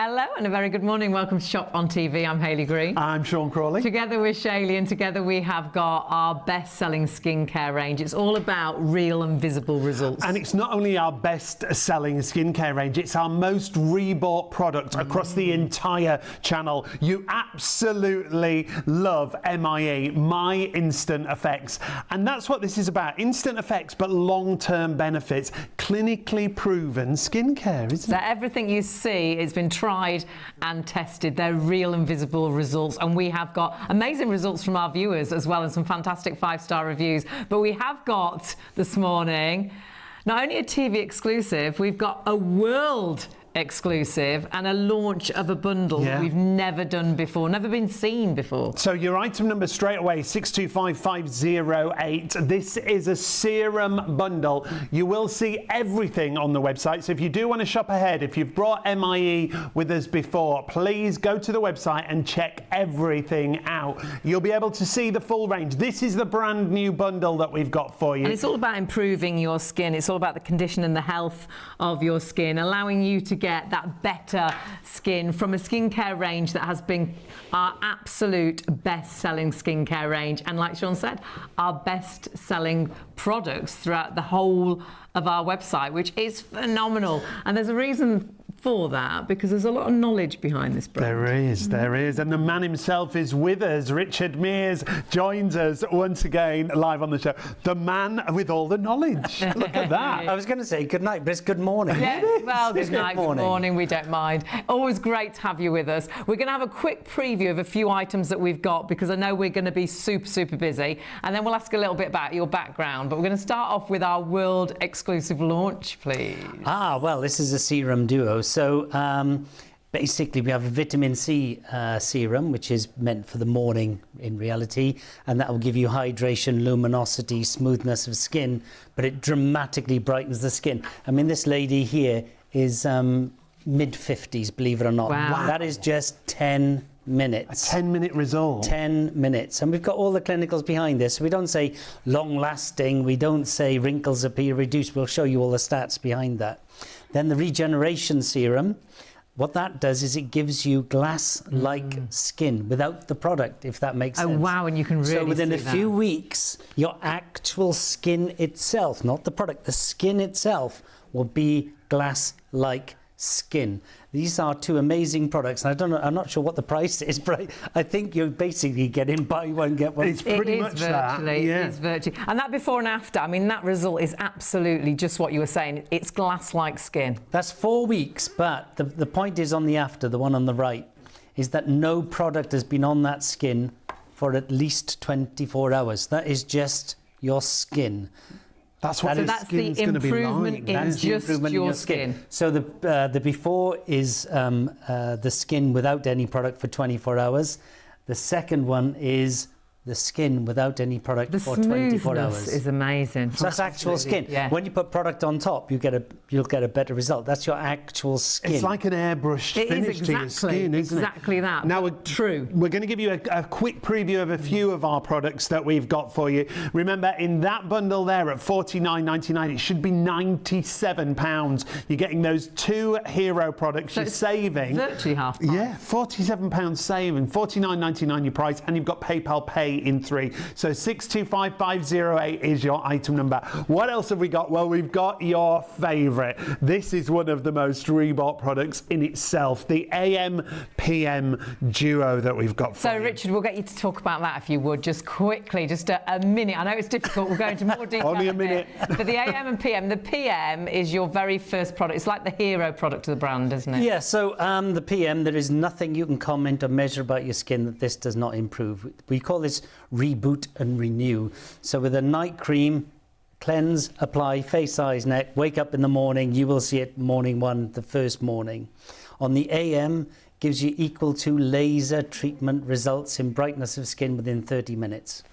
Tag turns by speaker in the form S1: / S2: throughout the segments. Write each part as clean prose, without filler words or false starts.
S1: Hello and a very good morning. Welcome to Shop on TV. I'm Hayley Green.
S2: I'm Sean Crawley.
S1: Together with Shayley, and together we have got our best-selling skincare range. It's all about real and visible results.
S2: And it's not only our best-selling skincare range, it's our most rebought product across the entire channel. You absolutely love MIE, My Instant Effects. And that's what this is about. Instant effects, but long-term benefits. Clinically proven skincare, isn't it?
S1: Everything you see has been tried and tested. They're real and visible results, and we have got amazing results from our viewers as well, and some fantastic 5-star reviews. But we have got this morning not only a TV exclusive, we've got a world exclusive and a launch of a bundle that we've never done before, never been seen before.
S2: So your item number straight away, 625508. This is a serum bundle. You will see everything on the website. So if you do want to shop ahead, if you've brought MIE with us before, please go to the website and check everything out. You'll be able to see the full range. This is the brand new bundle that we've got for you.
S1: And it's all about improving your skin. It's all about the condition and the health of your skin, allowing you to get that better skin from a skincare range that has been our absolute best-selling skincare range, and like Sean said, our best-selling products throughout the whole of our website, which is phenomenal. And there's a reason for that, because there's a lot of knowledge behind this brand.
S2: There is, and the man himself is with us. Richard Mears joins us once again live on the show. The man with all the knowledge. Look at that.
S3: I was going to say good night, but it's good morning.
S1: Yeah, well, good night, good morning, we don't mind. Always great to have you with us. We're going to have a quick preview of a few items that we've got, because I know we're going to be super busy, and then we'll ask a little bit about your background. But we're going to start off with our world exclusive launch, please.
S3: Well, this is a serum duo. So basically we have a vitamin C serum, which is meant for the morning in reality, and that will give you hydration, luminosity, smoothness of skin, but it dramatically brightens the skin. I mean, this lady here is mid-50s, believe it or not.
S1: Wow.
S3: That is just 10 minutes.
S2: A 10-minute result.
S3: 10 minutes. And we've got all the clinicals behind this. We don't say long-lasting. We don't say wrinkles appear reduced. We'll show you all the stats behind that. Then the regeneration serum. What that does is it gives you glass-like skin without the product, if that makes sense.
S1: Oh, wow, and you can really
S3: So within
S1: see
S3: a few weeks, your actual skin itself, not the product, the skin itself will be glass-like skin. These are two amazing products, and I don't know, I'm not sure what the price is, but I think you're basically getting buy one get one.
S2: It's pretty much that.
S1: It is virtually. And that before and after, I mean, that result is absolutely just what you were saying. It's glass-like skin.
S3: That's 4 weeks, but the point is on the after, the one on the right, is that no product has been on that skin for at least 24 hours. That is just your skin.
S2: That's what
S1: that's the improvement in just your skin.
S3: So the before is the skin without any product for 24 hours. The second one is the skin without any product for 24 hours.
S1: Is amazing.
S3: So that's actual skin.
S1: Yeah.
S3: When you put product on top, you'll get a better result. That's your actual skin.
S2: It's like an airbrushed finish to your skin, isn't it?
S1: Exactly that.
S2: Now we're going to give you a quick preview of a few of our products that we've got for you. Remember, in that bundle there at $49.99, it should be £97. You're getting those two hero products.
S1: So
S2: you're saving
S1: virtually half price.
S2: Yeah, £47 saving, $49.99 your price, and you've got PayPal Pay in 3. So 625508 is your item number. What else have we got? Well, we've got your favourite. This is one of the most rebought products in itself, the AM PM duo that we've got for you.
S1: So Richard, we'll get you to talk about that if you would, just quickly, just a minute. I know it's difficult, we'll go into more detail.
S2: Only a minute.
S1: But the AM and PM, the PM is your very first product. It's like the hero product of the brand, isn't it?
S3: Yeah, so the PM, there is nothing you can comment or measure about your skin that this does not improve. We call this Reboot and Renew. So with a night cream, cleanse, apply, face, eyes, neck, wake up in the morning, you will see it morning one, the first morning. On the AM, gives you equal to laser treatment results in brightness of skin within 30 minutes.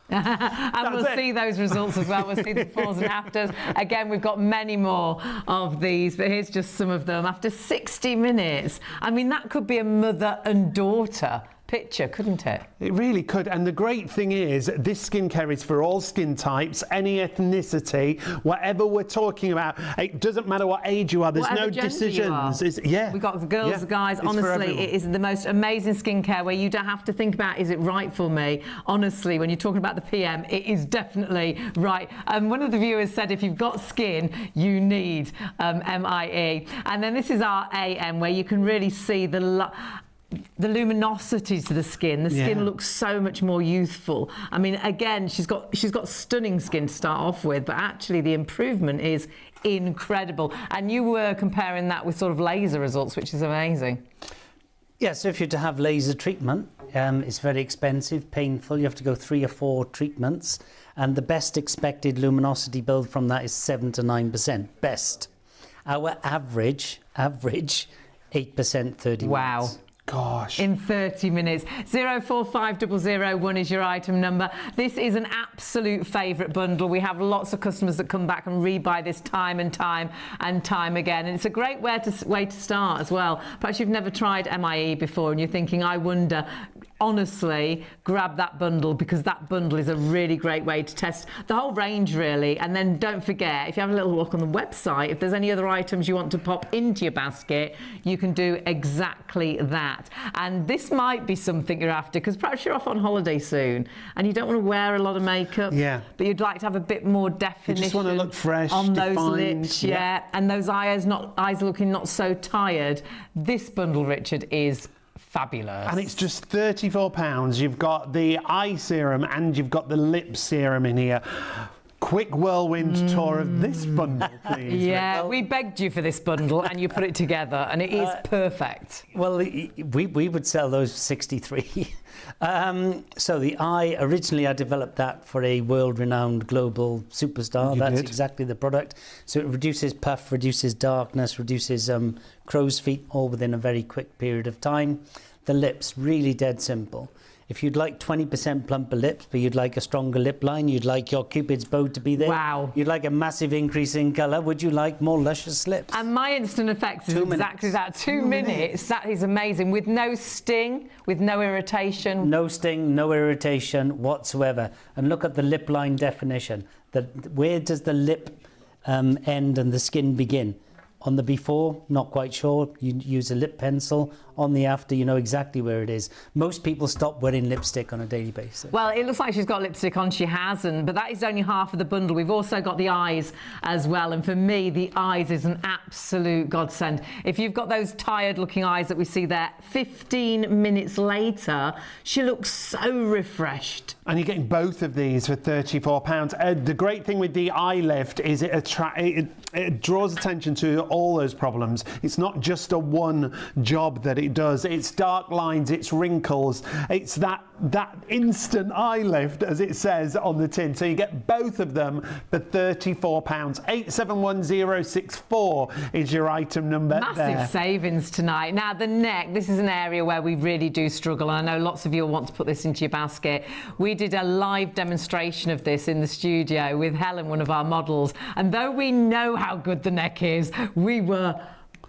S1: And we'll see those results as well. We'll see the befores and afters. Again, we've got many more of these, but here's just some of them. After 60 minutes, I mean, that could be a mother and daughter picture, couldn't it?
S2: It really could. And the great thing is, this skincare is for all skin types, any ethnicity, whatever we're talking about. It doesn't matter what age you are. There's
S1: Whatever
S2: no
S1: gender
S2: decisions.
S1: you are. We've got the girls, the guys.
S2: It's for
S1: Honestly,
S2: everyone.
S1: it is the most amazing skincare where you don't have to think about, is it right for me? Honestly, when you're talking about the PM, it is definitely right. One of the viewers said if you've got skin, you need MIE. And then this is our AM, where you can really see the luminosity to the skin. The skin looks so much more youthful. I mean, again, she's got stunning skin to start off with, but actually the improvement is incredible. And you were comparing that with sort of laser results, which is amazing.
S3: Yeah, so if you're to have laser treatment, it's very expensive, painful. You have to go 3 or 4 treatments, and the best expected luminosity build from that is 7 to 9%. Best. Our average 8%, 30
S1: Wow.
S3: minutes.
S2: Gosh.
S1: In 30 minutes. 045001 is your item number. This is an absolute favourite bundle. We have lots of customers that come back and rebuy this time and time and time again. And it's a great way to start as well. Perhaps you've never tried MIE before and you're thinking, I wonder. Honestly, grab that bundle, because that bundle is a really great way to test the whole range, really. And then don't forget, if you have a little look on the website, if there's any other items you want to pop into your basket, you can do exactly that. And this might be something you're after, because perhaps you're off on holiday soon and you don't want to wear a lot of makeup, but you'd like to have a bit more definition.
S2: You just want to look fresh,
S1: on those
S2: defined.
S1: lips, and those eyes looking not so tired. This bundle, Richard, is fabulous.
S2: And it's just £34. You've got the eye serum and you've got the lip serum in here. Quick whirlwind tour of this bundle, please.
S1: Yeah, we begged you for this bundle and you put it together, and it is perfect.
S3: Well, we would sell those for 63. So the eye, originally I developed that for a world-renowned global superstar. That's exactly the product. So it reduces puff, reduces darkness, reduces crow's feet, all within a very quick period of time. The lips, really dead simple. If you'd like 20% plumper lips, but you'd like a stronger lip line, you'd like your Cupid's bow to be there.
S1: Wow.
S3: You'd like a massive increase in colour. Would you like more luscious lips?
S1: And my instant effects is exactly that. 2 minutes. That is amazing. With no sting, with no irritation.
S3: No sting, no irritation whatsoever. And look at the lip line definition. Where does the lip end and the skin begin? On the before, not quite sure. You use a lip pencil. On the after, you know exactly where it is. Most people stop wearing lipstick on a daily basis.
S1: Well, it looks like she's got lipstick on. She hasn't, but that is only half of the bundle. We've also got the eyes as well. And for me, the eyes is an absolute godsend. If you've got those tired looking eyes that we see there, 15 minutes later, she looks so refreshed.
S2: And you're getting both of these for £34. The great thing with the eye lift is it draws attention to all those problems. It's not just a one job that it does. It's dark lines, it's wrinkles, it's that instant eye lift, as it says on the tin. So you get both of them for £34. 871064 is your item number.
S1: Massive savings tonight. Now the neck, this is an area where we really do struggle, and I know lots of you will want to put this into your basket. We did a live demonstration of this in the studio with Helen, one of our models, and though we know how good the neck is, we were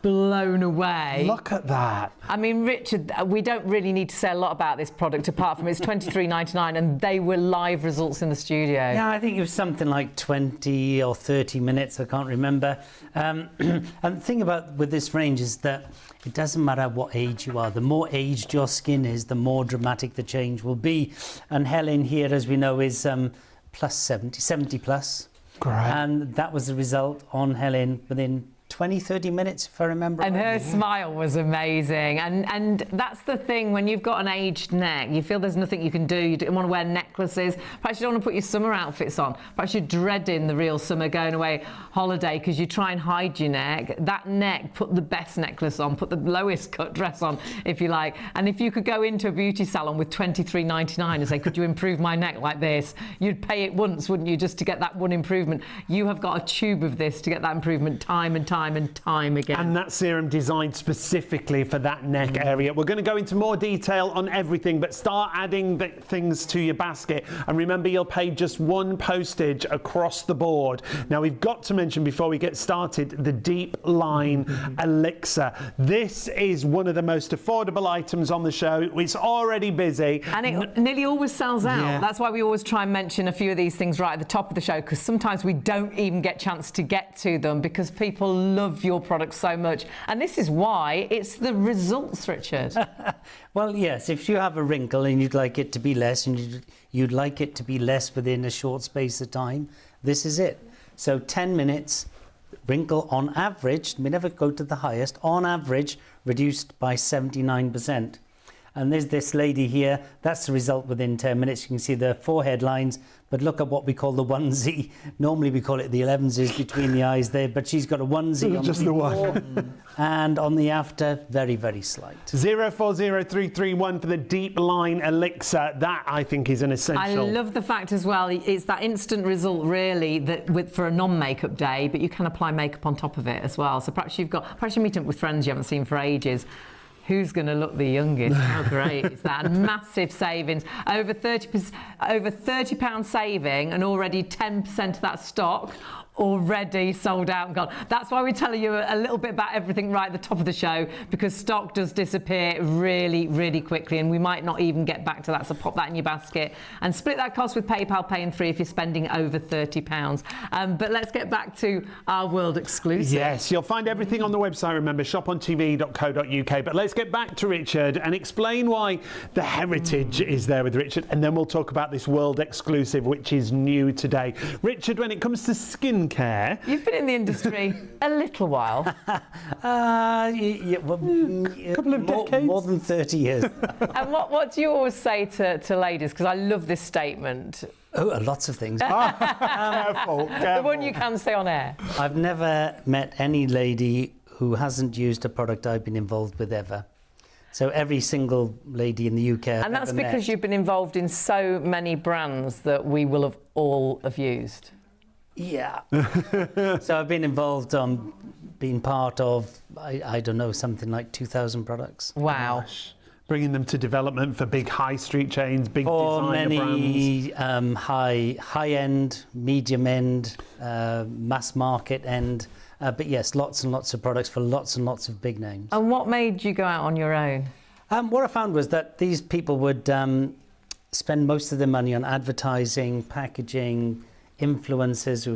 S1: blown away.
S2: Look at that.
S1: I mean, Richard, we don't really need to say a lot about this product apart from it's £23.99 and they were live results in the studio.
S3: Yeah, I think it was something like 20 or 30 minutes, I can't remember. And the thing about with this range is that it doesn't matter what age you are. The more aged your skin is, the more dramatic the change will be. And Helen here, as we know, is plus 70 plus.
S2: Great.
S3: And that was the result on Helen within 20-30 minutes, if I remember.
S1: And
S3: right.
S1: her smile was amazing. And that's the thing, when you've got an aged neck, you feel there's nothing you can do. You don't want to wear necklaces. Perhaps you don't want to put your summer outfits on. Perhaps you're dreading the real summer going away holiday because you try and hide your neck. That neck, put the best necklace on, put the lowest cut dress on, if you like. And if you could go into a beauty salon with £23.99 and say, could you improve my neck like this? You'd pay it once, wouldn't you, just to get that one improvement. You have got a tube of this to get that improvement time and time time and time again.
S2: And that serum designed specifically for that neck area. We're going to go into more detail on everything, but start adding the things to your basket. And remember, you'll pay just one postage across the board. Now, we've got to mention before we get started the Deep Line Elixir. This is one of the most affordable items on the show. It's already busy.
S1: And it nearly always sells out.
S2: Yeah.
S1: That's why we always try and mention a few of these things right at the top of the show, because sometimes we don't even get a chance to get to them because people love your product so much. And this is why it's the results, Richard.
S3: Well, yes, if you have a wrinkle and you'd like it to be less, and you'd like it to be less within a short space of time, this is it. So 10 minutes, wrinkle on average, we never go to the highest, on average, reduced by 79%. And there's this lady here, that's the result within 10 minutes. You can see the forehead lines, but look at what we call the onesie. Normally we call it the 11s between the eyes there, but she's got a onesie on
S2: Just
S3: the
S2: the
S3: before
S2: one.
S3: and on the after, very, very slight.
S2: 040331 for the Deep Line Elixir. That, I think, is an essential.
S1: I love the fact as well, it's that instant result really that for a non-makeup day, but you can apply makeup on top of it as well. So perhaps you're meeting up with friends you haven't seen for ages. Who's going to look the youngest? How great is that? And massive savings. Over £30 saving, and already 10% of that stock already sold out and gone. That's why we tell you a little bit about everything right at the top of the show, because stock does disappear really, really quickly, and we might not even get back to that. So pop that in your basket and split that cost with PayPal Pay in 3 if you're spending over £30. But let's get back to our world exclusive.
S2: Yes, you'll find everything on the website. Remember, shopontv.co.uk. But let's get back to Richard and explain why the heritage is there with Richard, and then we'll talk about this world exclusive, which is new today. Richard, when it comes to skincare,
S1: You've been in the industry a little while.
S2: Couple of decades.
S3: More than 30 years.
S1: And what do you always say to ladies? Because I love this statement.
S3: Oh, lots of things.
S2: Careful.
S1: The one you can say on air.
S3: I've never met any lady who hasn't used a product I've been involved with ever. So every single lady in the UK I've
S1: And that's
S3: ever
S1: because
S3: met.
S1: you've been involved in so many brands that we will have all have used.
S3: Yeah. So I've been involved on being part of, I don't know, something like 2,000 products.
S1: Wow.
S2: Bringing them to development for big high street chains, big
S3: For
S2: designer brands.
S3: many high-end, medium-end, mass market end. But yes, lots and lots of products for lots and lots of big names.
S1: And what made you go out on your own?
S3: What I found was that these people would spend most of their money on advertising, packaging, influencers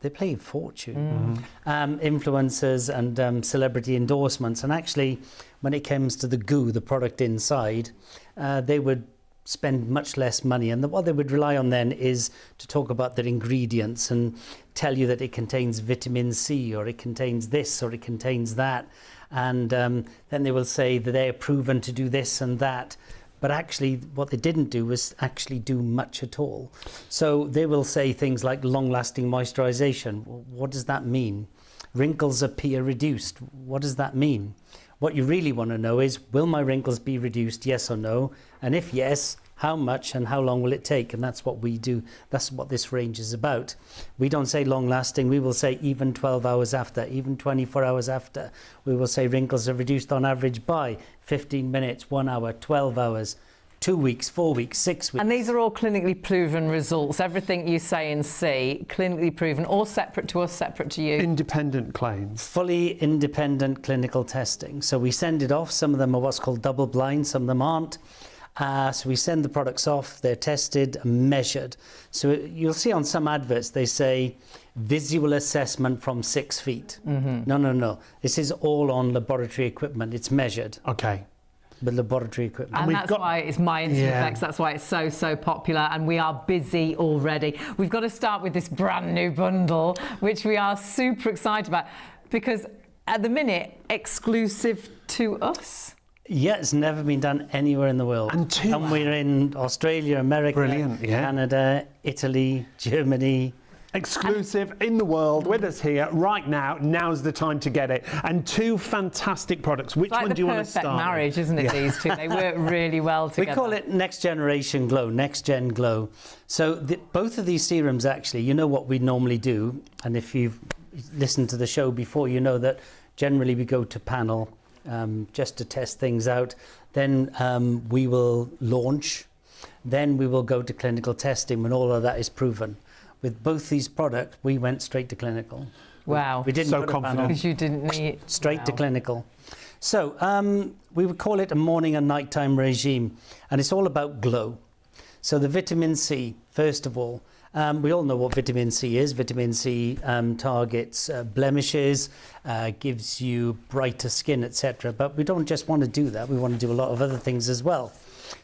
S3: they pay a fortune. Influencers and celebrity endorsements, and actually when it comes to the goo, the product inside, they would spend much less money, and what they would rely on then is to talk about their ingredients and tell you that it contains vitamin C, or it contains this, or it contains that, and then they will say that they are proven to do this and that. But actually, what they didn't do was actually do much at all. So they will say things like long-lasting moisturization. What does that mean? Wrinkles appear reduced. What does that mean? What you really want to know is, will my wrinkles be reduced, yes or no? And if yes, how much and how long will it take? And that's what we do. That's what this range is about. We don't say long lasting. We will say even 12 hours after, even 24 hours after. We will say wrinkles are reduced on average by 15 minutes, 1 hour, 12 hours, 2 weeks, 4 weeks, 6 weeks.
S1: And these are all clinically proven results. Everything you say and see, clinically proven, all separate to us, separate to you.
S2: Independent claims.
S3: Fully independent clinical testing. So we send it off. Some of them are what's called double blind, some of them aren't. So we send the products off, they're tested and measured. So you'll see on some adverts they say visual assessment from 6 feet. No. This is all on laboratory equipment. It's measured
S2: Okay.
S3: with laboratory equipment.
S1: And that's why it's my instant effects. That's why it's so popular, and we are busy already. We've got to start with this brand new bundle, which we are super excited about, because at the minute, exclusive to us.
S3: Yeah, it's never been done anywhere in the world.
S2: And
S3: we're in Australia, America,
S2: Brilliant, yeah.
S3: Canada, Italy, Germany.
S2: Exclusive in the world with us here right now. Now's the time to get it. And 2 fantastic products. Which
S1: It's like
S2: one do you
S1: the
S2: want to start
S1: perfect marriage, isn't it, these two? They work really well together.
S3: We call it Next Generation Glow, Next Gen Glow. So both of these serums, actually, you know what we normally do, and if you've listened to the show before, you know that generally we go to panel just to test things out. Then we will launch. Then we will go to clinical testing when all of that is proven. With both these products, we went straight to clinical.
S1: Wow.
S3: We didn't
S2: So
S3: go to
S2: confident.
S3: panel,
S1: Because you didn't need...
S3: straight to
S1: Wow.
S3: clinical. So we would call it a morning and nighttime regime, and it's all about glow. So the vitamin C, first of all, we all know what vitamin C is. Vitamin C targets blemishes, gives you brighter skin, etc. But we don't just want to do that. We want to do a lot of other things as well.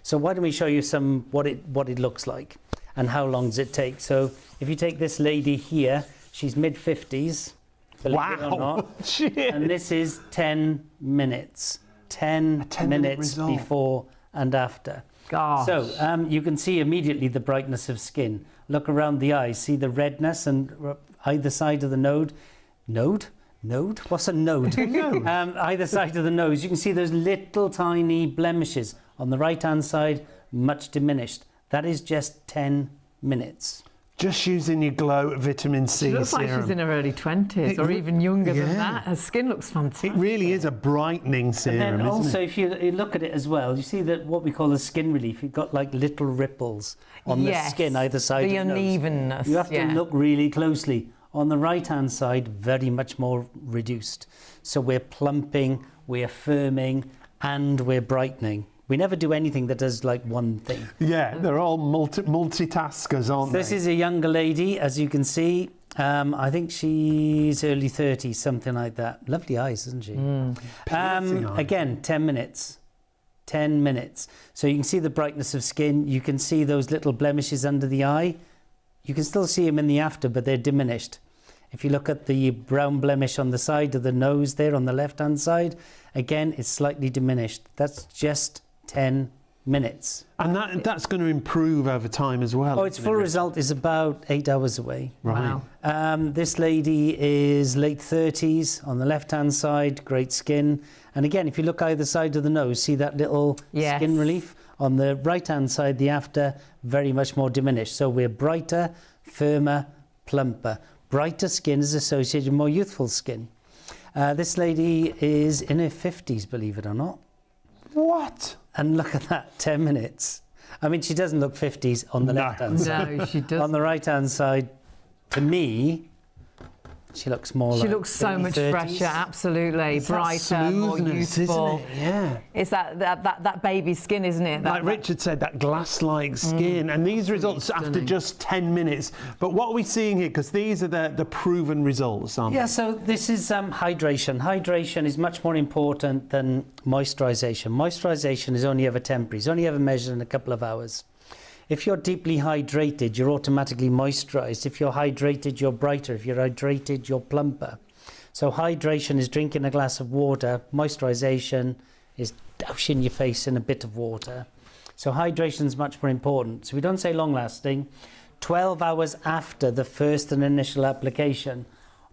S3: So why don't we show you some what it looks like and how long does it take? So if you take this lady here, she's mid-50s. Believe it or
S2: Wow.
S3: not.
S2: Shit.
S3: And this is 10 minutes. 10
S2: 10-minute
S3: minutes
S2: result.
S3: before and after.
S1: Gosh.
S3: So you can see immediately the brightness of skin. Look around the eyes, see the redness and either side of the node. Node? What's a node? Either side of the nose, you can see those little tiny blemishes. On the right-hand side, much diminished. That is just 10 minutes.
S2: Just using your Glow vitamin C
S1: She looks like
S2: serum.
S1: she's in her early 20s
S2: It
S1: or
S2: re-
S1: even younger than
S2: yeah.
S1: that. Her skin looks fantastic.
S2: It really is a brightening serum,
S3: And then
S2: isn't
S3: also,
S2: it?
S3: if you look at it as well, you see that what we call the skin relief. You've got like little ripples on the
S1: Yes,
S3: skin either side
S1: the
S3: of the nose.
S1: unevenness,
S3: You have to
S1: yeah.
S3: look really closely. On the right-hand side, very much more reduced. So we're plumping, we're firming, and we're brightening. We never do anything that does like one thing.
S2: Yeah, they're all multitaskers, aren't
S3: This
S2: they?
S3: is a younger lady, as you can see. I think she's early 30s, something like that. Lovely eyes, isn't she?
S2: Piercing eyes.
S3: Again, 10 minutes. 10 minutes. So you can see the brightness of skin. You can see those little blemishes under the eye. You can still see them in the after, but they're diminished. If you look at the brown blemish on the side of the nose there on the left-hand side, again, it's slightly diminished. That's just 10 minutes.
S2: And that's going to improve over time as well.
S3: Oh, its full result is about 8 hours away.
S2: Right.
S1: Wow.
S3: This lady is late 30s on the left-hand side, great skin. And again, if you look either side of the nose, see that little
S1: Yes.
S3: skin relief? On the right-hand side, the after, very much more diminished. So we're brighter, firmer, plumper. Brighter skin is associated with more youthful skin. This lady is in her 50s, believe it or not.
S2: What?
S3: And look at that, 10 minutes. I mean, she doesn't look 50s on the
S2: No.
S3: left-hand side.
S1: No, she doesn't.
S3: On the right-hand side, to me, she looks more
S1: She
S3: like
S1: looks so
S3: early
S1: much
S3: 30s.
S1: fresher, absolutely.
S2: It's that
S1: Brighter, more
S2: smoothness,
S1: youthful.
S2: isn't it? Yeah.
S1: It's that baby skin, isn't it?
S2: Like Richard said, that glass-like skin. And these results after
S1: stunning.
S2: just 10 minutes. But what are we seeing here? Because these are the proven results, aren't
S3: Yeah, so this is hydration. Hydration is much more important than moisturisation. Moisturisation is only ever temporary. It's only ever measured in a couple of hours. If you're deeply hydrated, you're automatically moisturised. If you're hydrated, you're brighter. If you're hydrated, you're plumper. So hydration is drinking a glass of water. Moisturisation is dousing your face in a bit of water. So hydration is much more important. So we don't say long-lasting. 12 hours after the first and initial application,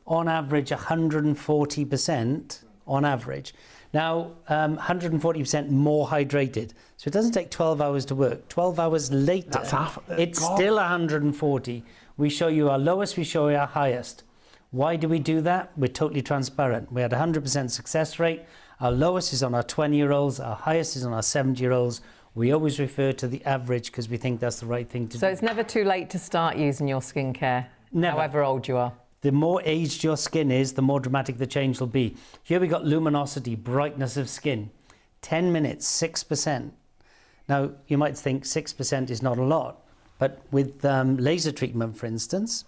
S3: on average 140% on average. Now, 140% more hydrated. So it doesn't take 12 hours to work. 12 hours later,
S2: That's half-
S3: it's
S2: God.
S3: still 140. We show you our lowest, we show you our highest. Why do we do that? We're totally transparent. We had 100% success rate. Our lowest is on our 20-year-olds. Our highest is on our 70-year-olds. We always refer to the average because we think that's the right thing to
S1: So
S3: do.
S1: it's never too late to start using your skincare,
S3: Never.
S1: however old you are.
S3: The more aged your skin is, the more dramatic the change will be. Here we got luminosity, brightness of skin. 10 minutes, 6%. Now, you might think 6% is not a lot, but with laser treatment, for instance,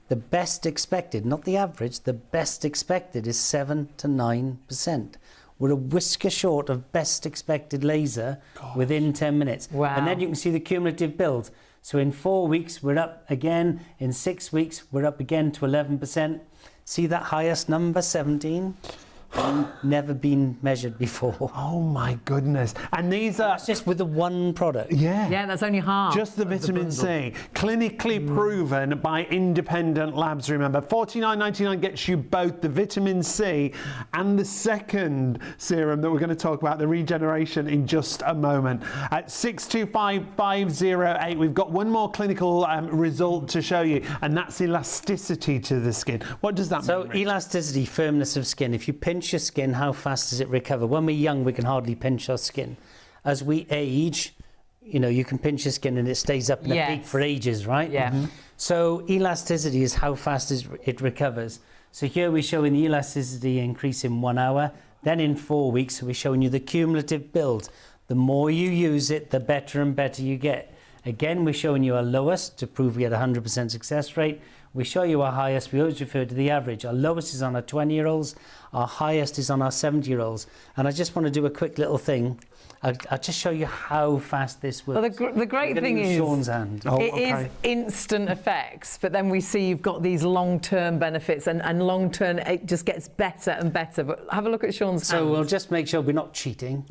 S3: the best expected, not the average, the best expected is 7 to 9%. We're a whisker short of best expected laser within 10 minutes.
S1: Wow.
S3: And then you can see the cumulative build. So in 4 weeks, we're up again. In 6 weeks, we're up again to 11%. See that highest number, 17? never been measured before.
S2: Oh my goodness. And these are
S3: That's just with the one product.
S1: Yeah, that's only half.
S2: just the vitamin C, clinically proven by independent labs, remember. $49.99 gets you both the vitamin C and the second serum that we're going to talk about, the regeneration, in just a moment. At 625508, we've got one more clinical result to show you, and that's elasticity to the skin. What does that mean?
S3: So
S2: Rich?
S3: elasticity, firmness of skin. If you pinch your skin, how fast does it recover? When we're young, we can hardly pinch our skin. As we age, you know, you can pinch your skin and it stays up in a peak for ages, right?
S1: Yeah.
S3: So elasticity is how fast it recovers. So here we're showing the elasticity increase in 1 hour. Then in 4 weeks, we're showing you the cumulative build. The more you use it, the better and better you get. Again, we're showing you our lowest to prove we had a 100% success rate. We show you our highest. We always refer to the average. Our lowest is on our 20-year-olds. Our highest is on our 70-year-olds. And I just want to do a quick little thing. I'll just show you how fast this works.
S1: Well, the great thing is
S3: Sean's hand.
S1: it is instant effects, but then we see you've got these long-term benefits, and long-term it just gets better and better. But have a look at Sean's
S3: So
S1: hand.
S3: we'll just make sure we're not cheating.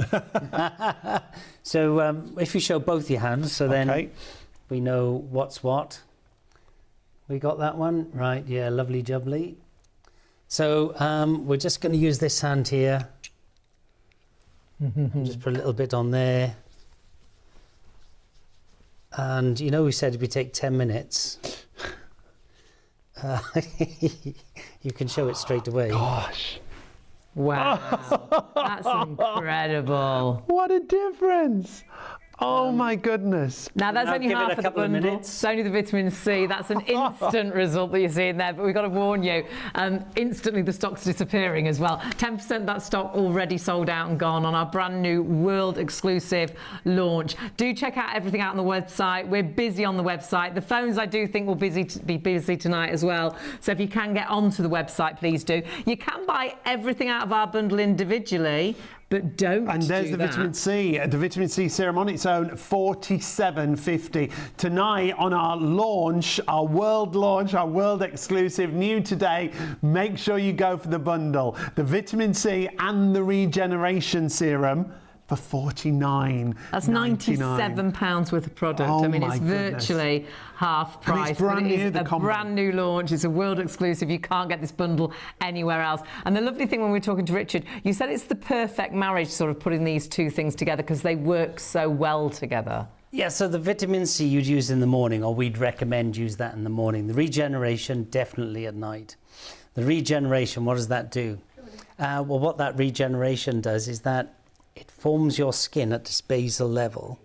S3: So if you show both your hands, so then we know what's what. We got that one? Right, yeah, lovely jubbly. So we're just going to use this hand here. Just put a little bit on there. And you know we said we take 10 minutes. You can show it straight away.
S2: Gosh.
S1: Wow, that's incredible.
S2: What a difference. Oh my goodness.
S1: Now that's
S3: Now
S1: only
S3: give it
S1: half
S3: a
S1: of the
S3: couple of
S1: bundle.
S3: minutes.
S1: It's only the vitamin C. That's an instant result that you're seeing there, but we've got to warn you, instantly the stock's disappearing as well. 10% of that stock already sold out and gone on our brand new world exclusive launch. Do check out everything out on the website. We're busy on the website. The phones I do think will be busy tonight as well. So if you can get onto the website, please do. You can buy everything out of our bundle individually, but don't.
S2: And there's
S1: do
S2: the
S1: that.
S2: vitamin C, the vitamin C serum on its own, $47.50. Tonight on our launch, our world exclusive, new today, make sure you go for the bundle. The vitamin C and the regeneration serum for $49.99.
S1: That's £97 worth of product.
S2: Oh
S1: I mean,
S2: my
S1: it's virtually half
S2: And
S1: price.
S2: it's brand
S1: but it
S2: new,
S1: is
S2: the
S1: a
S2: combo.
S1: brand new launch. It's a world exclusive. You can't get this bundle anywhere else. And the lovely thing when we were talking to Richard, you said it's the perfect marriage, sort of putting these two things together because they work so well together.
S3: Yeah, so the vitamin C you'd use in the morning, or we'd recommend use that in the morning. The regeneration, definitely at night. The regeneration, what does that do? Well, what that regeneration does is that it forms your skin at this basal level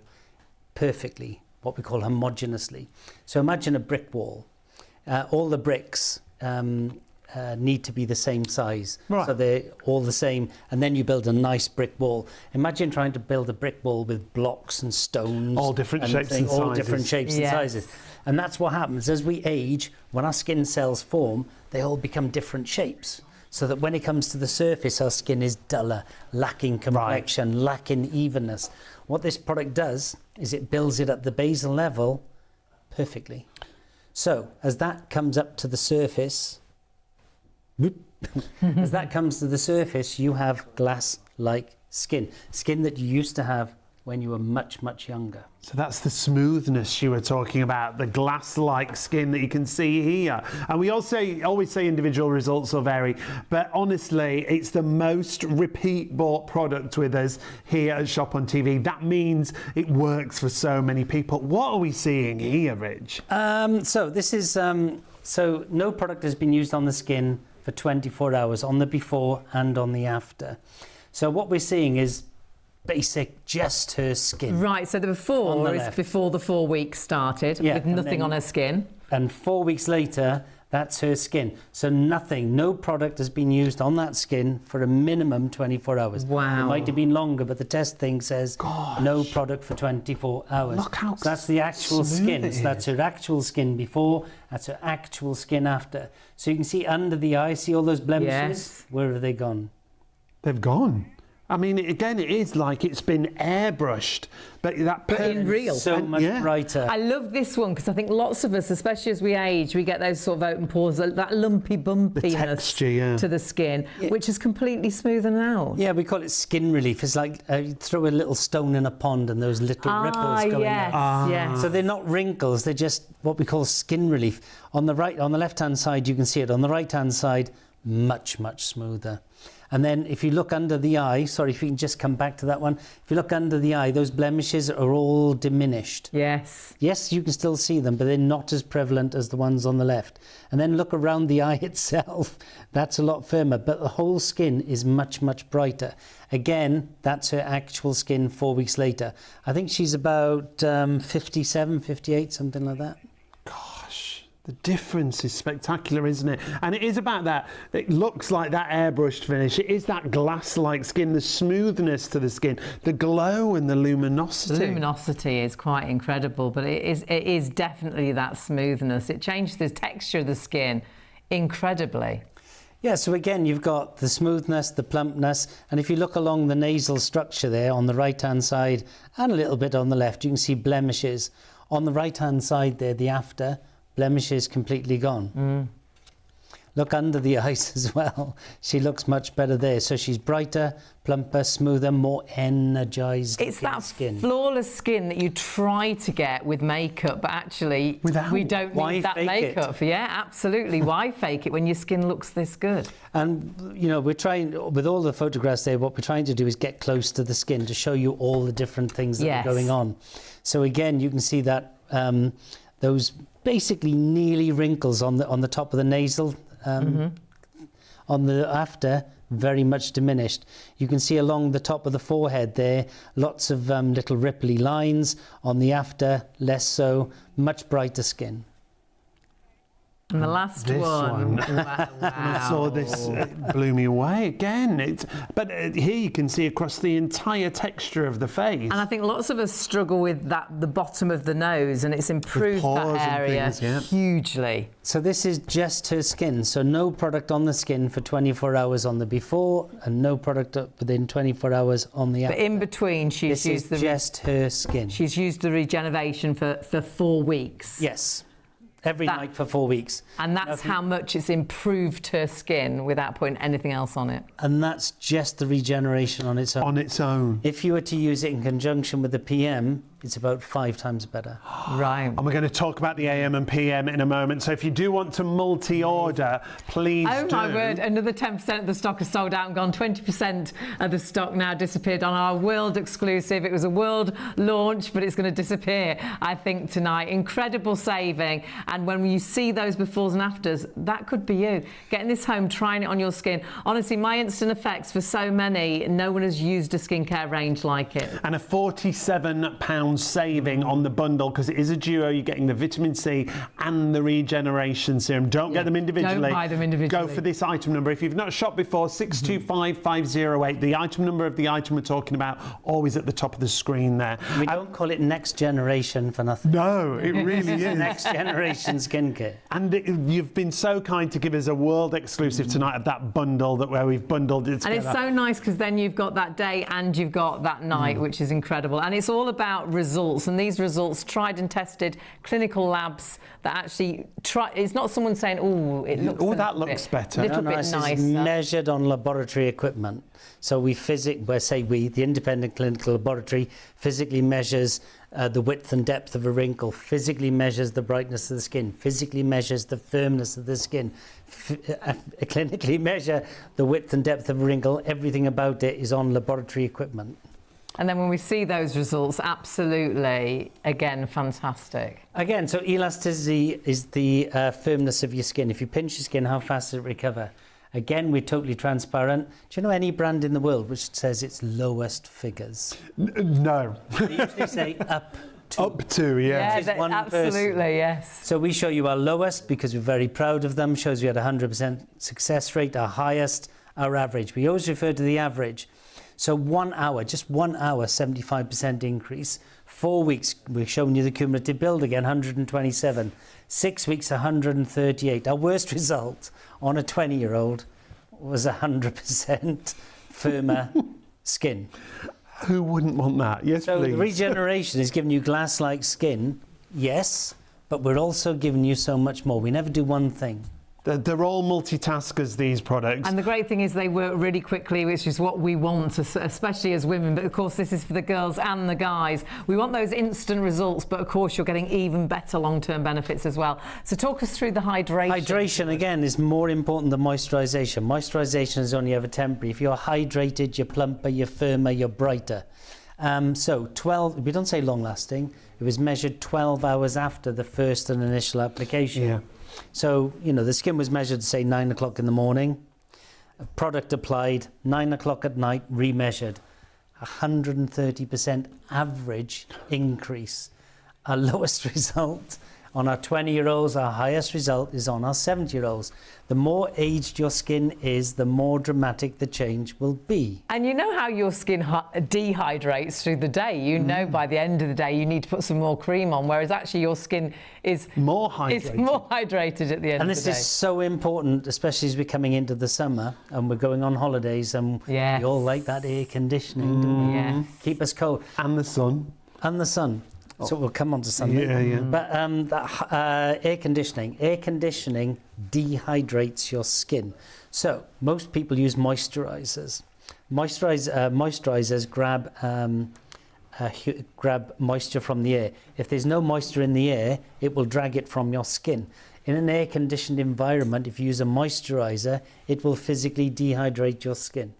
S3: perfectly, what we call homogeneously. So imagine a brick wall. All the bricks need to be the same size.
S2: Right.
S3: So they're all the same, and then you build a nice brick wall. Imagine trying to build a brick wall with blocks and stones.
S2: All different shapes and
S3: all
S2: sizes.
S3: different shapes and
S1: Yes.
S3: sizes. And that's what happens. As we age, when our skin cells form, they all become different shapes. So that when it comes to the surface, our skin is duller, lacking complexion, lacking evenness. What this product does is it builds it at the basal level perfectly. So as that comes up to the surface, as that comes to the surface, you have glass-like skin. Skin that you used to have when you were much, much younger.
S2: So that's the smoothness you were talking about, the glass-like skin that you can see here. And we also always say individual results will vary, but honestly, it's the most repeat bought product with us here at Shop on TV. That means it works for so many people. What are we seeing here, Rich?
S3: So this is, so no product has been used on the skin for 24 hours, on the before and on the after. So what we're seeing is basic, just her skin.
S1: Right, so the
S3: On
S1: before
S3: the
S1: is
S3: left.
S1: before the 4 weeks started,
S3: Yeah,
S1: with
S3: and
S1: nothing
S3: then-
S1: on her skin.
S3: And 4 weeks later, that's her skin. So nothing, no product has been used on that skin for a minimum 24 hours.
S1: Wow.
S3: It might have been longer, but the test thing says no product for 24 hours.
S2: Look how
S3: So that's the actual
S2: smooth
S3: skin.
S2: it
S3: So that's her actual skin before, that's her actual skin after. So you can see under the eye, see all those blemishes?
S1: Yes.
S3: Where have they gone?
S2: They've gone. I mean, again, it is like it's been airbrushed, but that
S1: in real.
S3: So much brighter.
S1: I love this one because I think lots of us, especially as we age, we get those sort of open pores, that lumpy bumpiness
S2: texture,
S1: to the skin, which is completely smoothened out.
S3: Yeah, we call it skin relief. It's like you throw a little stone in a pond and those little ripples going
S1: yes,
S3: out.
S1: yes.
S3: So they're not wrinkles, they're just what we call skin relief. On the left-hand side, you can see it. On the right-hand side, much, much smoother. And then if you look under the eye, sorry, if you can just come back to that one. If you look under the eye, those blemishes are all diminished.
S1: Yes.
S3: Yes, you can still see them, but they're not as prevalent as the ones on the left. And then look around the eye itself. That's a lot firmer, but the whole skin is much, much brighter. Again, that's her actual skin 4 weeks later. I think she's about 57, 58, something like that.
S2: The difference is spectacular, isn't it? And it is about that. It looks like that airbrushed finish. It is that glass-like skin, the smoothness to the skin, the glow and the luminosity.
S1: The luminosity is quite incredible, but it is definitely that smoothness. It changes the texture of the skin incredibly.
S3: Yeah, so again, you've got the smoothness, the plumpness, and if you look along the nasal structure there on the right-hand side and a little bit on the left, you can see blemishes. On the right-hand side there, the after, blemishes completely gone. Look under the eyes as well. She looks much better there. So she's brighter, plumper, smoother, more energised.
S1: It's that
S3: skin.
S1: flawless skin that you try to get with makeup, but actually we don't need that makeup. Yeah, absolutely. Why fake it when your skin looks this good?
S3: And, you know, we're trying, with all the photographs there, what we're trying to do is get close to the skin to show you all the different things that are going on. So again, you can see that those basically nearly wrinkles on the top of the nasal, on the after, very much diminished. You can see along the top of the forehead there, lots of little ripply lines. On the after, less so, much brighter skin.
S1: And the last
S2: This
S1: one.
S2: Wow.
S1: Wow.
S2: I saw this, it blew me away again. But here you can see across the entire texture of the face.
S1: And I think lots of us struggle with the bottom of the nose, and it's improved that area hugely.
S3: So this is just her skin. So no product on the skin for 24 hours on the before, and no product within 24 hours on the after.
S1: But in between, she's used
S3: just her skin.
S1: She's used the regeneration for 4 weeks.
S3: Yes. Every night for 4 weeks.
S1: And that's how much it's improved her skin without putting anything else on it.
S3: And that's just the regeneration on its own.
S2: On its own.
S3: If you were to use it in conjunction with the PM, it's about 5 times better.
S1: Right.
S2: And we're going to talk about the AM and PM in a moment. So if you do want to multi-order, please do.
S1: Oh my word, another 10% of the stock has sold out and gone. 20% of the stock now disappeared on our world exclusive. It was a world launch, but it's going to disappear, I think, tonight. Incredible saving. And when you see those befores and afters, that could be you. Getting this home, trying it on your skin. Honestly, my instant effects for so many, no one has used a skincare range like it.
S2: And a £47 saving on the bundle, because it is a duo. You're getting the vitamin C and the regeneration serum. Don't get them individually.
S1: Don't buy them individually.
S2: Go for this item number. If you've not shopped before, 625508. The item number of the item we're talking about, always at the top of the screen there.
S3: We don't call it next generation for nothing.
S2: No, it really is.
S3: Next generation skincare.
S2: And you've been so kind to give us a world exclusive tonight of that bundle, where we've bundled it together.
S1: And it's so nice because then you've got that day and you've got that night, which is incredible. And it's all about results, and these results tried and tested clinical labs that actually try. It's not someone saying, "Oh, it looks
S2: better."
S1: Little bit
S3: It's
S1: nicer.
S3: measured on laboratory equipment. So we the independent clinical laboratory physically measures the width and depth of a wrinkle, physically measures the brightness of the skin, physically measures the firmness of the skin, clinically measure the width and depth of a wrinkle. Everything about it is on laboratory equipment.
S1: And then when we see those results, absolutely, again, fantastic.
S3: Again, so elasticity is the firmness of your skin. If you pinch your skin, how fast does it recover? Again, we're totally transparent. Do you know any brand in the world which says its lowest figures?
S2: No.
S3: They usually say up to.
S2: Up to, yeah.
S3: Which is one
S1: absolutely,
S3: person.
S1: Yes.
S3: So we show you our lowest because we're very proud of them. Shows we had a 100% success rate. Our highest, our average. We always refer to the average. So 1 hour, just 1 hour, 75% increase. 4 weeks, we're showing you the cumulative build again, 127. 6 weeks, 138. Our worst result on a 20-year-old was 100% firmer skin.
S2: Who wouldn't want that? Yes,
S3: So
S2: please.
S3: the regeneration is giving you glass-like skin, yes, but we're also giving you so much more. We never do one thing.
S2: They're all multitaskers, these products.
S1: And the great thing is they work really quickly, which is what we want, especially as women. But of course, this is for the girls and the guys. We want those instant results, but of course, you're getting even better long-term benefits as well. So talk us through the hydration.
S3: Hydration, again, is more important than moisturisation. Moisturisation is only ever temporary. If you're hydrated, you're plumper, you're firmer, you're brighter. So 12, we don't say long-lasting. It was measured 12 hours after the first and initial application.
S2: Yeah.
S3: So, you know, the skin was measured, say, 9 o'clock in the morning, a product applied, 9 o'clock at night, remeasured. 130% average increase. Our lowest result on our 20-year-olds, our highest result is on our 70-year-olds. The more aged your skin is, the more dramatic the change will be.
S1: And you know how your skin dehydrates through the day. You know by the end of the day you need to put some more cream on, whereas actually your skin is
S2: More hydrated.
S1: at the end
S3: And
S1: of
S3: this
S1: the day.
S3: is so important, especially as we're coming into the summer and we're going on holidays, and
S1: Yes.
S3: we all like that air conditioning, don't we?
S1: Yes.
S3: Keep us cold.
S2: And the sun.
S3: And the sun. So we'll come on to Sunday.
S2: Yeah, yeah.
S3: But air conditioning dehydrates your skin. So most people use moisturizers. Moisturizers grab moisture from the air. If there's no moisture in the air, it will drag it from your skin. In an air-conditioned environment, if you use a moisturizer, it will physically dehydrate your skin.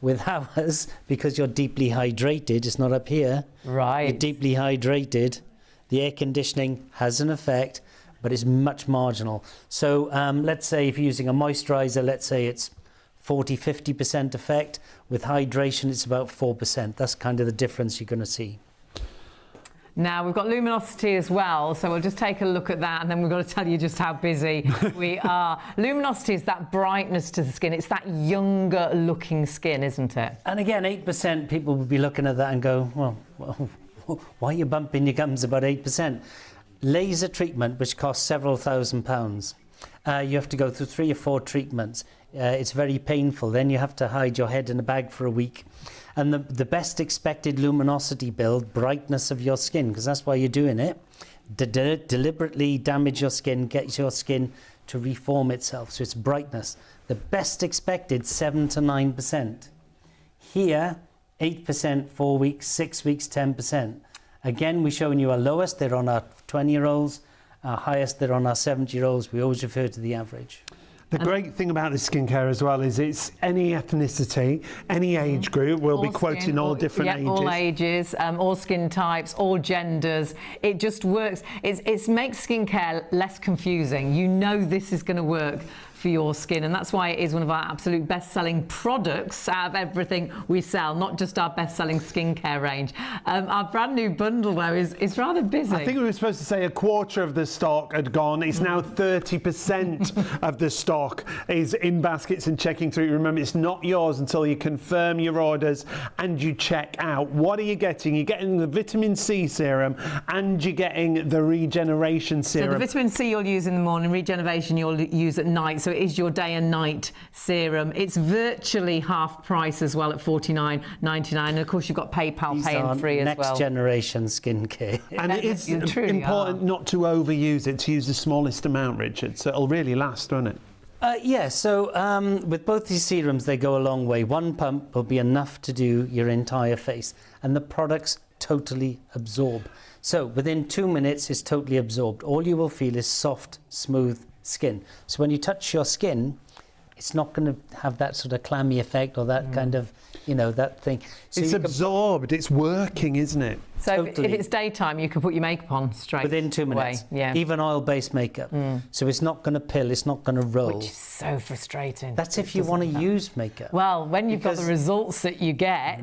S3: With ours, because you're deeply hydrated, it's not up here.
S1: Right.
S3: You're deeply hydrated. The air conditioning has an effect, but it's much marginal. So let's say if you're using a moisturizer, let's say it's 40-50% effect. With hydration, it's about 4%. That's kind of the difference you're going to see.
S1: Now, we've got luminosity as well, so we'll just take a look at that, and then we've got to tell you just how busy we are. Luminosity is that brightness to the skin. It's that younger looking skin, isn't it?
S3: And again, 8%, people would be looking at that and go, well, why are you bumping your gums about 8%? Laser treatment, which costs several £1,000s. You have to go through 3 or 4 treatments. It's very painful. Then you have to hide your head in a bag for a week. And the best expected luminosity build, brightness of your skin, because that's why you're doing it, deliberately damage your skin, get your skin to reform itself. So it's brightness. The best expected, 7 to 9%. Here, 8%, 4 weeks, 6 weeks, 10%. Again, we're showing you our lowest. They're on our 20-year-olds. Our highest, they're on our 70-year-olds. We always refer to the average.
S2: The great thing about this skincare as well is it's any ethnicity, any age group. We'll be quoting all different ages.
S1: All ages, all skin types, all genders. It just works. It makes skincare less confusing. You know this is going to work for your skin, and that's why it is one of our absolute best-selling products out of everything we sell, not just our best-selling skincare range. Our brand new bundle though is rather busy.
S2: I think we were supposed to say a quarter of the stock had gone. It's now 30% of the stock is in baskets and checking through. Remember, it's not yours until you confirm your orders and you check out. What are you getting? You're getting the vitamin C serum and you're getting the regeneration serum.
S1: So the vitamin C you'll use in the morning, regeneration you'll use at night. So it is your day and night serum. It's virtually half price as well at $49.99. And of course, you've got PayPal Pay and Free as well.
S3: Next generation skincare.
S2: And it is
S1: You truly
S2: important not to overuse it, to use the smallest amount, Richard. So it'll really last, won't it?
S3: Yeah, so with both these serums, they go a long way. One pump will be enough to do your entire face, and the products totally absorb. So within 2 minutes, it's totally absorbed. All you will feel is soft, smooth skin. So when you touch your skin, it's not going to have that sort of clammy effect or that kind of, you know, that thing. So
S2: It's absorbed. It's working, isn't it?
S1: So
S3: Totally.
S1: if it's daytime, you can put your makeup on straight
S3: within 2 minutes.
S1: away. Yeah.
S3: Even oil-based makeup. So it's not going to pill, it's not going to roll.
S1: Which is so frustrating.
S3: That's if you want to use makeup.
S1: Well, when you've got the
S3: Because-
S1: results that you get,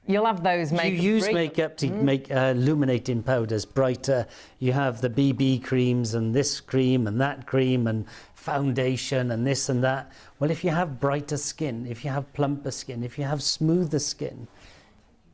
S1: you'll have those makeup.
S3: You use
S1: free.
S3: makeup to make illuminating powders brighter. You have the BB creams and this cream and that cream and foundation and this and that. Well, if you have brighter skin, if you have plumper skin, if you have smoother skin,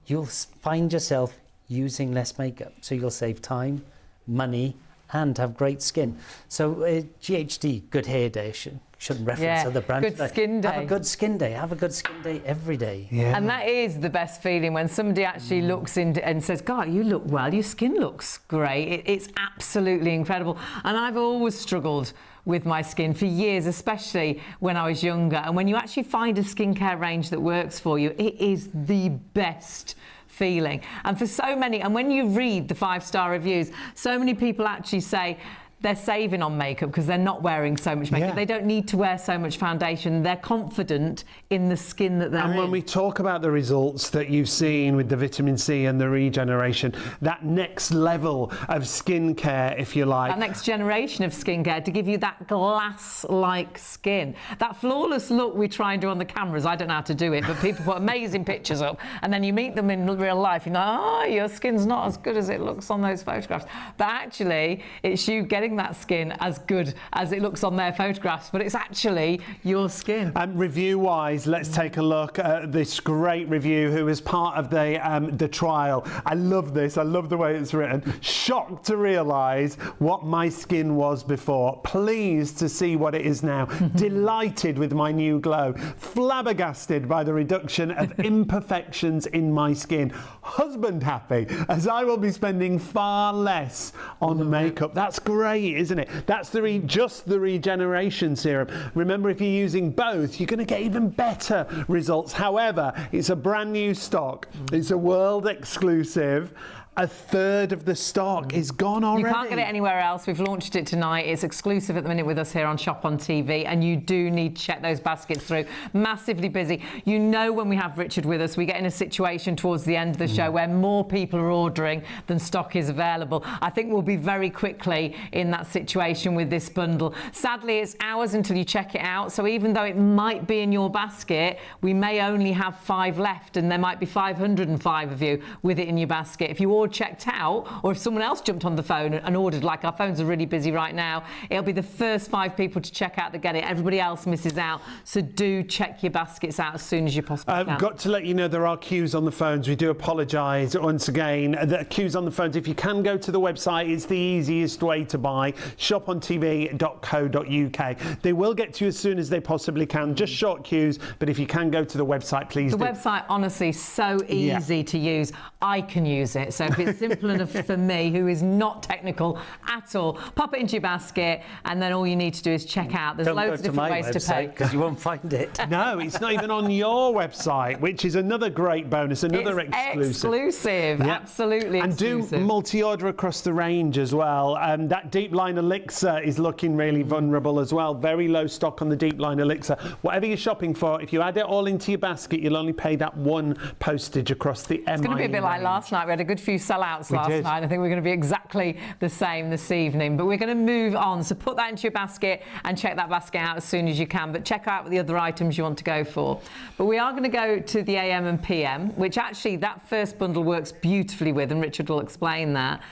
S3: you'll find yourself using less makeup. So you'll save time, money, and have great skin. So GHD, good hair day, shouldn't reference other brands.
S1: Good skin day.
S3: Have a good skin day. Have a good skin day every day.
S2: Yeah.
S1: And that is the best feeling when somebody actually looks in and says, God, you look well, your skin looks great. It's absolutely incredible. And I've always struggled with my skin for years, especially when I was younger. And when you actually find a skincare range that works for you, it is the best feeling. And for so many, and when you read the 5-star reviews, so many people actually say they're saving on makeup because they're not wearing so much makeup.
S2: Yeah.
S1: They don't need to wear so much foundation. They're confident in the skin that they're in.
S2: And when we talk about the results that you've seen with the vitamin C and the regeneration, that next level of skincare, if you like.
S1: That next generation of skincare to give you that glass-like skin. That flawless look we try and do on the cameras, I don't know how to do it, but people put amazing pictures up and then you meet them in real life, you're like, oh, your skin's not as good as it looks on those photographs. But actually, it's you getting that skin as good as it looks on their photographs, but it's actually your skin.
S2: Review-wise, let's take a look at this great review who was part of the trial. I love this. I love the way it's written. Shocked to realise what my skin was before. Pleased to see what it is now. Delighted with my new glow. Flabbergasted by the reduction of imperfections in my skin. Husband happy, as I will be spending far less on makeup. That's great, isn't it? That's just the regeneration serum. Remember, if you're using both, you're going to get even better results. However, it's a brand new stock. It's a world exclusive. A third of the stock is gone already.
S1: You can't get it anywhere else. We've launched it tonight. It's exclusive at the minute with us here on Shop on TV, and you do need to check those baskets through. Massively busy. You know, when we have Richard with us, we get in a situation towards the end of the show where more people are ordering than stock is available. I think we'll be very quickly in that situation with this bundle. Sadly, it's hours until you check it out, so even though it might be in your basket, we may only have 5 left, and there might be 505 of you with it in your basket. If you order checked out, or if someone else jumped on the phone and ordered, like our phones are really busy right now, it'll be the first 5 people to check out that get it. Everybody else misses out, so do check your baskets out as soon as you possibly can.
S2: Got to let you know there are queues on the phones. We do apologise once again. The queues on the phones, if you can go to the website, it's the easiest way to buy. shopontv.co.uk. They will get to you as soon as they possibly can. Just short queues, but if you can go to the website, please do.
S1: The website, honestly, so easy to use. I can use it, so if it's simple enough for me, who is not technical at all, pop it into your basket, and then all you need to do is check out. There's loads of different ways to pay.
S3: Because you won't find it.
S2: No, it's not even on your website, which is another great bonus, another
S1: It's
S2: exclusive.
S1: Yeah. Absolutely
S2: and
S1: exclusive.
S2: do multi-order across the range as well. That Deep Line Elixir is looking really vulnerable as well. Very low stock on the Deep Line Elixir. Whatever you're shopping for, if you add it all into your basket, you'll only pay that one postage across the MIE.
S1: It's going to be a bit like last night. We had a good few sellouts last night. I think we're going to be exactly the same this evening. But we're going to move on. So put that into your basket and check that basket out as soon as you can. But check out the other items you want to go for. But we are going to go to the AM and PM, which actually that first bundle works beautifully with, and Richard will explain that.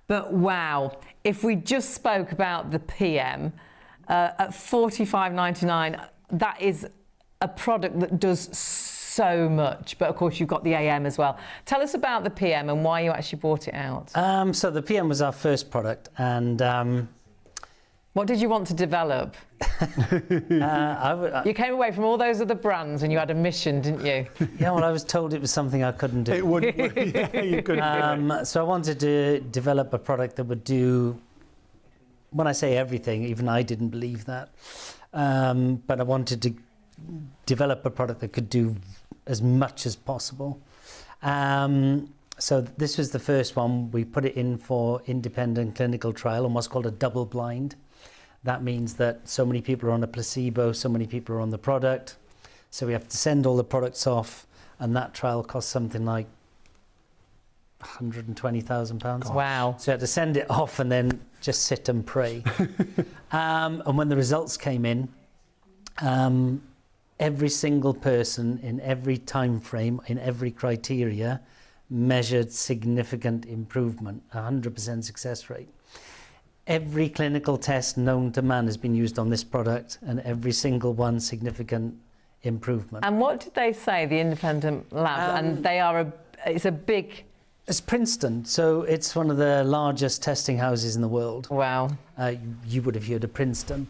S1: But wow, if we just spoke about the PM at $45.99, that is a product that does so much, but of course you've got the AM as well. Tell us about the PM and why you actually brought it out.
S3: So the PM was our first product, and
S1: what did you want to develop? You came away from all those other brands and you had a mission, didn't you?
S3: Yeah, well, I was told it was something I couldn't do.
S2: It wouldn't. Yeah, you couldn't do it.
S3: So I wanted to develop a product that would do, when I say everything, even I didn't believe that, but I wanted to develop a product that could do as much as possible. So this was the first one. We put it in for independent clinical trial on what's called a double blind. That means that so many people are on a placebo, so many people are on the product. So we have to send all the products off, and that trial costs something like £120,000.
S1: Wow.
S3: So I had to send it off and then just sit and pray. And when the results came in, every single person in every time frame, in every criteria, measured significant improvement, 100% success rate. Every clinical test known to man has been used on this product, and every single one significant improvement.
S1: And what did they say, the independent lab? And they are it's a big
S3: It's Princeton, so it's one of the largest testing houses in the world.
S1: Wow.
S3: You would have heard of Princeton.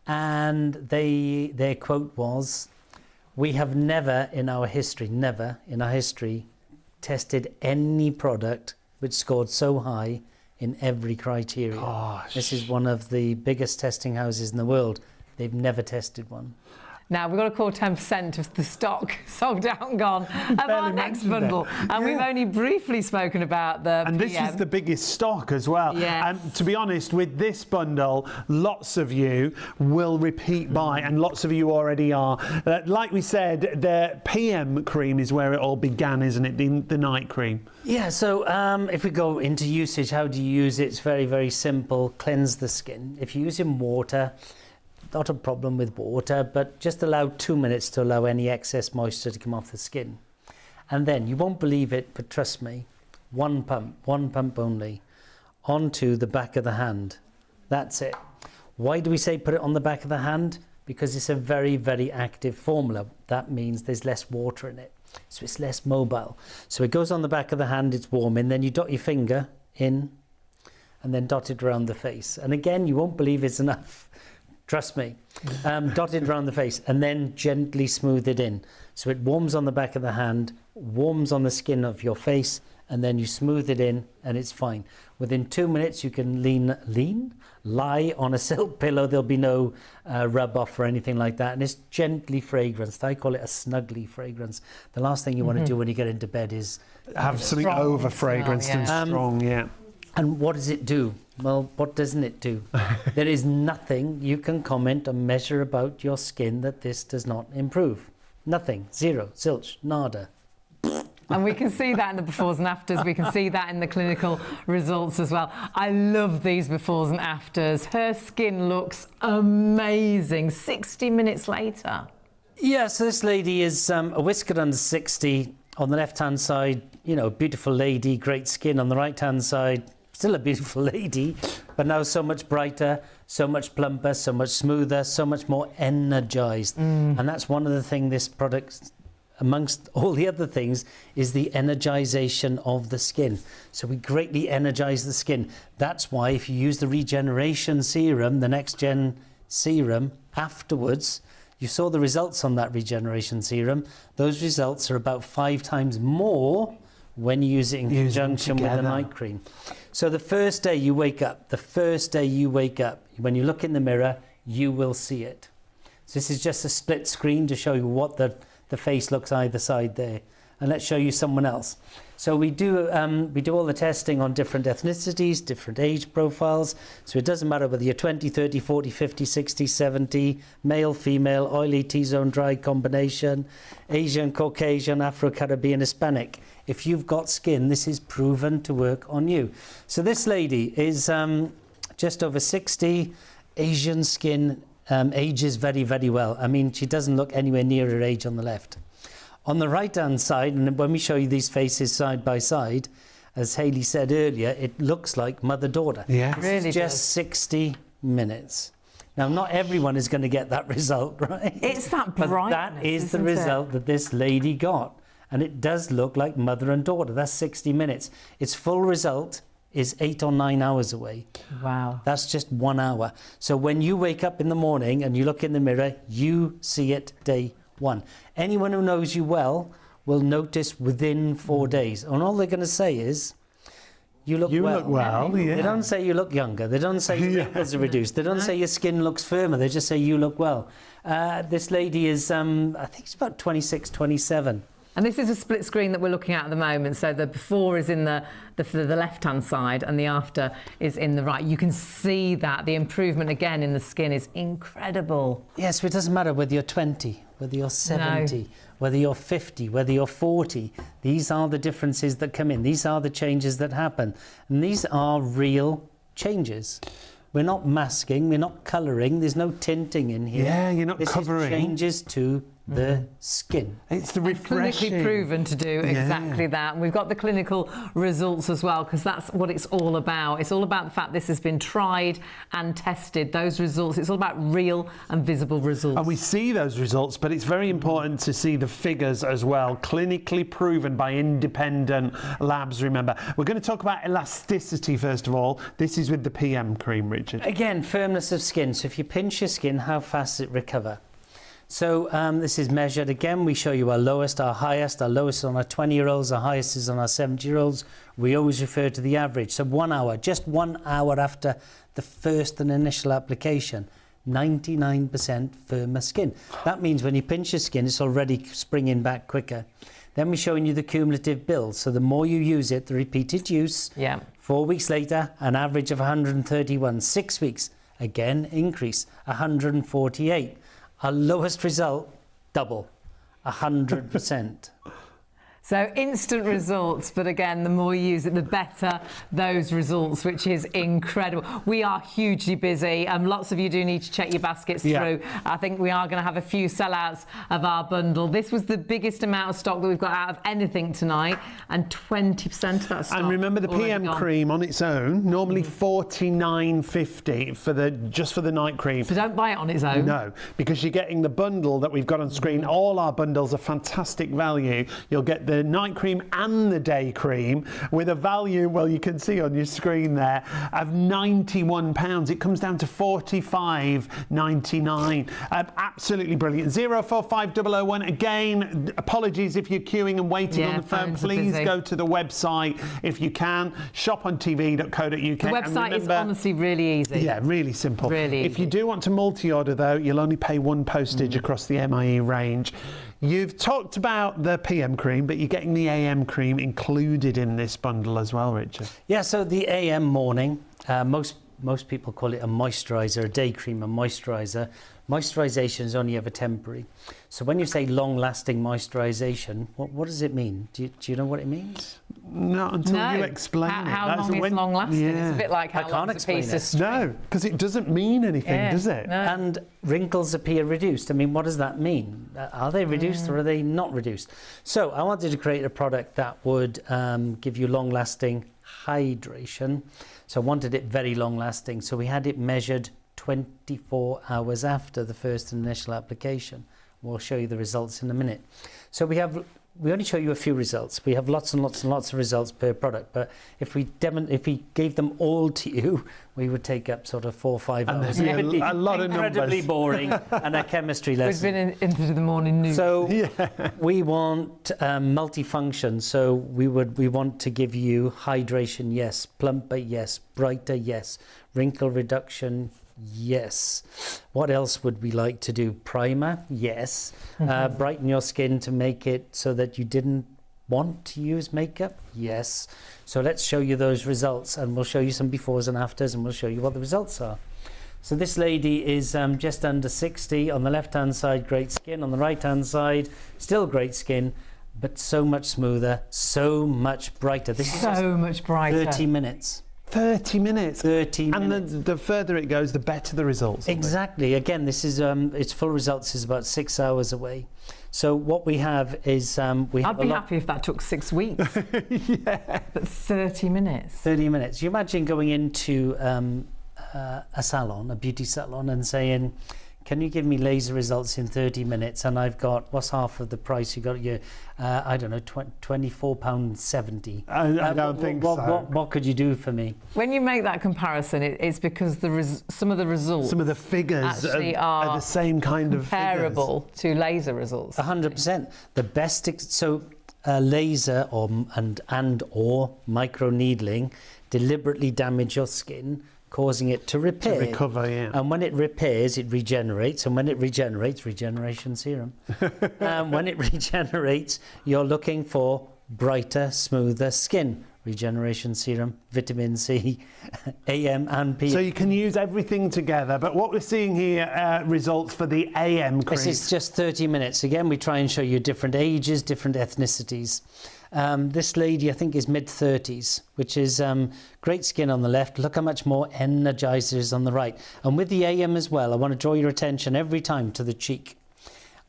S3: And their quote was, "We have never in our history, tested any product which scored so high in every criteria."
S2: Gosh.
S3: This is one of the biggest testing houses in the world. They've never tested one.
S1: Now, we've got to call 10% of the stock sold out and gone of our
S2: Barely
S1: next
S2: mentioned
S1: bundle.
S2: it.
S1: And we've
S2: Yeah.
S1: only briefly spoken about the
S2: And this
S1: PM.
S2: is the biggest stock as well.
S1: Yes.
S2: And to be honest, with this bundle, lots of you will repeat buy, and lots of you already are. Like we said, the PM cream is where it all began, isn't it? The night cream.
S3: Yeah, so if we go into usage, how do you use it? It's very, very simple. Cleanse the skin. If you use in water, not a problem with water, but just allow 2 minutes to allow any excess moisture to come off the skin. And then, you won't believe it, but trust me, one pump only, onto the back of the hand. That's it. Why do we say put it on the back of the hand? Because it's a very, very active formula. That means there's less water in it, so it's less mobile. So it goes on the back of the hand, it's warm, and then you dot your finger in, and then dot it around the face. And again, you won't believe it's enough. Trust me. Dot it around the face and then gently smooth it in. So it warms on the back of the hand, warms on the skin of your face, and then you smooth it in and it's fine. Within 2 minutes, you can lie on a silk pillow. There'll be no rub off or anything like that. And it's gently fragranced. I call it a snuggly fragrance. The last thing you want to do when you get into bed is
S2: Have something
S1: Strong
S2: over
S1: smell,
S2: fragranced and
S1: yeah.
S2: strong, yeah.
S3: And what does it do? Well, what doesn't it do? There is nothing you can comment or measure about your skin that this does not improve. Nothing. Zero. Zilch. Nada.
S1: And we can see that in the befores and afters. We can see that in the clinical results as well. I love these befores and afters. Her skin looks amazing 60 minutes later.
S3: Yeah, so this lady is a whisker under 60. On the left-hand side, you know, beautiful lady, great skin. On the right-hand side, still a beautiful lady, but now so much brighter, so much plumper, so much smoother, so much more energized. And that's one of the things this product, amongst all the other things, is the energization of the skin. So we greatly energize the skin. That's why if you use the regeneration serum, the next gen serum, afterwards, you saw the results on that regeneration serum. Those results are about 5 times more when you use it in conjunction with the night cream. So the first day you wake up, when you look in the mirror, you will see it. So this is just a split screen to show you what the face looks either side there. And let's show you someone else. So we do all the testing on different ethnicities, different age profiles. So it doesn't matter whether you're 20, 30, 40, 50, 60, 70, male, female, oily, T-zone, dry combination, Asian, Caucasian, Afro-Caribbean, Hispanic. If you've got skin, this is proven to work on you. So this lady is just over 60, Asian skin, ages very, very well. I mean, she doesn't look anywhere near her age on the left. On the right-hand side, and when we show you these faces side by side, as Hayley said earlier, it looks like mother-daughter.
S2: Yeah.
S1: Really
S3: It's just 60 minutes. Now, not everyone is going to get that result, right?
S1: It's that
S3: But
S1: brightness,
S3: that is the
S1: isn't it?
S3: result that this lady got. And it does look like mother and daughter. That's 60 minutes. Its full result is 8 or 9 hours away.
S1: Wow.
S3: That's just 1 hour. So when you wake up in the morning and you look in the mirror, you see it day 1. Anyone who knows you well will notice within 4 days. And all they're going to say is, you look well.
S2: You look well, yeah.
S3: They don't say you look younger. They don't say your wrinkles are reduced. They don't say your skin looks firmer. They just say you look well. This lady is, I think she's about 26, 27.
S1: And this is a split screen that we're looking at the moment. So the before is in the left-hand side and the after is in the right. You can see that the improvement again in the skin is incredible.
S3: Yes, it doesn't matter whether you're 20, whether you're 70, whether you're 50, whether you're 40. These are the differences that come in. These are the changes that happen. And these are real changes. We're not masking, we're not colouring, there's no tinting in here.
S2: Yeah, you're not
S3: this
S2: covering.
S3: Is changes to the skin.
S2: It's the refreshing.
S1: Clinically proven to do exactly that. And we've got the clinical results as well, because that's what it's all about. It's all about the fact this has been tried and tested, those results. It's all about real and visible results.
S2: And we see those results, but it's very important to see the figures as well, clinically proven by independent labs, remember. We're going to talk about elasticity first of all. This is with the PM cream, Richard.
S3: Again, firmness of skin. So if you pinch your skin, how fast does it recover? So this is measured. Again, we show you our lowest, our highest. Our lowest is on our 20-year-olds, our highest is on our 70-year-olds. We always refer to the average. So 1 hour, just 1 hour after the first and initial application, 99% firmer skin. That means when you pinch your skin, it's already springing back quicker. Then we're showing you the cumulative build. So the more you use it, the repeated use, 4 weeks later, an average of 131. 6 weeks, again, increase, 148. Our lowest result, double, 100%.
S1: So instant results, but again, the more you use it, the better those results, which is incredible. We are hugely busy. Lots of you do need to check your baskets through. I think we are going to have a few sellouts of our bundle. This was the biggest amount of stock that we've got out of anything tonight, and 20% of that stock.
S2: And remember, the PM
S1: gone.
S2: cream on its own, normally $49.50 for just for the night cream.
S1: So don't buy it on its own.
S2: No, because you're getting the bundle that we've got on screen. All our bundles are fantastic value. You'll get the night cream and the day cream with a value, well, you can see on your screen there, of £91. It comes down to $45.99. Absolutely brilliant. 045001. Again, apologies if you're queuing and waiting on the phone. Please go to the website if you can. Shopontv.co.uk.
S1: The website is honestly really easy.
S2: Yeah, really simple.
S1: Really
S2: if you
S1: easy.
S2: do want to multi-order though, you'll only pay one postage across the MIE range. You've talked about the PM cream, but you're getting the AM cream included in this bundle as well, Richard.
S3: Yeah, so the AM morning, most people call it a moisturiser, a day cream, a moisturiser. Moisturisation is only ever temporary. So when you say long-lasting moisturisation, what does it mean? Do you know what it means?
S2: Not until you explain it.
S1: How long is long-lasting? It's a bit like how long is a piece of string.
S2: No, because it doesn't mean anything, does it?
S1: No.
S3: And wrinkles appear reduced. I mean, what does that mean? Are they reduced or are they not reduced? So I wanted to create a product that would give you long-lasting hydration. So I wanted it very long-lasting. So we had it measured 24 hours after the first initial application. We'll show you the results in a minute. So we only show you a few results. We have lots and lots and lots of results per product, but if we gave them all to you, we would take up sort of 4 or 5 hours.
S2: And there'd be a lot of
S3: incredibly
S2: numbers.
S3: boring and a chemistry lesson.
S1: We've been into the morning news.
S3: So we want multifunction. So we want to give you hydration, yes. Plumper, yes. Brighter, yes. Wrinkle reduction, yes. What else would we like to do? Primer, yes. Brighten your skin to make it so that you didn't want to use makeup, yes. So let's show you those results, and we'll show you some befores and afters, and we'll show you what the results are. So this lady is just under 60. On the left hand side, great skin. On the right hand side, still great skin, but so much smoother, so much brighter. This is
S1: so much brighter.
S3: 30 minutes.
S2: 30 minutes.
S3: 30 minutes.
S2: And the further it goes, the better the results.
S3: Exactly. Again, this is its full results is about 6 hours away. So what we have is
S1: I'd be happy if that took 6 weeks. But 30 minutes.
S3: 30 minutes. You imagine going into a salon, a beauty salon, and saying, can you give me laser results in 30 minutes? And I've got, what's half of the price? You got your, I don't know, £24.70.
S2: I don't think so.
S3: What could you do for me?
S1: When you make that comparison, it's because some of the results,
S2: some of the figures
S1: actually
S2: are the same kind of
S1: comparable to laser results.
S3: 100%. The best, laser or micro needling deliberately damage your skin, causing it to repair.
S2: To recover, yeah.
S3: And when it repairs, it regenerates. And when it regenerates, regeneration serum. When it regenerates, you're looking for brighter, smoother skin. Regeneration serum, vitamin C, AM and PM.
S2: So you can use everything together. But what we're seeing here, results for the AM cream.
S3: This is just 30 minutes. Again, we try and show you different ages, different ethnicities. This lady, I think, is mid-30s, which is great skin on the left. Look how much more Energiser is on the right. And with the AM as well, I want to draw your attention every time to the cheek.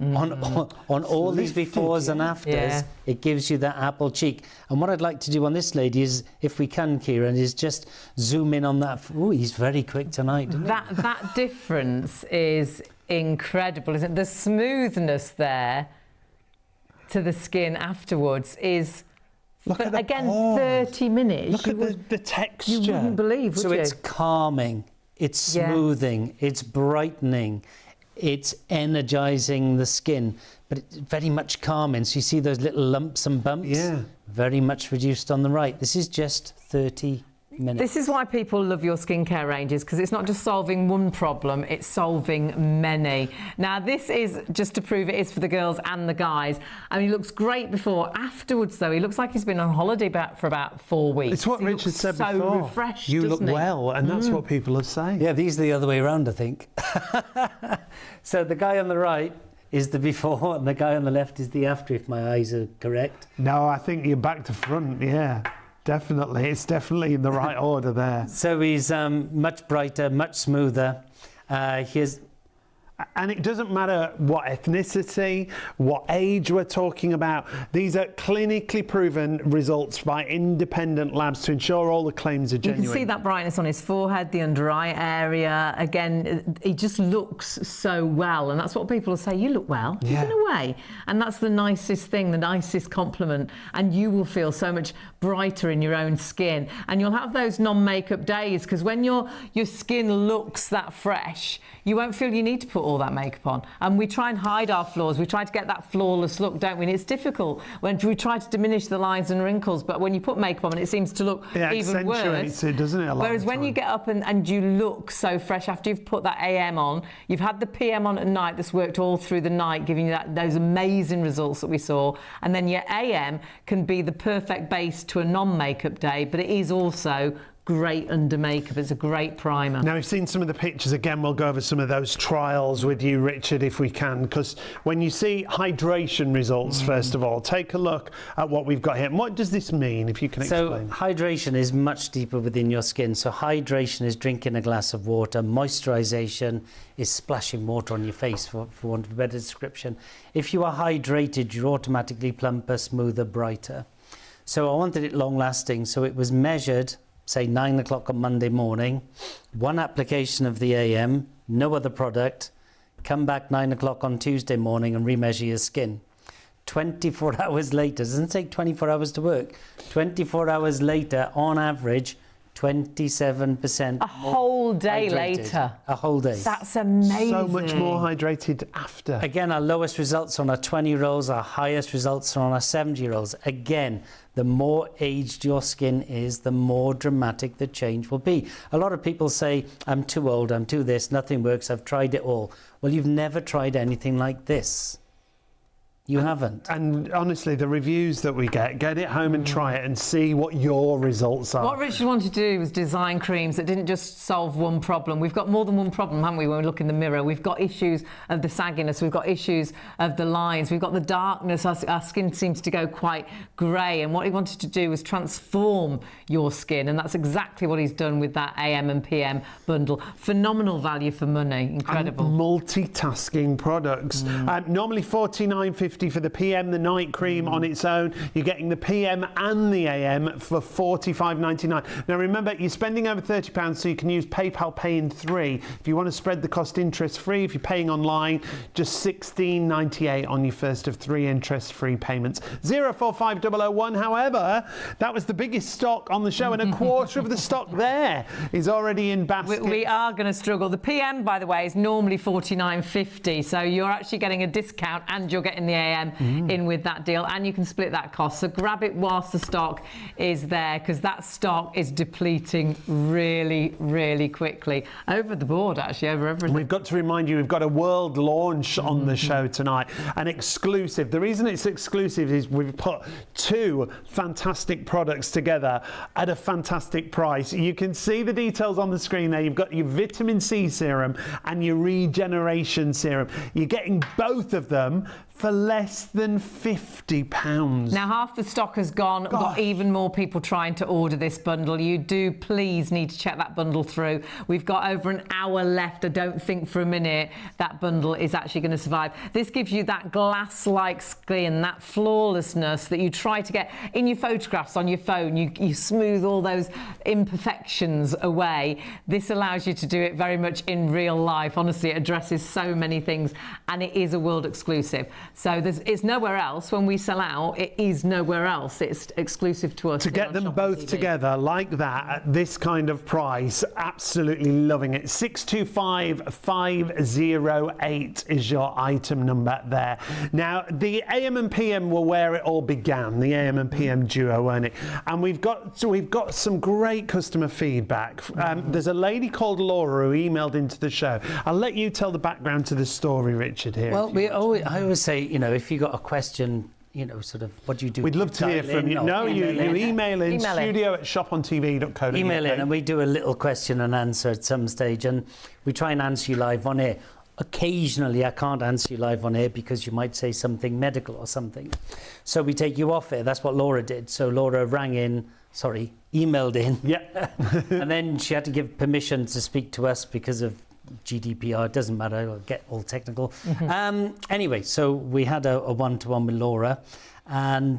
S3: on all these
S2: lifted,
S3: befores and
S2: yeah.
S3: afters,
S1: Yeah.
S3: it gives you that apple cheek. And what I'd like to do on this lady is, if we can, Kieran, is just zoom in on that. Oh, he's very quick tonight, isn't he?
S1: That difference is incredible, isn't it? The smoothness there to the skin afterwards is,
S2: Look at the
S1: again,
S2: pores.
S1: 30 minutes.
S2: Look at the texture.
S1: You wouldn't believe, would
S3: So
S1: you?
S3: it's calming, it's
S1: Yeah.
S3: smoothing, it's brightening, it's energizing the skin, but it's very much calming. So you see those little lumps and bumps?
S2: Yeah.
S3: Very much reduced on the right. This is just 30 minutes.
S1: This is why people love your skincare ranges, because it's not just solving one problem, it's solving many. Now, this is just to prove it is for the girls and the guys. I mean, he looks great before. Afterwards, though, he looks like he's been on holiday for about 4 weeks.
S2: It's what
S1: He
S2: Richard
S1: looks
S2: said
S1: so
S2: before.
S1: refreshed,
S2: You look
S1: doesn't he?
S2: well, and that's what people are saying.
S3: Yeah, these are the other way around, I think. So the guy on the right is the before and the guy on the left is the after, if my eyes are correct.
S2: No, I think you're back to front, yeah. Definitely. It's definitely in the right order there.
S3: So he's much brighter, much smoother. Here's
S2: And it doesn't matter what ethnicity, what age we're talking about. These are clinically proven results by independent labs to ensure all the claims are
S1: You
S2: genuine.
S1: can see that brightness on his forehead, the under eye area. Again, he just looks so well. And that's what people will say, you look well,
S2: Yeah.
S1: in a way. And that's the nicest thing, the nicest compliment. And you will feel so much brighter in your own skin. And you'll have those non-makeup days, because when your skin looks that fresh, you won't feel you need to put all that makeup on. And we try and hide our flaws. We try to get that flawless look, don't we? And it's difficult when we try to diminish the lines and wrinkles, but when you put makeup on, it seems to look
S2: It
S1: even worse.
S2: accentuates it, doesn't it, a lot
S1: Whereas
S2: of the
S1: when you
S2: time?
S1: get up and you look so fresh after you've put that AM on, you've had the PM on at night that's worked all through the night, giving you those amazing results that we saw. And then your AM can be the perfect base to a non-makeup day, but it is also great under makeup. It's a great primer.
S2: Now, we've seen some of the pictures. Again, we'll go over some of those trials with you, Richard, if we can, because when you see hydration results, first of all, take a look at what we've got here. And what does this mean, if you can explain?
S3: So hydration is much deeper within your skin. So hydration is drinking a glass of water. Moisturization is splashing water on your face, for want of a better description. If you are hydrated, you're automatically plumper, smoother, brighter. So I wanted it long lasting. So it was measured, say 9 o'clock on Monday morning, one application of the AM, no other product, come back 9 o'clock on Tuesday morning and remeasure your skin. 24 hours later, it doesn't take 24 hours to work, 24 hours later, on average, 27%
S1: A whole day
S3: hydrated.
S1: later.
S3: A whole day.
S1: That's amazing.
S2: So much more hydrated after.
S3: Again, our lowest results on our 20-year-olds, our highest results are on our 70-year-olds. Again, the more aged your skin is, the more dramatic the change will be. A lot of people say, I'm too old, I'm too this, nothing works, I've tried it all. Well, you've never tried anything like this. You haven't.
S2: And honestly, the reviews that we get it home and try it and see what your results are.
S1: What Richard wanted to do was design creams that didn't just solve one problem. We've got more than one problem, haven't we, when we look in the mirror? We've got issues of the sagginess, we've got issues of the lines, we've got the darkness, our skin seems to go quite grey, and what he wanted to do was transform your skin, and that's exactly what he's done with that AM and PM bundle. Phenomenal value for money, incredible.
S2: And multitasking products. Normally $49.50 for the PM, the night cream on its own. You're getting the PM and the AM for $45.99. Now remember, you're spending over £30, so you can use PayPal Pay in 3. If you want to spread the cost interest-free, if you're paying online, just $16.98 on your first of 3 interest-free payments. 045001, however, that was the biggest stock on the show, and a quarter of the stock there is already in basket.
S1: We are going to struggle. The PM, by the way, is normally $49.50, so you're actually getting a discount and you're getting the AM in with that deal, and you can split that cost. So grab it whilst the stock is there, because that stock is depleting really, really quickly. Over the board, actually, over everything.
S2: We've got to remind you, we've got a world launch on the show tonight, an exclusive. The reason it's exclusive is we've put 2 fantastic products together at a fantastic price. You can see the details on the screen there. You've got your vitamin C serum and your regeneration serum. You're getting both of them for less than £50.
S1: Now, half the stock has gone. We've got even more people trying to order this bundle. You do please need to check that bundle through. We've got over an hour left. I don't think for a minute that bundle is actually going to survive. This gives you that glass-like skin, that flawlessness that you try to get in your photographs on your phone. You smooth all those imperfections away. This allows you to do it very much in real life. Honestly, it addresses so many things, and it is a world exclusive. So it's nowhere else. When we sell out, it is nowhere else. It's exclusive to us.
S2: To get them both together like that at this kind of price, absolutely loving it. 625508 is your item number there. Now, the AM and PM were where it all began, the AM and PM duo, weren't it? And we've got some great customer feedback. There's a lady called Laura who emailed into the show. I'll let you tell the background to the story, Richard, here.
S3: Well, I always say, you know, if you got a question, you know, sort of, what do you do?
S2: We'd love to hear from you. No, you email in studio@shopontv.co.uk.
S3: Email in, and we do a little question and answer at some stage, and we try and answer you live on air. Occasionally, I can't answer you live on air because you might say something medical or something. So we take you off air. That's what Laura did. So Laura emailed in.
S2: Yeah.
S3: And then she had to give permission to speak to us because of GDPR. It doesn't matter, I'll get all technical. Anyway, so we had a one-to-one with Laura, and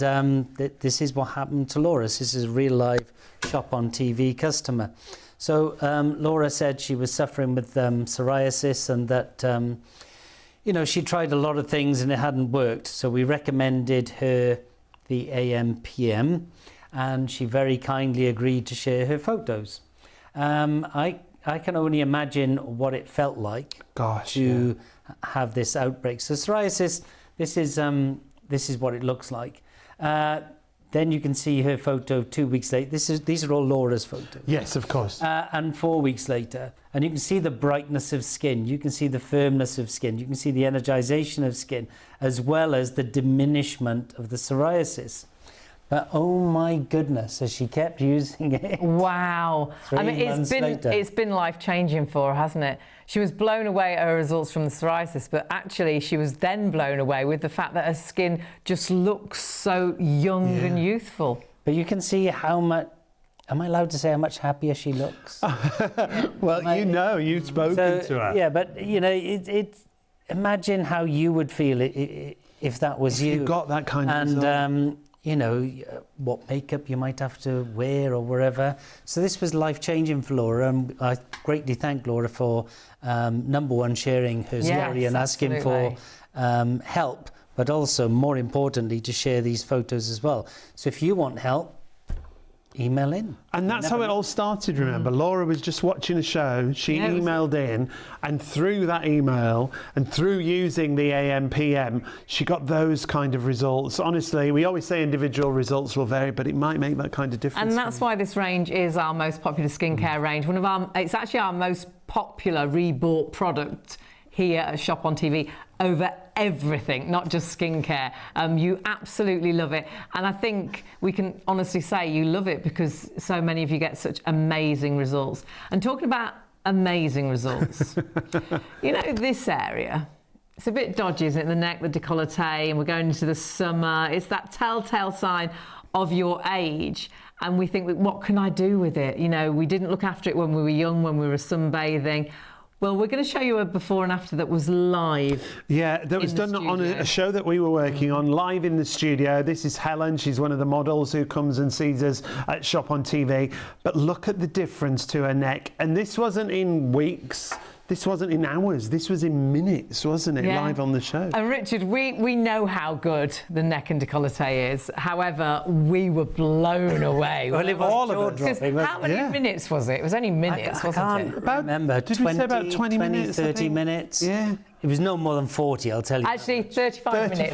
S3: this is what happened to Laura. This is a real live Shop on TV customer. So Laura said she was suffering with psoriasis, and that you know, she tried a lot of things and it hadn't worked. So we recommended her the AM PM, and she very kindly agreed to share her photos. I can only imagine what it felt like to have this outbreak. So psoriasis, this is what it looks like. Then you can see her photo 2 weeks later. These are all Laura's photos.
S2: Yes, of course.
S3: And 4 weeks later. And you can see the brightness of skin. You can see the firmness of skin. You can see the energization of skin, as well as the diminishment of the psoriasis. But oh my goodness, as she kept using it.
S1: Wow. I mean, it's been life-changing for her, hasn't it? She was blown away at her results from the psoriasis, but actually she was then blown away with the fact that her skin just looks so young and youthful.
S3: But you can see how much, am I allowed to say how much happier she looks?
S2: Well, you've spoken to her.
S3: Yeah, but you know, imagine how you would feel if that was you.
S2: You got that kind of
S3: result. You know, what makeup you might have to wear or wherever. So this was life-changing for Laura, and I greatly thank Laura for, number one, sharing her story and asking for help, but also, more importantly, to share these photos as well. So if you want help, email in.
S2: And that's how it all started, remember. Laura was just watching a show, she emailed in, and through that email and through using the AM PM, she got those kind of results. Honestly, we always say individual results will vary, but it might make that kind of difference.
S1: And that's why this range is our most popular skincare range. It's actually our most popular rebought product here at Shop on TV over everything, not just skincare. You absolutely love it. And I think we can honestly say you love it because so many of you get such amazing results. And talking about amazing results, you know, this area, it's a bit dodgy, isn't it? The neck, the décolleté, and we're going into the summer. It's that telltale sign of your age. And we think, what can I do with it? You know, we didn't look after it when we were young, when we were sunbathing. Well, we're going to show you a before and after that was live.
S2: Yeah, that was done on a show that we were working on, live in the studio. This is Helen. She's one of the models who comes and sees us at Shop on TV. But look at the difference to her neck. And this wasn't in weeks. This wasn't in hours, this was in minutes, wasn't it, live on the show?
S1: And Richard, we know how good the neck and décolleté is. However, we were blown away.
S3: Well, it was all of it.
S1: How many minutes was it? It was only minutes, wasn't it?
S3: I remember.
S2: Did we say about 20 minutes?
S3: 30 minutes.
S2: Yeah.
S3: It was no more than 40, I'll tell you.
S1: Actually, 35 minutes.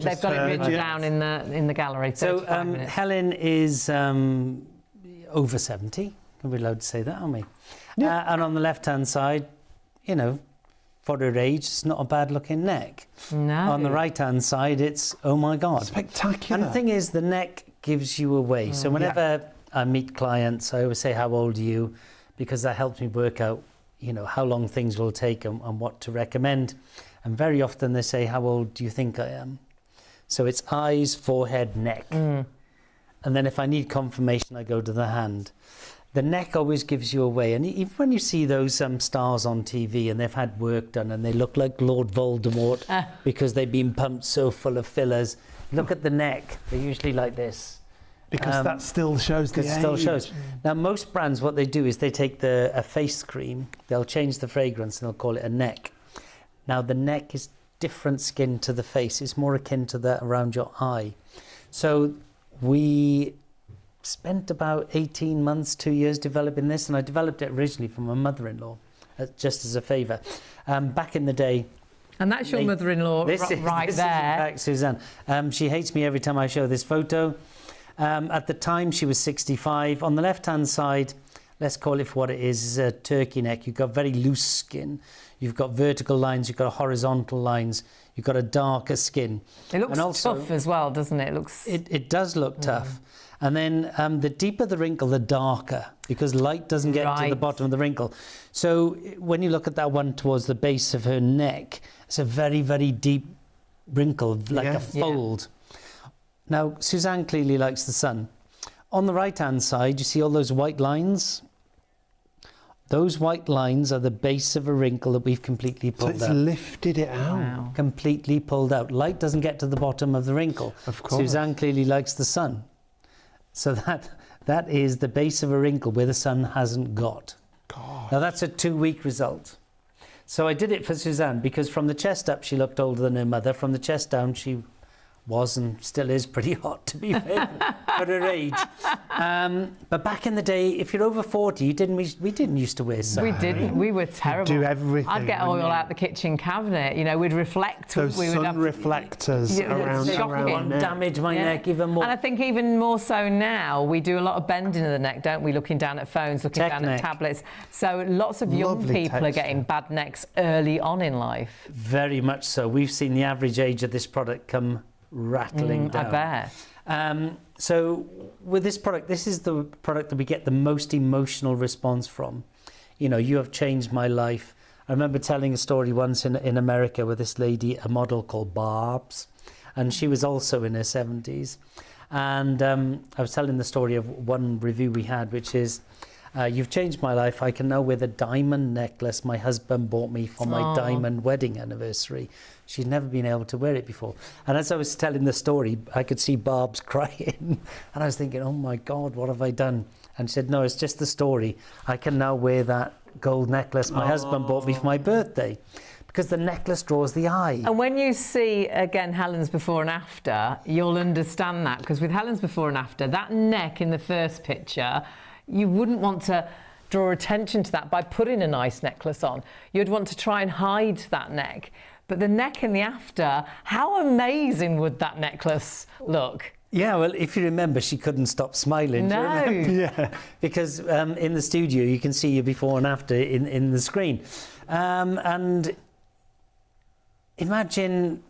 S1: They've got it written down in the gallery.
S3: So Helen is over 70. We're allowed to say that, aren't we? Yeah. And on the left-hand side, you know, for her age, it's not a bad looking neck.
S1: No.
S3: On the right hand side, it's, oh my God.
S2: Spectacular.
S3: And the thing is, the neck gives you away. So whenever I meet clients, I always say, how old are you? Because that helps me work out, you know, how long things will take and what to recommend. And very often they say, how old do you think I am? So it's eyes, forehead, neck. And then if I need confirmation, I go to the hand. The neck always gives you away. And even when you see those stars on TV and they've had work done and they look like Lord Voldemort because they've been pumped so full of fillers, look at the neck. They're usually like this.
S2: Because that still shows the age.
S3: Still shows. Now, most brands, what they do is they take a face cream, they'll change the fragrance and they'll call it a neck. Now, the neck is different skin to the face. It's more akin to that around your eye. So we spent about 18 months, 2 years developing this, and I developed it originally from my mother-in-law, just as a favour. Back in the day.
S1: And that's your mother-in-law right
S3: this
S1: there.
S3: Is in fact Suzanne. She hates me every time I show this photo. At the time, she was 65. On the left-hand side, let's call it for what it is a turkey neck. You've got very loose skin. You've got vertical lines. You've got horizontal lines. You've got a darker skin.
S1: It looks tough as well, doesn't it?
S3: It does look tough. And then the deeper the wrinkle, the darker, because light doesn't get to the bottom of the wrinkle. So when you look at that one towards the base of her neck, it's a very, very deep wrinkle, like a fold. Now, Suzanne clearly likes the sun. On the right-hand side, you see all those white lines? Those white lines are the base of a wrinkle that we've completely pulled out.
S2: So it's lifted it out.
S1: Wow.
S3: Completely pulled out. Light doesn't get to the bottom of the wrinkle.
S2: Of course.
S3: Suzanne clearly likes the sun. So that is the base of a wrinkle where the sun hasn't got.
S2: God.
S3: Now, that's a 2-week result. So I did it for Suzanne because from the chest up, she looked older than her mother. From the chest down, she was and still is pretty hot, to be fair, for her age. But back in the day, if you're over 40, we didn't used to wear sun.
S1: We didn't. We were terrible.
S2: Do everything.
S1: I'd get oil out the kitchen cabinet. You know, we'd reflect.
S2: Those
S1: we would
S2: sun
S1: have
S2: reflectors around
S1: shocking.
S2: the neck.
S3: Damage my neck even more.
S1: And I think even more so now, we do a lot of bending of the neck, don't we? Looking down at phones, looking down at tablets. So lots of young
S2: Lovely
S1: people are
S2: texture.
S1: getting bad necks early on in life.
S3: Very much so. We've seen the average age of this product come rattling down.
S1: I bet.
S3: So with this product, this is the product that we get the most emotional response from. You know, you have changed my life. I remember telling a story once in America with this lady, a model called Barb's, and she was also in her 70s. And I was telling the story of one review we had, which is, you've changed my life. I can now wear the diamond necklace my husband bought me for my diamond wedding anniversary. She'd never been able to wear it before. And as I was telling the story, I could see Barb's crying. And I was thinking, oh my God, what have I done? And she said, no, it's just the story. I can now wear that gold necklace my husband bought me for my birthday. Because the necklace draws the eye.
S1: And when you see, again, Helen's before and after, you'll understand that. Because with Helen's before and after, that neck in the first picture, you wouldn't want to draw attention to that by putting a nice necklace on. You'd want to try and hide that neck. But the neck in the after, how amazing would that necklace look?
S3: Yeah, well, if you remember, she couldn't stop smiling. Do you
S1: No.
S3: remember?
S2: Yeah.
S3: Because in the studio, you can see you before and after in the screen. And imagine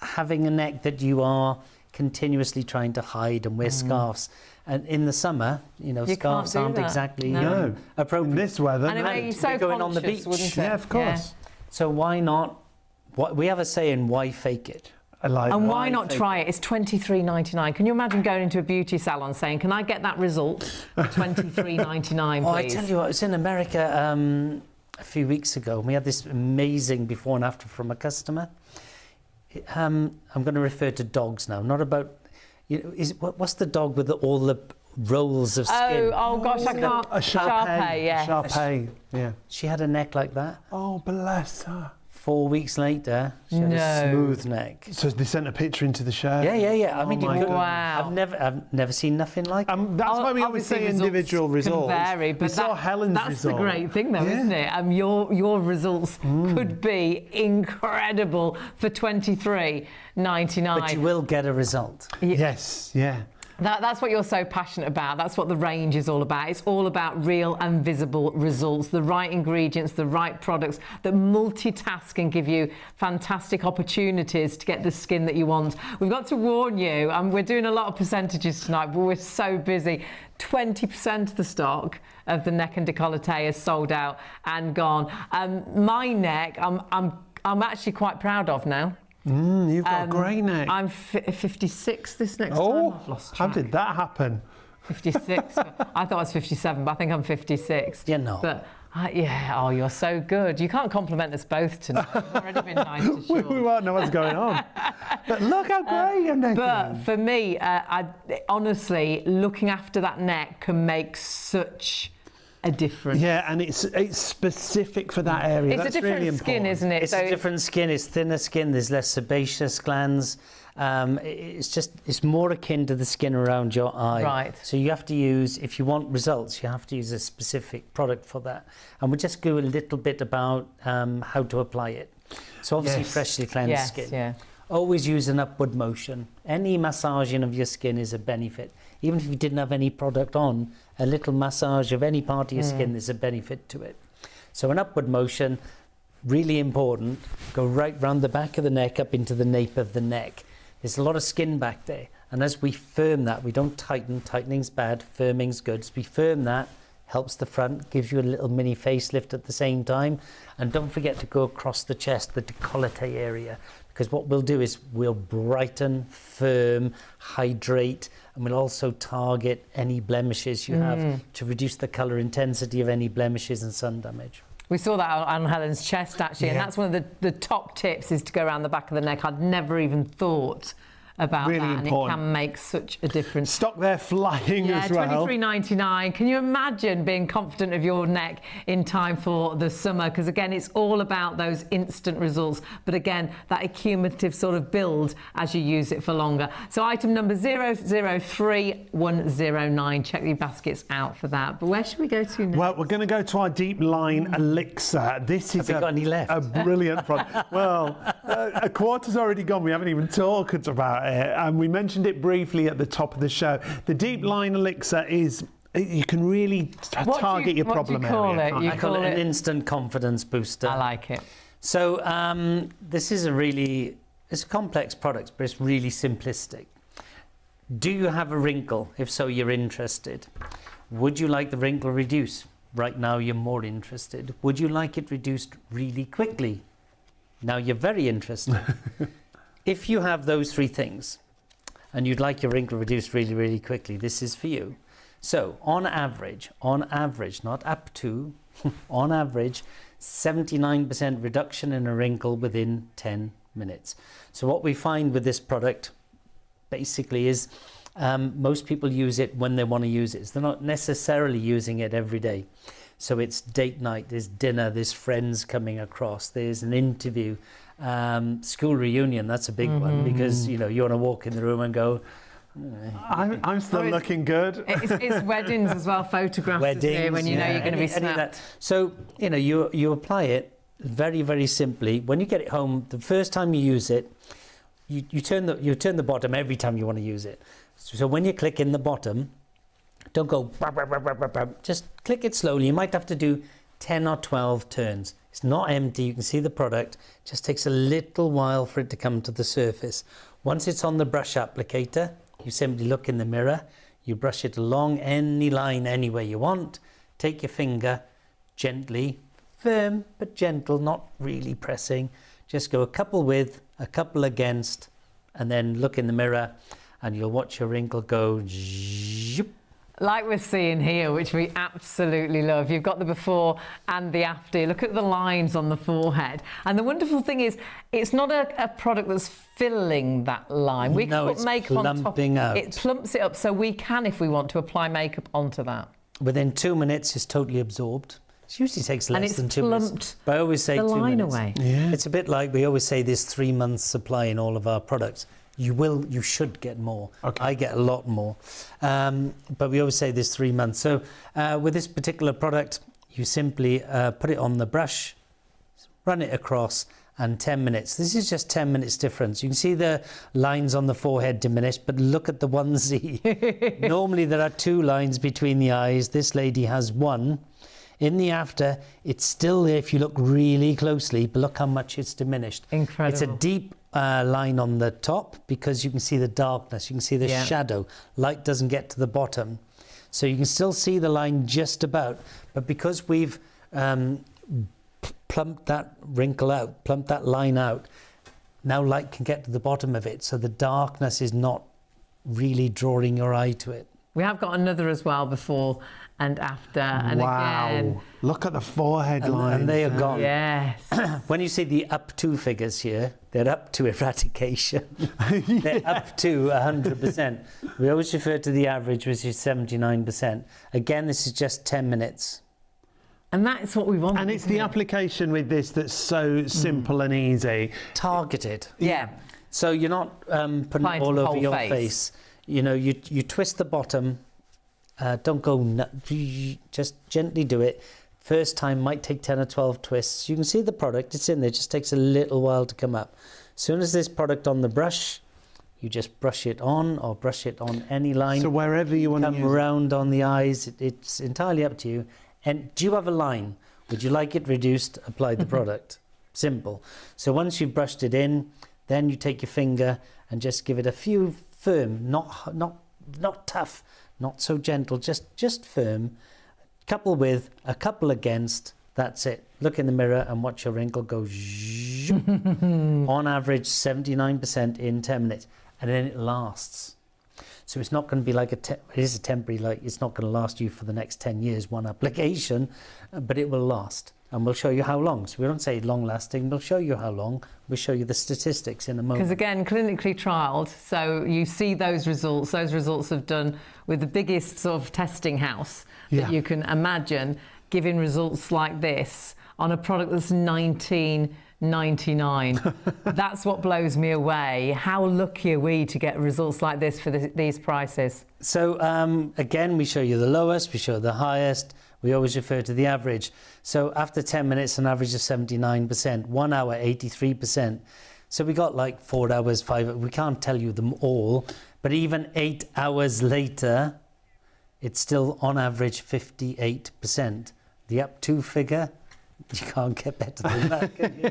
S3: having a neck that you are continuously trying to hide and wear scarves. And in the summer, you know,
S1: You
S3: scarves
S1: can't do
S3: aren't
S1: that.
S3: exactly
S2: No.
S3: appropriate.
S2: In this weather.
S1: And it
S2: no.
S1: made you so
S3: We're going on the
S1: conscious,
S3: beach.
S1: wouldn't it?
S2: Yeah, of course.
S3: So why not? We have a saying, why fake it?
S2: I like
S1: And
S2: that.
S1: why not try it? It's $23.99. Can you imagine going into a beauty salon saying, can I get that result for $23.99, please?
S3: Oh, I tell you what, I was in America a few weeks ago, and we had this amazing before and after from a customer. I'm going to refer to dogs now, not about, you know, what's the dog with all the rolls of skin?
S1: Oh gosh, I can't.
S2: A Shar-Pei.
S1: yeah.
S2: Shar-Pei, yeah.
S3: She had a neck like that.
S2: Oh, bless her.
S3: 4 weeks later, she had a
S1: No.
S3: smooth neck.
S2: So they sent a picture into the show?
S3: Yeah. I mean,
S2: my
S3: you could,
S1: Wow.
S3: I've never seen nothing like it.
S2: That's why we always
S1: Obviously,
S2: say
S1: results
S2: individual results.
S1: can vary, but
S2: we saw Helen's
S1: that's
S2: result.
S1: the great thing, though,
S2: Yeah.
S1: isn't it? Your results could be incredible for $23.99.
S3: But you will get a result.
S2: Yes, yeah.
S1: That's what you're so passionate about. That's what the range is all about. It's all about real and visible results, the right ingredients, the right products that multitask and give you fantastic opportunities to get the skin that you want. We've got to warn you, and we're doing a lot of percentages tonight, but we're so busy. 20% of the stock of the neck and décolleté is sold out and gone. My neck, I'm actually quite proud of now.
S2: You've got a great neck.
S1: I'm 56 this next time. I've lost
S2: how
S1: track.
S2: did that happen?
S1: 56. I thought I was 57, but I think I'm 56.
S3: You know.
S1: But yeah, oh, you're so good. You can't compliment us both tonight. We've already been nice to
S2: we
S1: Sean.
S2: won't know what's going on. But look how great your neck
S1: But
S2: is.
S1: for me, honestly, looking after that neck can make such a difference.
S2: Yeah, and it's specific for that area.
S1: It's
S2: That's
S1: a different
S2: really
S1: skin,
S2: important.
S1: isn't it?
S3: It's a different skin. It's thinner skin. There's less sebaceous glands. It's more akin to the skin around your eye.
S1: Right.
S3: So you have to use, if you want results, you have to use a specific product for that. And we'll just go a little bit about how to apply it. So obviously,
S2: Yes.
S3: freshly cleansed
S1: Yes,
S3: skin.
S1: yeah.
S3: Always use an upward motion. Any massaging of your skin is a benefit. Even if you didn't have any product on, a little massage of any part of your skin, there's a benefit to it. So an upward motion, really important. Go right round the back of the neck up into the nape of the neck. There's a lot of skin back there. And as we firm that, we don't tighten. Tightening's bad, firming's good. As we firm that, helps the front, gives you a little mini facelift at the same time. And don't forget to go across the chest, the décolleté area. Because what we'll do is we'll brighten, firm, hydrate, and we'll also target any blemishes you have to reduce the colour intensity of any blemishes and sun damage.
S1: We saw that on Helen's chest, actually, and
S2: Yeah.
S1: that's one of the top tips, is to go around the back of the neck. I'd never even thought about
S2: Really
S1: that,
S2: important.
S1: and it can make such a difference.
S2: Stock there flying
S1: Yeah,
S2: as well.
S1: $23.99. Can you imagine being confident of your neck in time for the summer? Because again, it's all about those instant results. But again, that accumulative sort of build as you use it for longer. So item number 003109. Check your baskets out for that. But where should we go to next?
S2: Well, we're going to go to our Deep Line Elixir. This is
S3: Have we got any left?
S2: a brilliant product. Well, a quarter's already gone. We haven't even talked about it. And we mentioned it briefly at the top of the show. The Deep Line Elixir is, you can really target your problem
S1: what do you call
S2: area.
S1: it?
S2: can't
S1: You
S2: you?
S3: I call it an
S1: it-
S3: instant confidence booster.
S1: I like it.
S3: So this is it's a complex product, but it's really simplistic. Do you have a wrinkle? If so, you're interested. Would you like the wrinkle reduced? Right now, you're more interested. Would you like it reduced really quickly? Now you're very interested. If you have those three things and you'd like your wrinkle reduced really, really quickly, this is for you. So on average, not up to, on average, 79% reduction in a wrinkle within 10 minutes. So what we find with this product basically is most people use it when they want to use it. So they're not necessarily using it every day. So it's date night, there's dinner, there's friends coming across, there's an interview, school reunion, that's a big one, because you want to walk in the room and go,
S2: I'm still
S1: it's-
S2: looking good.
S1: It's weddings as well, photographs is here when you know you're going to be
S3: any of
S1: snapped.
S3: that. So you apply it very, very simply. When you get it home, the first time you use it, you turn the bottom every time you want to use it. So when you click in the bottom, don't go bam, bam, bam, bam, bam, bam. Just click it slowly. You might have to do 10 or 12 turns. It's not empty. You can see the product. It just takes a little while for it to come to the surface. Once it's on the brush applicator, you simply look in the mirror. You brush it along any line anywhere you want. Take your finger gently, firm but gentle, not really pressing. Just go a couple with, a couple against, and then look in the mirror and you'll watch your wrinkle go zip.
S1: Like we're seeing here, which we absolutely love. You've got the before and the after. Look at the lines on the forehead. And the wonderful thing is, it's not a product that's filling that line. We
S3: No,
S1: can
S3: it's
S1: put makeup on top.
S3: plumping out.
S1: It plumps it up, so we can, if we want, to apply makeup onto that.
S3: Within 2 minutes, it's totally absorbed. It usually takes less
S1: it's
S3: than 2 minutes.
S1: plumped
S3: But I always say
S1: the
S3: 2
S1: line
S3: minutes.
S1: away.
S2: Yeah.
S3: It's a bit like we always say there's 3 months supply in all of our products. You should get more.
S2: Okay.
S3: I get a lot more. But we always say there's 3 months. So with this particular product, you simply put it on the brush, run it across, and 10 minutes. This is just 10 minutes difference. You can see the lines on the forehead diminish, but look at the onesie. Normally there are 2 lines between the eyes. This lady has 1. In the after, it's still there if you look really closely, but look how much it's diminished.
S1: Incredible.
S3: It's a deep line on the top because you can see the darkness, you can see the shadow. Light doesn't get to the bottom. So you can still see the line just about, but because we've plumped that wrinkle out, plumped that line out. Now light can get to the bottom of it, so the darkness is not really drawing your eye to it.
S1: We have got another as well, before and after. And
S2: wow.
S1: again,
S2: Look at the forehead lines.
S3: And they are gone.
S1: yes.
S3: When you see the up to figures here, they're up to eradication. They're up to 100%. We always refer to the average, which is 79%. Again, this is just 10 minutes.
S1: And that's what we want.
S2: And it's the application with this that's so simple and easy.
S3: Targeted.
S1: Yeah.
S3: So you're not putting
S1: Applying
S3: it
S1: to
S3: all
S1: the
S3: over
S1: whole
S3: your
S1: face.
S3: face. You know, you twist the bottom. Don't go just gently do it. First time might take 10 or 12 twists. You can see the product, it's in there, it just takes a little while to come up. As soon as this product on the brush, you just brush it on or brush it on any line.
S2: So wherever you want to
S3: come
S2: use
S3: around on the eyes, it's entirely up to you. And do you have a line? Would you like it reduced? Apply the product. Simple. So once you've brushed it in, then you take your finger and just give it a few firm, not tough, not so gentle, just firm. Couple with, a couple against, that's it. Look in the mirror and watch your wrinkle go zoom. On average 79% in 10 minutes, and then it lasts. So it's not going to be like it is a temporary, like it's not going to last you for the next 10 years, one application, but it will last. And we'll show you how long. So we don't say long lasting, we'll show you how long. We'll show you the statistics in a moment.
S1: Because again, clinically trialled, so you see those results. Those results have done with the biggest sort of testing house that you can imagine, giving results like this on a product that's $19.99. That's what blows me away. How lucky are we to get results like this for these prices? So
S3: again, we show you the lowest, we show the highest. We always refer to the average. So after 10 minutes, an average of 79%, 1 hour, 83%. So we got like 4 hours, 5 hours. We can't tell you them all, but even 8 hours later, it's still on average 58%. The up to figure, you can't get better than that, can you?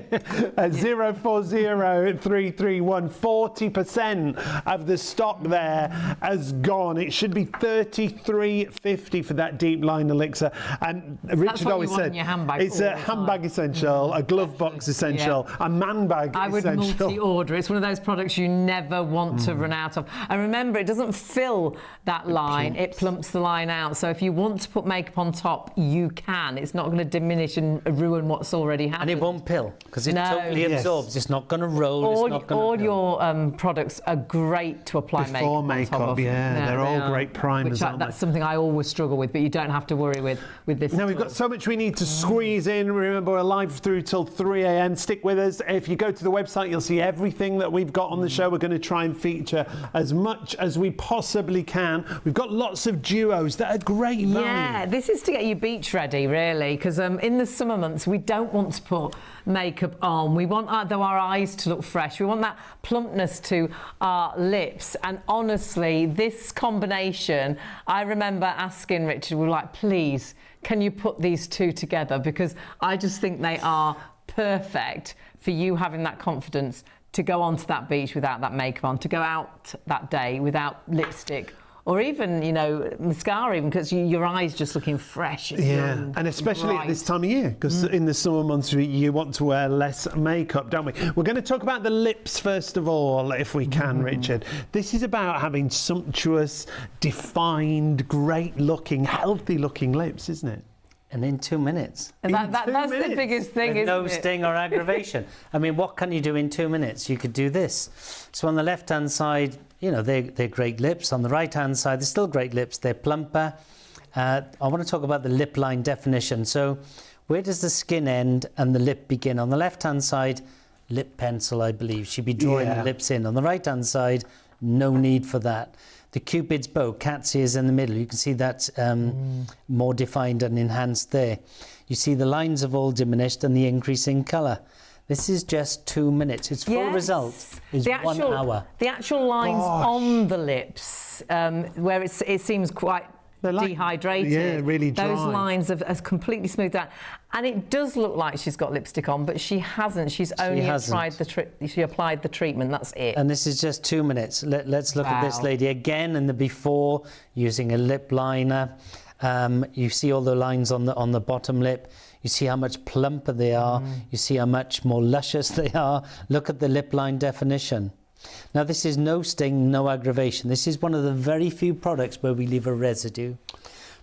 S2: 040331, 40% of the stock there has gone. It should be $33.50 for that deep line elixir. And Richard always said it's a handbag essential, a glove box essential, a man bag
S1: I would
S2: essential.
S1: multi-order. It's one of those products you never want to run out of. And remember, it doesn't fill that line, it plumps the line out. So if you want to put makeup on top, you can. It's not going to diminish and ruin what's already happened.
S3: And it won't pill, because it totally absorbs. It's not going to roll.
S1: All your products are great to apply
S2: before
S1: makeup on top of.
S2: they're all great primers, aren't
S1: That's something I always struggle with, but you don't have to worry with this.
S2: Now we've got so much we need to squeeze in. Remember, we're live through till 3 a.m. Stick with us. If you go to the website, you'll see everything that we've got on the show. We're going to try and feature as much as we possibly can. We've got lots of duos that are great value.
S1: Yeah, this is to get you beach ready, really, because in the summer months we don't want to put makeup on. We want our eyes to look fresh. We want that plumpness to our lips. And honestly, this combination, I remember asking Richard, we were like, please, can you put these two together? Because I just think they are perfect for you having that confidence to go onto that beach without that makeup on, to go out that day without lipstick, or even, you know, mascara, even, because your eyes just looking fresh.
S2: And especially at this time of year, because in the summer months you want to wear less makeup, don't we? We're going to talk about the lips first of all, if we can, Richard. This is about having sumptuous, defined, great-looking, healthy-looking lips, isn't it?
S3: And in 2 minutes.
S1: And that's the biggest thing, isn't
S3: no
S1: it?
S3: sting or aggravation. I mean, what can you do in 2 minutes? You could do this. So on the left-hand side, you know, they're great lips. On the right-hand side, they're still great lips. They're plumper. I want to talk about the lip line definition. So where does the skin end and the lip begin? On the left-hand side, lip pencil, I believe. She'd be drawing the lips in. On the right-hand side, no need for that. The Cupid's bow, cat's ears in the middle. You can see that's more defined and enhanced there. You see the lines have all diminished and the increase in colour. This is just 2 minutes. Its full result is 1 hour.
S1: The actual lines on the lips, where it seems quite dehydrated.
S2: Yeah, really dry.
S1: Those lines have completely smoothed out. And it does look like she's got lipstick on, but she hasn't. She applied the treatment, that's it.
S3: And this is just 2 minutes. Let's look at this lady again in the before, using a lip liner. You see all the lines on the bottom lip. You see how much plumper they are. You see how much more luscious they are. Look at the lip line definition. Now this is no sting, no aggravation. This is one of the very few products where we leave a residue.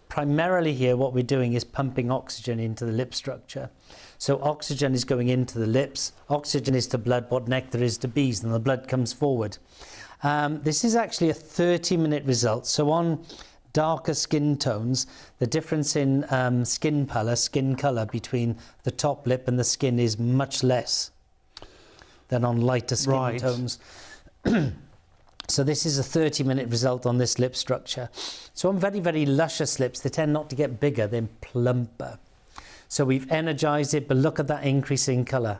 S3: Primarily here what we're doing is pumping oxygen into the lip structure. So oxygen is going into the lips. Oxygen is to blood what nectar is to bees, and the blood comes forward. This is actually a 30-minute result. So on darker skin tones, the difference in skin colour between the top lip and the skin is much less than on lighter skin tones. So this is a 30-minute result on this lip structure. So on very, very luscious lips, they tend not to get bigger, they're plumper. So we've energized it, but look at that increase in colour.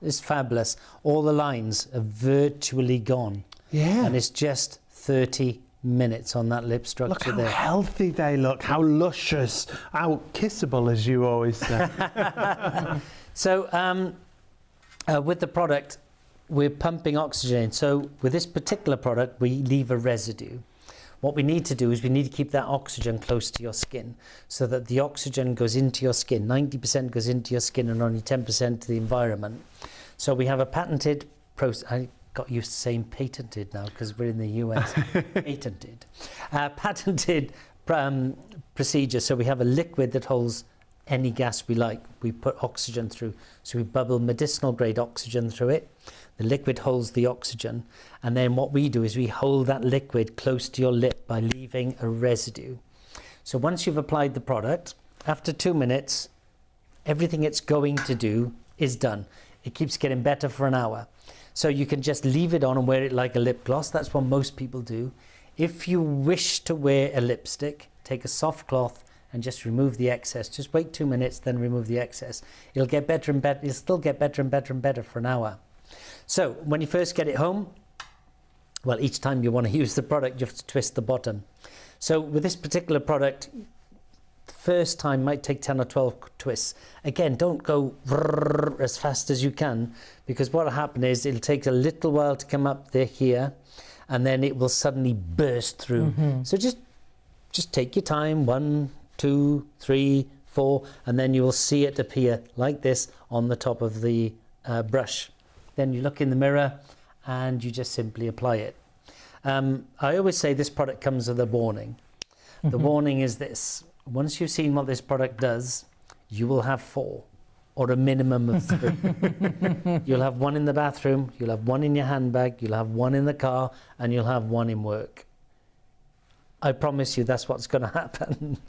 S3: It's fabulous. All the lines are virtually gone.
S2: Yeah.
S3: And it's just 30 minutes on that lip structure
S2: there. Look how healthy they look, how luscious, how kissable, as you always say.
S3: So with the product, we're pumping oxygen in. So with this particular product, we leave a residue. What we need to do is we need to keep that oxygen close to your skin so that the oxygen goes into your skin. 90% goes into your skin and only 10% to the environment. So we have a patented process. I got used to saying patented now because we're in the US. Patented. Patented procedure. So we have a liquid that holds any gas we like. We put oxygen through. So we bubble medicinal grade oxygen through it. The liquid holds the oxygen, and then what we do is we hold that liquid close to your lip by leaving a residue. So once you've applied the product, after 2 minutes, everything it's going to do is done. It keeps getting better for an hour. So you can just leave it on and wear it like a lip gloss. That's what most people do. If you wish to wear a lipstick, take a soft cloth and just remove the excess. Just wait 2 minutes, then remove the excess. It'll get better and better. It'll still get better and better and better for an hour. So when you first get it home, well, each time you want to use the product, you have to twist the bottom. So with this particular product, the first time might take 10 or 12 twists. Again, don't go as fast as you can, because what will happen is it'll take a little while to come up there here, and then it will suddenly burst through. So just take your time, 1, 2, 3, 4, and then you will see it appear like this on the top of the brush. Then you look in the mirror and you just simply apply it. I always say this product comes with a warning. The warning is this: once you've seen what this product does, you will have 4 or a minimum of 3. You'll have 1 in the bathroom, you'll have 1 in your handbag, you'll have 1 in the car, and you'll have 1 in work. I promise you that's what's going to happen.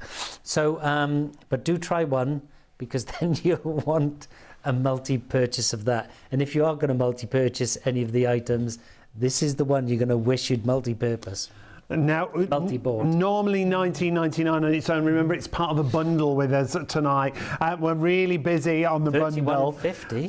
S3: So, but do try 1, because then you'll want a multi-purchase of that. And if you are going to multi-purchase any of the items, this is the one you're going to wish you'd multi-purpose.
S2: Now, normally $19.99 on its own. Remember, it's part of a bundle with us tonight. We're really busy on the bundle.
S3: $31.50.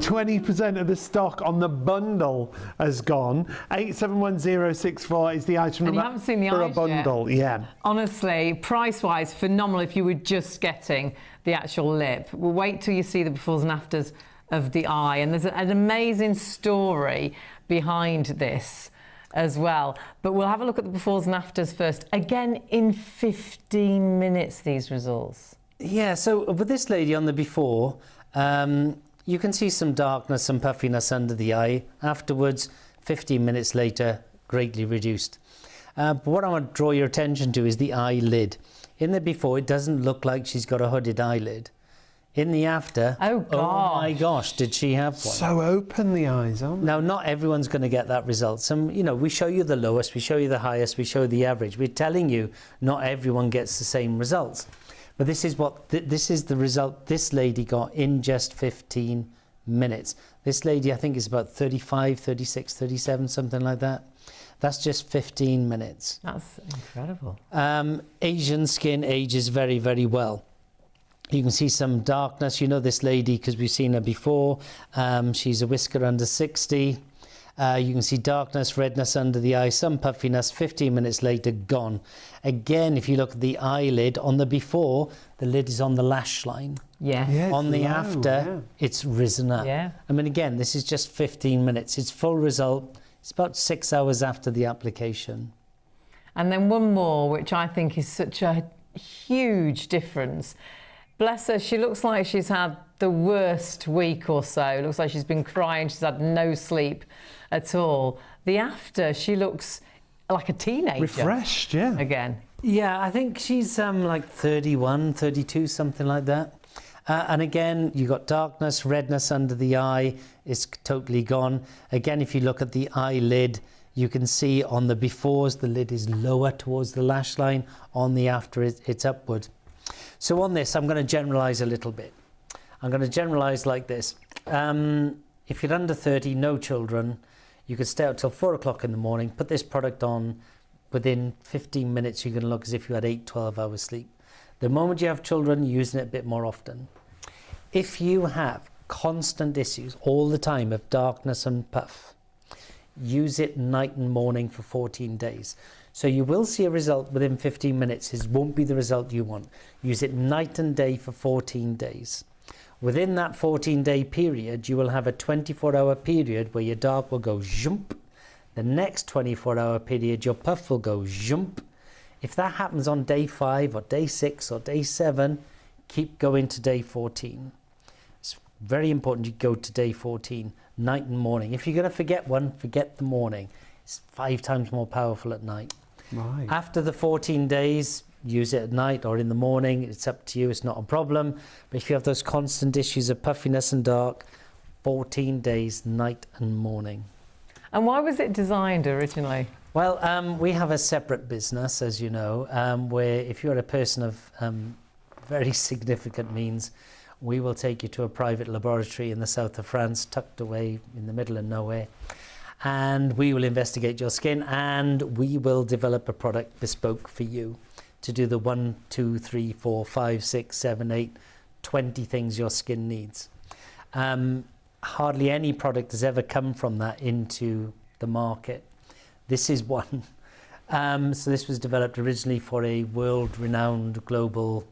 S2: 20% of the stock on the bundle has gone. 871064 is the item number.
S1: You haven't seen the
S2: for a
S1: eyes
S2: bundle.
S1: yet.
S2: Yeah.
S1: Honestly, price-wise, phenomenal if you were just getting the actual lip. We'll wait till you see the befores and afters of the eye. And there's an amazing story behind this as well. But we'll have a look at the befores and afters first. Again, in 15 minutes, these results.
S3: Yeah, so with this lady on the before, you can see some darkness, some puffiness under the eye. Afterwards, 15 minutes later, greatly reduced. But what I want to draw your attention to is the eyelid. In the before, it doesn't look like she's got a hooded eyelid. In the after,
S1: oh
S3: my gosh, did she have one?
S2: So open the eyes, aren't they?
S3: Now, not everyone's going to get that result. Some, you know, we show you the lowest, we show you the highest, we show you the average. We're telling you not everyone gets the same results. But this is what this is the result this lady got in just 15 minutes. This lady, I think, is about 35, 36, 37, something like that. That's just 15 minutes.
S1: That's incredible.
S3: Asian skin ages very, very well. You can see some darkness. You know this lady because we've seen her before. She's a whisker under 60. You can see darkness, redness under the eye, some puffiness. 15 minutes later, gone. Again, if you look at the eyelid, on the before, the lid is on the lash line.
S1: Yeah.
S3: On the after, it's risen up.
S1: Yeah.
S3: I mean, again, this is just 15 minutes. It's full result. It's about 6 hours after the application.
S1: And then one more, which I think is such a huge difference. Bless her, she looks like she's had the worst week or so. It looks like she's been crying, she's had no sleep at all. The after, she looks like a teenager.
S2: Refreshed, yeah.
S1: Again.
S3: Yeah, I think she's like 31, 32, something like that. And again, you got darkness, redness under the eye is totally gone. Again, if you look at the eyelid, you can see on the befores, the lid is lower towards the lash line. On the after, it's upward. So on this, I'm going to generalize a little bit. I'm going to generalize like this. If you're under 30, no children, you could stay out till 4 o'clock in the morning, put this product on. Within 15 minutes, you're going to look as if you had 8, 12 hours sleep. The moment you have children, you're using it a bit more often. If you have constant issues all the time of darkness and puff, use it night and morning for 14 days. So you will see a result within 15 minutes. It won't be the result you want. Use it night and day for 14 days. Within that 14-day period, you will have a 24-hour period where your dark will go jump. The next 24-hour period, your puff will go jump. If that happens on day 5 or day 6 or day 7, keep going to day 14. It's very important you go to day 14, night and morning. If you're going to forget one, forget the morning. It's 5 times more powerful at night.
S2: Right.
S3: After the 14 days, use it at night or in the morning. It's up to you. It's not a problem. But if you have those constant issues of puffiness and dark, 14 days, night and morning.
S1: And why was it designed originally?
S3: Well, we have a separate business, as you know, where if you're a person of very significant means, we will take you to a private laboratory in the south of France, tucked away in the middle of nowhere, and we will investigate your skin, and we will develop a product bespoke for you to do the 1, 2, 3, 4, 5, 6, 7, 8, 20 things your skin needs. Hardly any product has ever come from that into the market. This is one. So this was developed originally for a world-renowned global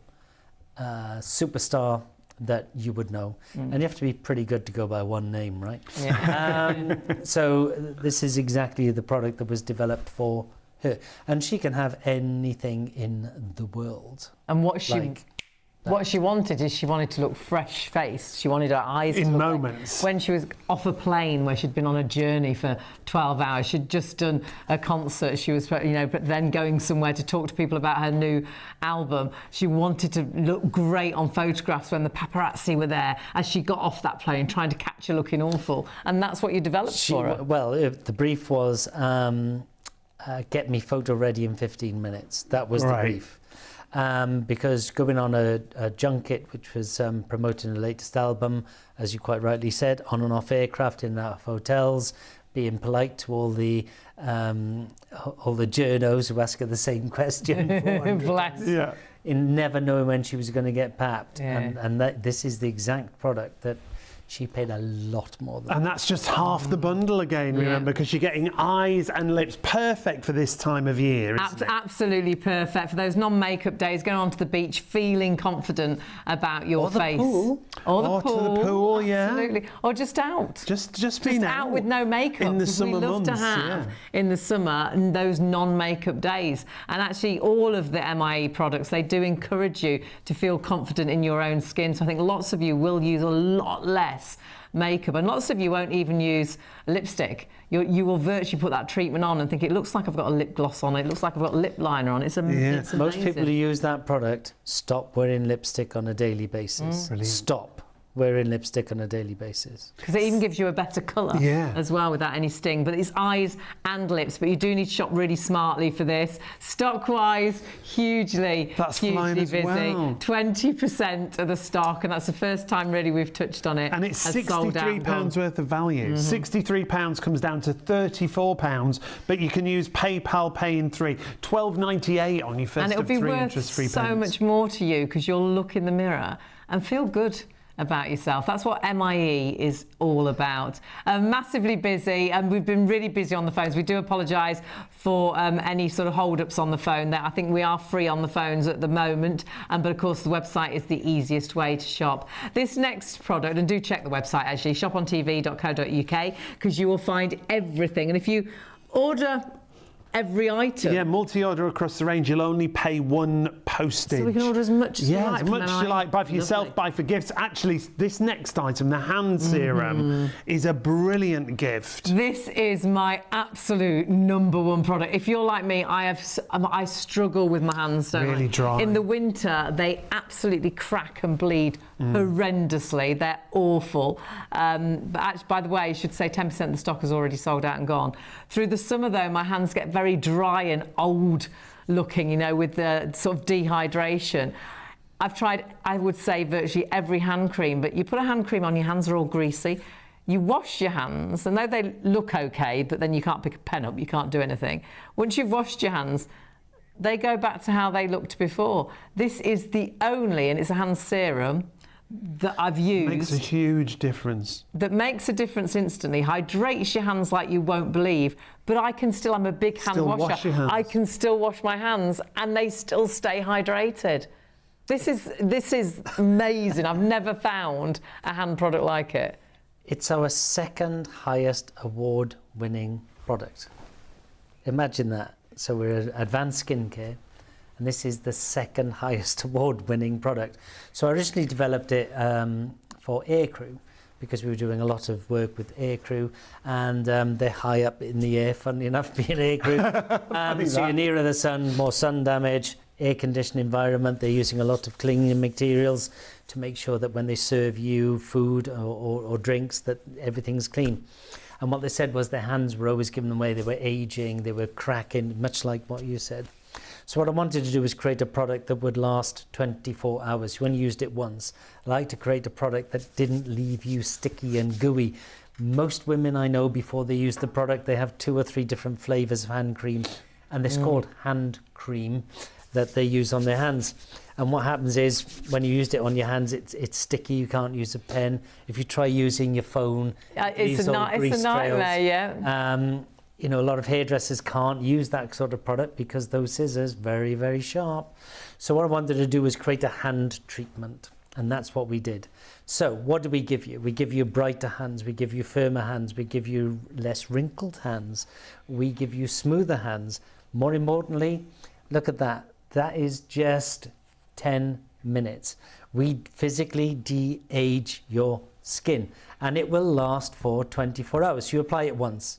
S3: superstar that you would know. And you have to be pretty good to go by one name, right?
S1: Yeah.
S3: So this is exactly the product that was developed for her. And she can have anything in the world.
S1: And what she wanted is she wanted to look fresh-faced. She wanted her eyes to
S2: In
S1: look
S2: moments.
S1: Like when she was off a plane where she'd been on a journey for 12 hours. She'd just done a concert. She was, but then going somewhere to talk to people about her new album. She wanted to look great on photographs when the paparazzi were there as she got off that plane, trying to catch her looking awful. And that's what you developed for her.
S3: Well, the brief was get me photo ready in 15 minutes. That was the brief. Because going on a junket, which was promoting the latest album, as you quite rightly said, on and off aircraft, in and out of hotels, being polite to all the journos who ask her the same question.
S1: Bless.
S2: Yeah.
S3: In never knowing when she was going to get papped.
S1: Yeah.
S3: And this is the exact product that she paid a lot more than
S2: And that's just half the bundle again, remember, because you're getting eyes and lips. Perfect for this time of year, isn't it?
S1: Absolutely perfect for those non-makeup days, going onto the beach, feeling confident about your face. Or the pool.
S2: To the pool, yeah.
S1: Absolutely. Or just out.
S2: Just being
S1: out with no makeup.
S2: in the
S1: 'cause
S2: summer
S1: we love
S2: months,
S1: to have
S2: yeah.
S1: in the summer and those non-makeup days. And actually, all of the MIE products, they do encourage you to feel confident in your own skin. So I think lots of you will use a lot less makeup, and lots of you won't even use lipstick. You will virtually put that treatment on and think, it looks like I've got a lip gloss on, it looks like I've got a lip liner on. It's amazing.
S3: Most people who use that product stop wearing lipstick on a daily basis. Stop wearing lipstick on a daily basis.
S1: Because it even gives you a better colour as well without any sting. But it's eyes and lips, but you do need to shop really smartly for this. Stock-wise, hugely busy.
S2: Well.
S1: 20% of the stock, and that's the first time really we've touched on it.
S2: And it's
S1: has sold out and gone.
S2: £63 worth of value. £63 comes down to £34, but you can use PayPal Pay in 3. £12.98 on your first
S1: And it'll
S2: of
S1: be
S2: 3
S1: worth
S2: interest-free
S1: so
S2: payments.
S1: much more to you because you'll look in the mirror and feel good about yourself. That's what MIE is all about. Massively busy, and we've been really busy on the phones. We do apologise for any sort of hold-ups on the phone there. I think we are free on the phones at the moment, but of course the website is the easiest way to shop. This next product, and do check the website actually, shopontv.co.uk, because you will find everything. And if you order every item.
S2: Yeah, multi-order across the range. You'll only pay one postage.
S1: So we can order as much as you like.
S2: As much as you like. Buy for yourself, buy for gifts. Actually, this next item, the hand serum, is a brilliant gift.
S1: This is my absolute #1 product. If you're like me, I struggle with my hands. Don't
S2: Really
S1: I?
S2: dry.
S1: In the winter, they absolutely crack and bleed horrendously. They're awful. But actually, by the way, I should say 10% of the stock has already sold out and gone. Through the summer, though, my hands get very dry and old looking, you know, with the sort of dehydration. I've tried, I would say, virtually every hand cream, but you put a hand cream on, your hands are all greasy. You wash your hands, and though they look okay, but then you can't pick a pen up, you can't do anything. Once you've washed your hands, they go back to how they looked before. This is the only, and it's a hand serum, that I've used.
S2: Makes a huge difference.
S1: That makes a difference instantly, hydrates your hands like you won't believe, but I'm a big hand
S2: Still
S1: washer.
S2: wash your hands.
S1: I can still wash my hands and they still stay hydrated. This is amazing. I've never found a hand product like it.
S3: It's our second highest award winning product. Imagine that. So we're advanced skincare, and this is the second highest award-winning product. So I originally developed it for aircrew, because we were doing a lot of work with aircrew, and they're high up in the air, funnily enough, being aircrew. So you're nearer the sun, more sun damage, air-conditioned environment. They're using a lot of cleaning materials to make sure that when they serve you food or drinks, that everything's clean. And what they said was their hands were always giving away. They were aging, they were cracking, much like what you said. So what I wanted to do was create a product that would last 24 hours. You only used it once. I like to create a product that didn't leave you sticky and gooey. Most women I know, before they use the product, they have 2 or 3 different flavors of hand cream, and it's called hand cream that they use on their hands. And what happens is, when you used it on your hands, it's sticky. You can't use a pen. If you try using your phone,
S1: It's a nightmare, yeah.
S3: You know, a lot of hairdressers can't use that sort of product because those scissors very, very sharp. So what I wanted to do was create a hand treatment, and that's what we did. So what do we give you? We give you brighter hands, we give you firmer hands, we give you less wrinkled hands, we give you smoother hands. More importantly, look at that. That is just 10 minutes. We physically de-age your skin, and it will last for 24 hours. You apply it once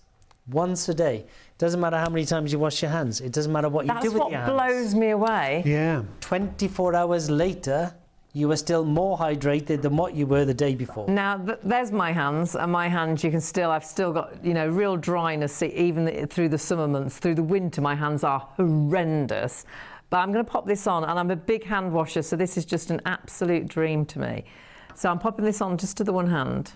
S3: a day. Doesn't matter how many times you wash your hands. It doesn't matter what you do with your hands.
S1: That's what blows me away.
S2: Yeah.
S3: 24 hours later, you are still more hydrated than what you were the day before.
S1: Now, there's my hands, and my hands, I've still got, you know, real dryness, even through the summer months. Through the winter, my hands are horrendous. But I'm going to pop this on, and I'm a big hand washer, so this is just an absolute dream to me. So I'm popping this on just to the one hand,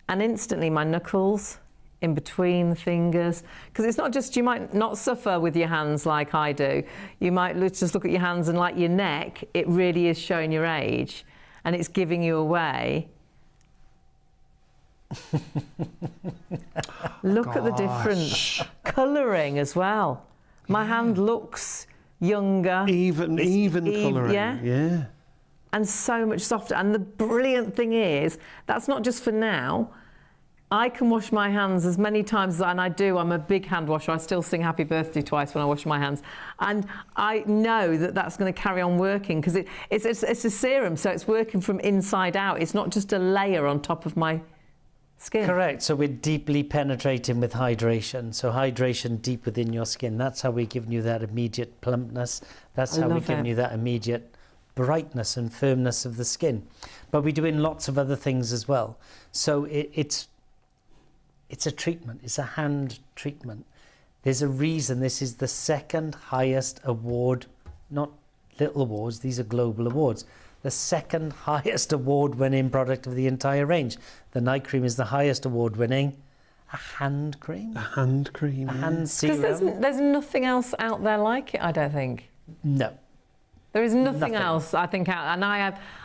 S1: and instantly my knuckles, in between the fingers, because it's not just, you might not suffer with your hands like I do. You might just look at your hands, and like your neck, it really is showing your age, and it's giving you away. Look at the difference. Colouring as well. My hand looks younger.
S2: Even colouring. Yeah.
S1: And so much softer. And the brilliant thing is, that's not just for now. I can wash my hands as many times, and I do. I'm a big hand washer. I still sing happy birthday twice when I wash my hands. And I know that that's going to carry on working, because it's a serum, so it's working from inside out. It's not just a layer on top of my skin.
S3: Correct. So we're deeply penetrating with hydration. So hydration deep within your skin. That's how we're giving you that immediate plumpness. That's how we're giving you that immediate brightness and firmness of the skin. But we're doing lots of other things as well. So it's a treatment. It's a hand treatment. There's a reason this is the second highest award, not little awards, these are global awards. The second highest award-winning product of the entire range. The night cream is the highest award-winning. A hand cream?
S2: A hand cream.
S3: A hand serum.
S1: Because there's nothing else out there like it, I don't think.
S3: No.
S1: There is nothing else, I think, out. And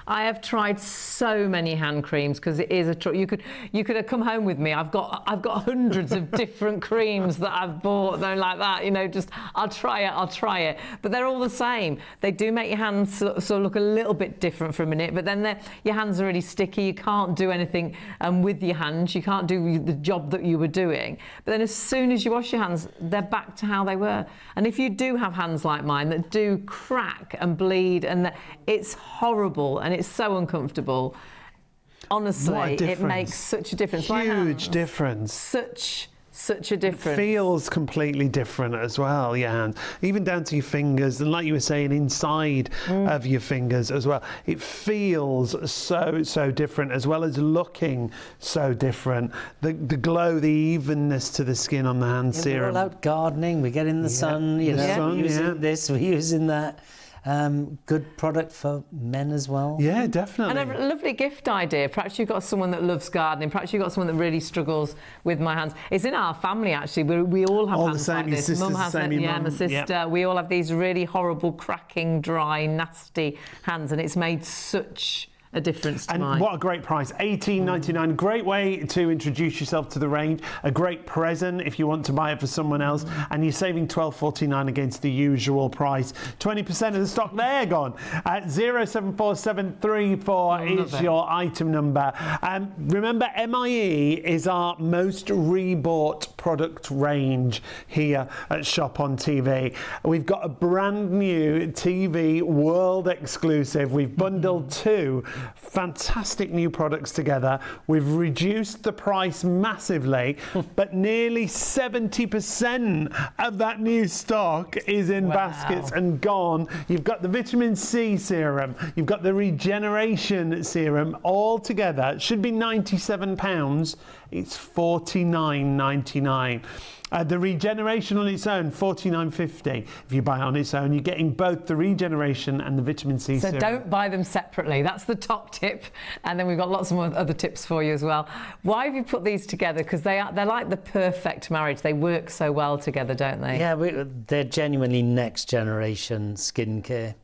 S1: I have tried so many hand creams because it is you could have come home with me. I've got hundreds of different creams that I've bought. They're like that, you know. Just I'll try it. But they're all the same. They do make your hands sort of look a little bit different for a minute, but then your hands are really sticky. You can't do anything with your hands. You can't do the job that you were doing. But then as soon as you wash your hands, they're back to how they were. And if you do have hands like mine that do crack and bleed, and it's horrible and it's so uncomfortable, honestly, it makes such a difference.
S2: Huge difference.
S1: Such a difference.
S2: It feels completely different as well, your hands, even down to your fingers, and like you were saying, inside of your fingers as well. It feels so different, as well as looking so different. The glow, the evenness to the skin on the hand serum.
S3: We're all out gardening, we get in the sun, you know, using this, we're using that. Good product for men as well.
S2: Yeah, definitely.
S1: And a lovely gift idea. Perhaps you've got someone that loves gardening. Perhaps you've got someone that really struggles with my hands. It's in our family, actually. We all have hands like this. Mum has it. Yeah, my sister. Yep. We all have these really horrible, cracking, dry, nasty hands, and it's made such a difference to mine.
S2: What a great price, $18.99. Great way to introduce yourself to the range. A great present if you want to buy it for someone else, and you're saving $12.49 against the usual price. 20% of the stock there gone. 074734 is your item number. Remember, MIE is our most rebought product range here at Shop on TV. We've got a brand new TV world exclusive. We've bundled two fantastic new products together. We've reduced the price massively, but nearly 70% of that new stock is in baskets and gone. You've got the vitamin C serum, you've got the regeneration serum, all together. It should be £97. It's $49.99. The regeneration on its own, $49.50. If you buy it on its own, you're getting both the regeneration and the vitamin C serum.
S1: So don't buy them separately. That's the top tip. And then we've got lots of other tips for you as well. Why have you put these together? Because they're like the perfect marriage. They work so well together, don't they?
S3: Yeah, they're genuinely next generation skincare.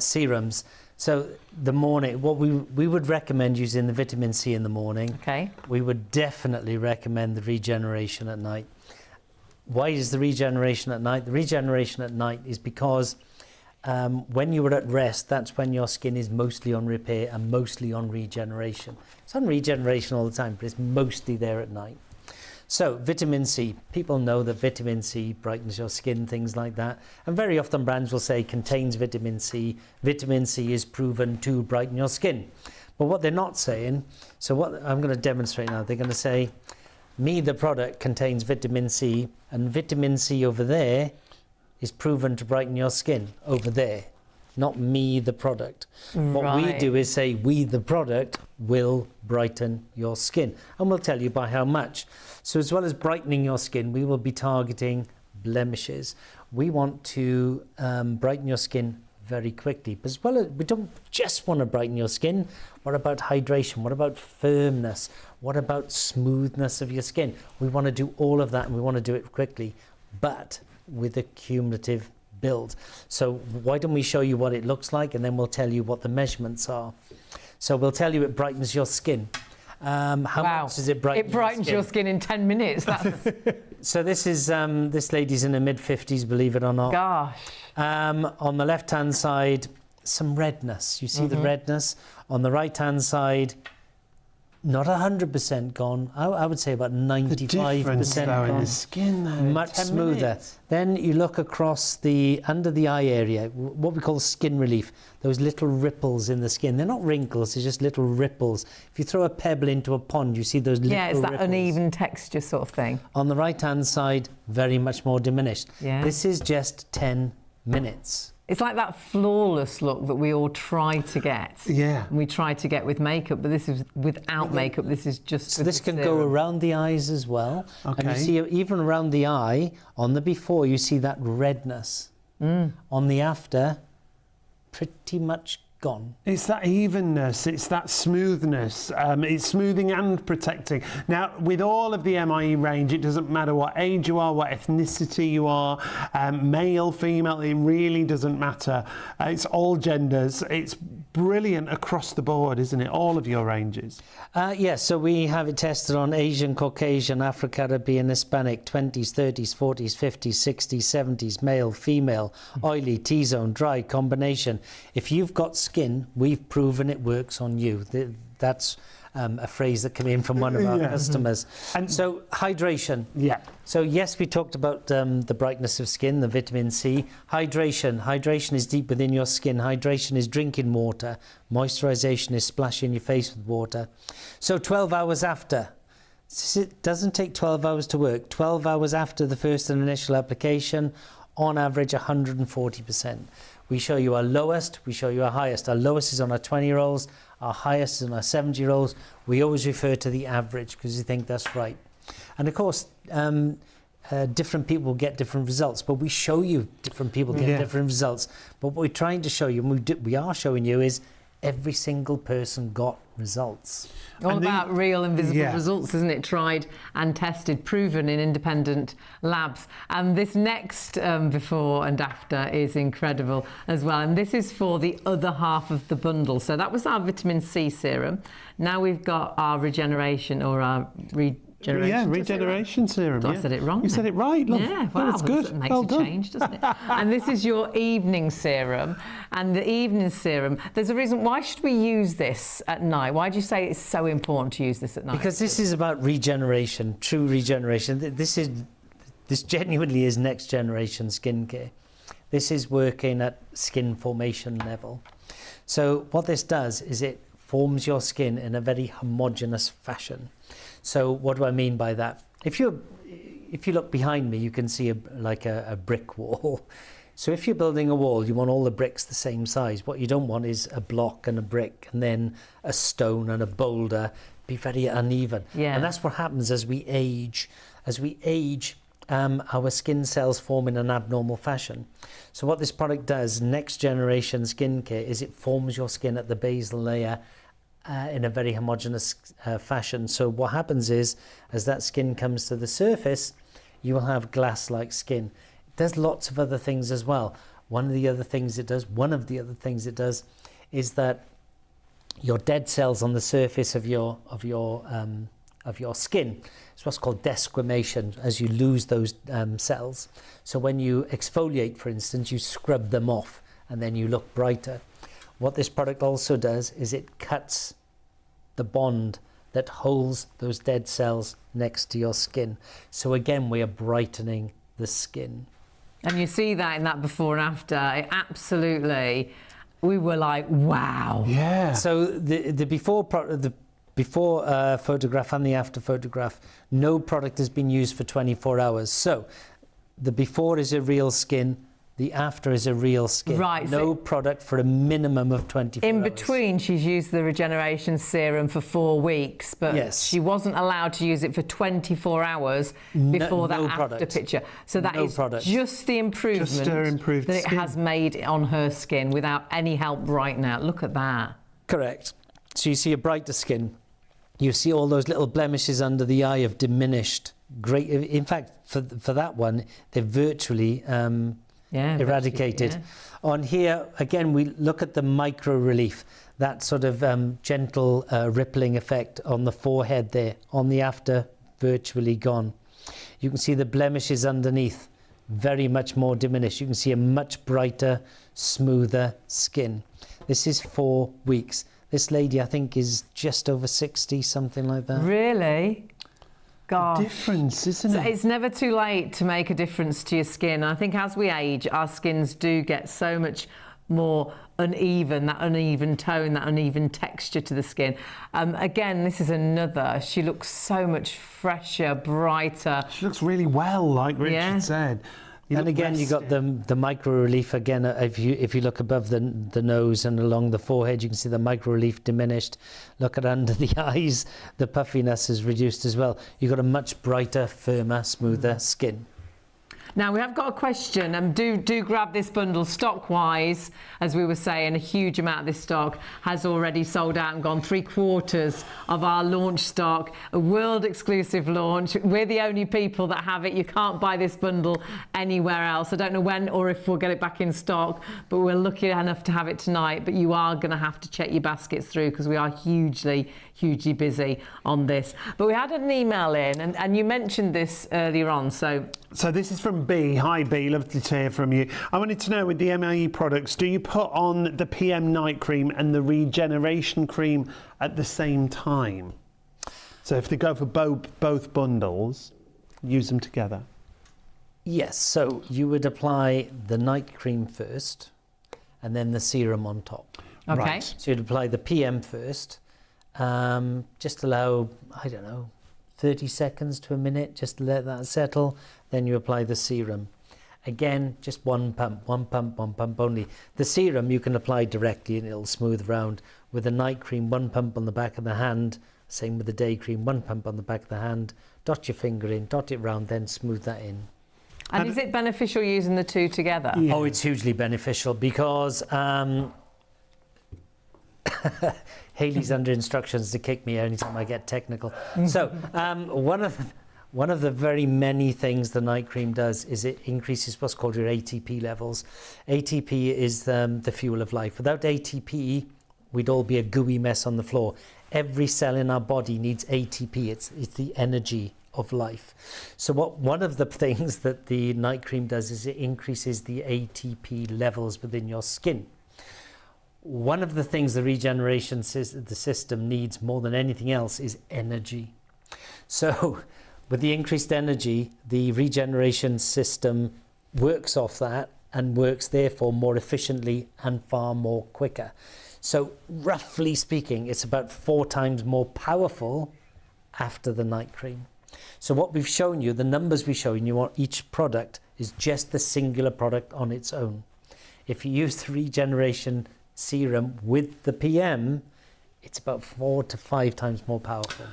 S3: Serums. So the morning, what we would recommend using the vitamin C in the morning.
S1: Okay.
S3: We would definitely recommend the regeneration at night. Why is the regeneration at night? The regeneration at night is because when you are at rest, that's when your skin is mostly on repair and mostly on regeneration. It's on regeneration all the time, but it's mostly there at night. So vitamin C, people know that vitamin C brightens your skin, things like that. And very often brands will say contains vitamin C. Vitamin C is proven to brighten your skin. But what they're not saying, so what I'm going to demonstrate now, they're going to say, MIE, the product, contains vitamin C, and vitamin C over there is proven to brighten your skin over there. Not MIE, the product. What we do is say, we, the product, will brighten your skin. And we'll tell you by how much. So as well as brightening your skin, we will be targeting blemishes. We want to brighten your skin very quickly. But as well as, we don't just want to brighten your skin. What about hydration? What about firmness? What about smoothness of your skin? We want to do all of that, and we want to do it quickly, but with a cumulative build. So why don't we show you what it looks like, and then we'll tell you what the measurements are. So we'll tell you it brightens your skin. How much does it brighten?
S1: It brightens your skin in 10 minutes. That's...
S3: So this is this lady's in her mid-50s, believe it or not.
S1: Gosh.
S3: On the left-hand side, some redness. You see the redness. On the right-hand side, not 100% gone. I would say about 95% gone.
S2: In the skin, though,
S3: much smoother.
S2: Minutes.
S3: Then you look across the under the eye area, what we call skin relief. Those little ripples in the skin. They're not wrinkles. They're just little ripples. If you throw a pebble into a pond, you see those little ripples.
S1: Yeah, it's that uneven texture sort of thing.
S3: On the right-hand side, very much more diminished.
S1: Yeah.
S3: This is just 10 minutes.
S1: It's like that flawless look that we all try to get.
S2: Yeah.
S1: And we try to get with makeup, but this is without makeup. This is just.
S3: So this can go around the eyes as well. Okay. And you see even around the eye, on the before, you see that redness. On the after, pretty much gone.
S2: It's that evenness, it's that smoothness, it's smoothing and protecting. Now, with all of the MIE range, it doesn't matter what age you are, what ethnicity you are, male, female, it really doesn't matter. It's all genders. It's brilliant across the board, isn't it? All of your ranges.
S3: Yes, so we have it tested on Asian, Caucasian, Afro-Caribbean, Hispanic, 20s, 30s, 40s, 50s, 60s, 70s, male, female, oily, T-zone, dry, combination. If you've got skin, we've proven it works on you. That's a phrase that came in from one of our customers. And so hydration.
S2: Yeah.
S3: So yes, we talked about the brightness of skin, the vitamin C. Hydration is deep within your skin. Hydration is drinking water. Moisturization is splashing your face with water. So 12 hours after. It doesn't take 12 hours to work. 12 hours after the first and initial application, on average 140%. We show you our lowest, we show you our highest. Our lowest is on our 20-year-olds, our highest is on our 70-year-olds. We always refer to the average because we think that's right. And of course, different people get different results, but we show you different people get different results. But what we're trying to show you, and we are showing you, is every single person got results.
S1: All about real and visible results, isn't it? Tried and tested, proven in independent labs. And this next before and after is incredible as well. And this is for the other half of the bundle. So that was our vitamin C serum. Now we've got our regeneration or our regeneration
S2: serum.
S1: I said it wrong.
S2: You said it right. Look,
S1: yeah, wow,
S2: that's good.
S1: It makes
S2: well
S1: a
S2: done.
S1: change, doesn't it? And this is your evening serum. And the evening serum, there's a reason. Why should we use this at night? Why do you say it's so important to use this at night?
S3: Because this is about regeneration, true regeneration. This genuinely is next generation skincare. This is working at skin formation level. So what this does is it forms your skin in a very homogeneous fashion. So what do I mean by that? If you look behind me, you can see a brick wall. So if you're building a wall, you want all the bricks the same size. What you don't want is a block and a brick and then a stone and a boulder. Be very uneven.
S1: Yeah.
S3: And that's what happens as we age. As we age, our skin cells form in an abnormal fashion. So what this product does, next generation skincare, is it forms your skin at the basal layer in a very homogeneous fashion. So what happens is, as that skin comes to the surface, you will have glass-like skin. It does lots of other things as well. One of the other things it does is that your dead cells on the surface of your skin, it's what's called desquamation, as you lose those cells. So when you exfoliate, for instance, you scrub them off and then you look brighter. What this product also does is it cuts the bond that holds those dead cells next to your skin. So again, we are brightening the skin.
S1: And you see that in that before and after. It absolutely, we were like, wow.
S2: Yeah.
S1: So
S3: the before photograph and the after photograph, no product has been used for 24 hours. So the before is a real skin, the after is a real skin.
S1: Right.
S3: No product for a minimum of 24 hours.
S1: In between, she's used the regeneration serum for 4 weeks, but
S3: yes,
S1: she wasn't allowed to use it for 24 hours before that after
S3: product.
S1: picture. So that is just the improvement
S2: Just her improved
S1: that it
S2: skin.
S1: has made on her skin without any help right now. Look at that.
S3: Correct. So you see a brighter skin. You see all those little blemishes under the eye have diminished. Great. In fact, for that one, they're virtually eradicated. On here, again, we look at the micro relief, that sort of gentle rippling effect on the forehead there. On the after, virtually gone. You can see the blemishes underneath, very much more diminished. You can see a much brighter, smoother skin. This is 4 weeks. This lady, I think, is just over 60, something like that.
S1: Really? Gosh.
S2: Difference, isn't it?
S1: It's never too late to make a difference to your skin. I think as we age, our skins do get so much more uneven, that uneven tone, that uneven texture to the skin. Again, this is another. She looks so much fresher, brighter.
S2: She looks really well, like Richard said.
S3: And again, you got the micro relief again. If you look above the nose and along the forehead, you can see the micro relief diminished. Look at under the eyes, the puffiness is reduced as well. You've got a much brighter, firmer, smoother skin.
S1: Now we have got a question, and do grab this bundle stock-wise. As we were saying, a huge amount of this stock has already sold out and gone. 3/4 of our launch stock, a world exclusive launch. We're the only people that have it. You can't buy this bundle anywhere else. I don't know when or if we'll get it back in stock, but we're lucky enough to have it tonight. But you are going to have to check your baskets through because we are hugely busy on this. But we had an email in, and you mentioned this earlier on. So
S2: this is from B. Hi B, lovely to hear from you. I wanted to know, with the MIE products, do you put on the PM night cream and the regeneration cream at the same time? So if they go for both bundles, use them together.
S3: Yes, so you would apply the night cream first and then the serum on top.
S1: okay.
S2: Right.
S3: So you'd apply the PM first, just allow, I don't know, 30 seconds to a minute, just to let that settle. Then you apply the serum. Again, just one pump only. The serum you can apply directly and it'll smooth around. With the night cream, one pump on the back of the hand. Same with the day cream, one pump on the back of the hand. Dot your finger in, dot it round, then smooth that in.
S1: And is it beneficial using the two together?
S2: Yeah.
S3: Oh, it's hugely beneficial because Hayley's under instructions to kick me anytime I get technical. So one of the very many things the night cream does is it increases what's called your ATP levels. ATP is the fuel of life. Without ATP, we'd all be a gooey mess on the floor. Every cell in our body needs ATP. It's the energy of life. So one of the things that the night cream does is it increases the ATP levels within your skin. One of the things the regeneration system needs more than anything else is energy. So with the increased energy, the regeneration system works off that and works therefore more efficiently and far more quicker. So roughly speaking, it's about 4 times more powerful after the night cream. So what we've shown you, the numbers we've shown you on each product is just the singular product on its own. If you use the regeneration serum with the PM, it's about 4 to 5 times more powerful.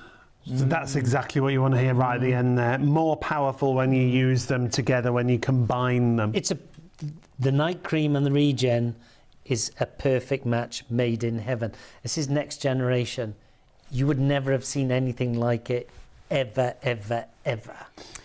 S2: So that's exactly what you want to hear right at the end there. More powerful when you use them together, when you combine them.
S3: The night cream and the regen is a perfect match made in heaven. This is next generation. You would never have seen anything like it ever.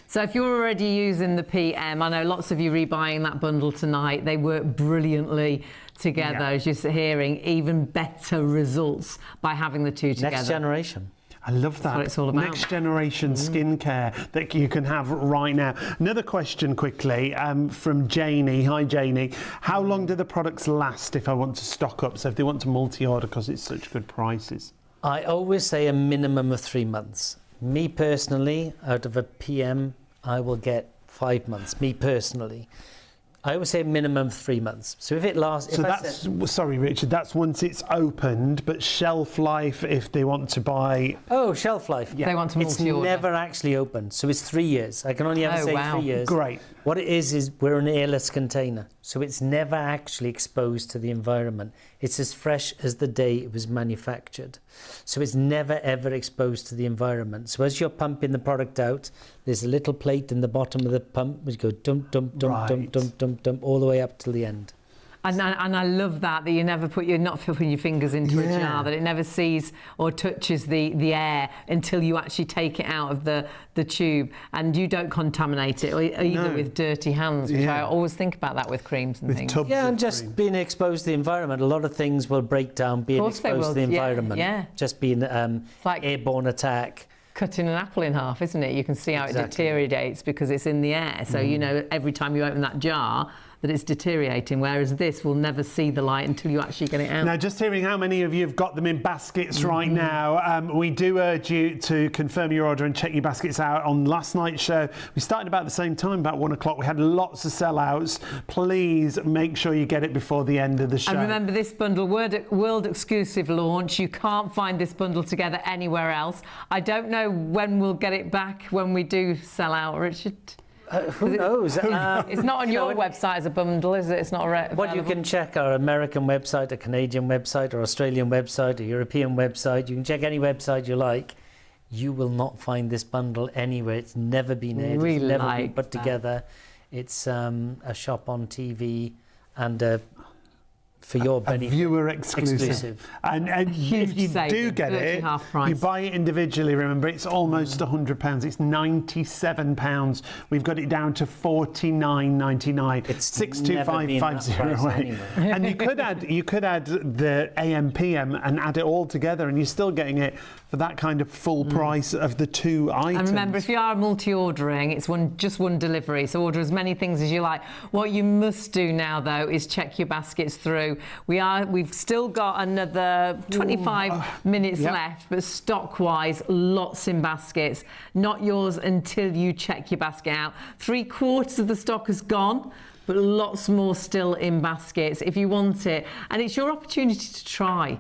S1: So if you're already using the PM, I know lots of you rebuying that bundle tonight. They work brilliantly together, as you're hearing. Even better results by having the two together.
S3: Next generation.
S2: I love that.
S1: That's what it's all about.
S2: Next generation skincare that you can have right now. Another question quickly from Janie. Hi Janie. How long do the products last if I want to stock up? So if they want to multi-order because it's such good prices.
S3: I always say a minimum of 3 months. Me personally, out of a PM, I will get 5 months. Me personally. I always say a minimum of 3 months. So if it lasts...
S2: So sorry Richard, that's once it's opened, but shelf life if they want to buy...
S3: Oh, shelf life.
S1: They want to
S3: It's
S1: multi-order.
S3: never actually opened. So it's 3 years. I can only ever say 3 years.
S2: Great.
S3: What it is we're an airless container. So it's never actually exposed to the environment. It's as fresh as the day it was manufactured. So it's never ever exposed to the environment. So as you're pumping the product out, there's a little plate in the bottom of the pump which go dump, dump, dump,
S2: Right.
S3: dump, dump, dump, dump, all the way up till the end.
S1: And I love that you never you're not putting your fingers into a jar, that it never sees or touches the air until you actually take it out of the tube, and you don't contaminate it either with dirty hands, which I always think about that with creams and things.
S3: Yeah, and just being exposed to the environment. A lot of things will break down being exposed to the environment.
S1: Yeah.
S3: Just being
S1: like
S3: airborne attack.
S1: Cutting an apple in half, isn't it? You can see how it deteriorates because it's in the air. So you know every time you open that jar that it's deteriorating, whereas this will never see the light until you actually get it out.
S2: Now, just hearing how many of you have got them in baskets right now, we do urge you to confirm your order and check your baskets out. On last night's show, we started about the same time, about 1 o'clock. We had lots of sellouts. Please make sure you get it before the end of the show.
S1: And remember, this bundle, world exclusive launch. You can't find this bundle together anywhere else. I don't know when we'll get it back when we do sell out, Richard.
S3: Who knows?
S1: It's not on your website as a bundle, is it? It's not
S3: Well, you can check our American website, a Canadian website, or Australian website, a European website. You can check any website you like. You will not find this bundle anywhere. It's never been aired. It's never been put together. It's a shop on TV and for your benefit.
S2: Viewer exclusive. And if you do get it,
S1: half price.
S2: you buy it individually, remember, it's almost £100. It's £97. We've got it down to £49.99.
S3: It's
S2: 625508. And you could add the AM PM and add it all together, and you're still getting it for that kind of full price of the two items.
S1: And remember, if you are multi-ordering, it's just one delivery, so order as many things as you like. What you must do now, though, is check your baskets through. We've still got another 25 minutes left, but stock-wise, lots in baskets. Not yours until you check your basket out. 3/4 of the stock has gone, but lots more still in baskets if you want it. And it's your opportunity to try.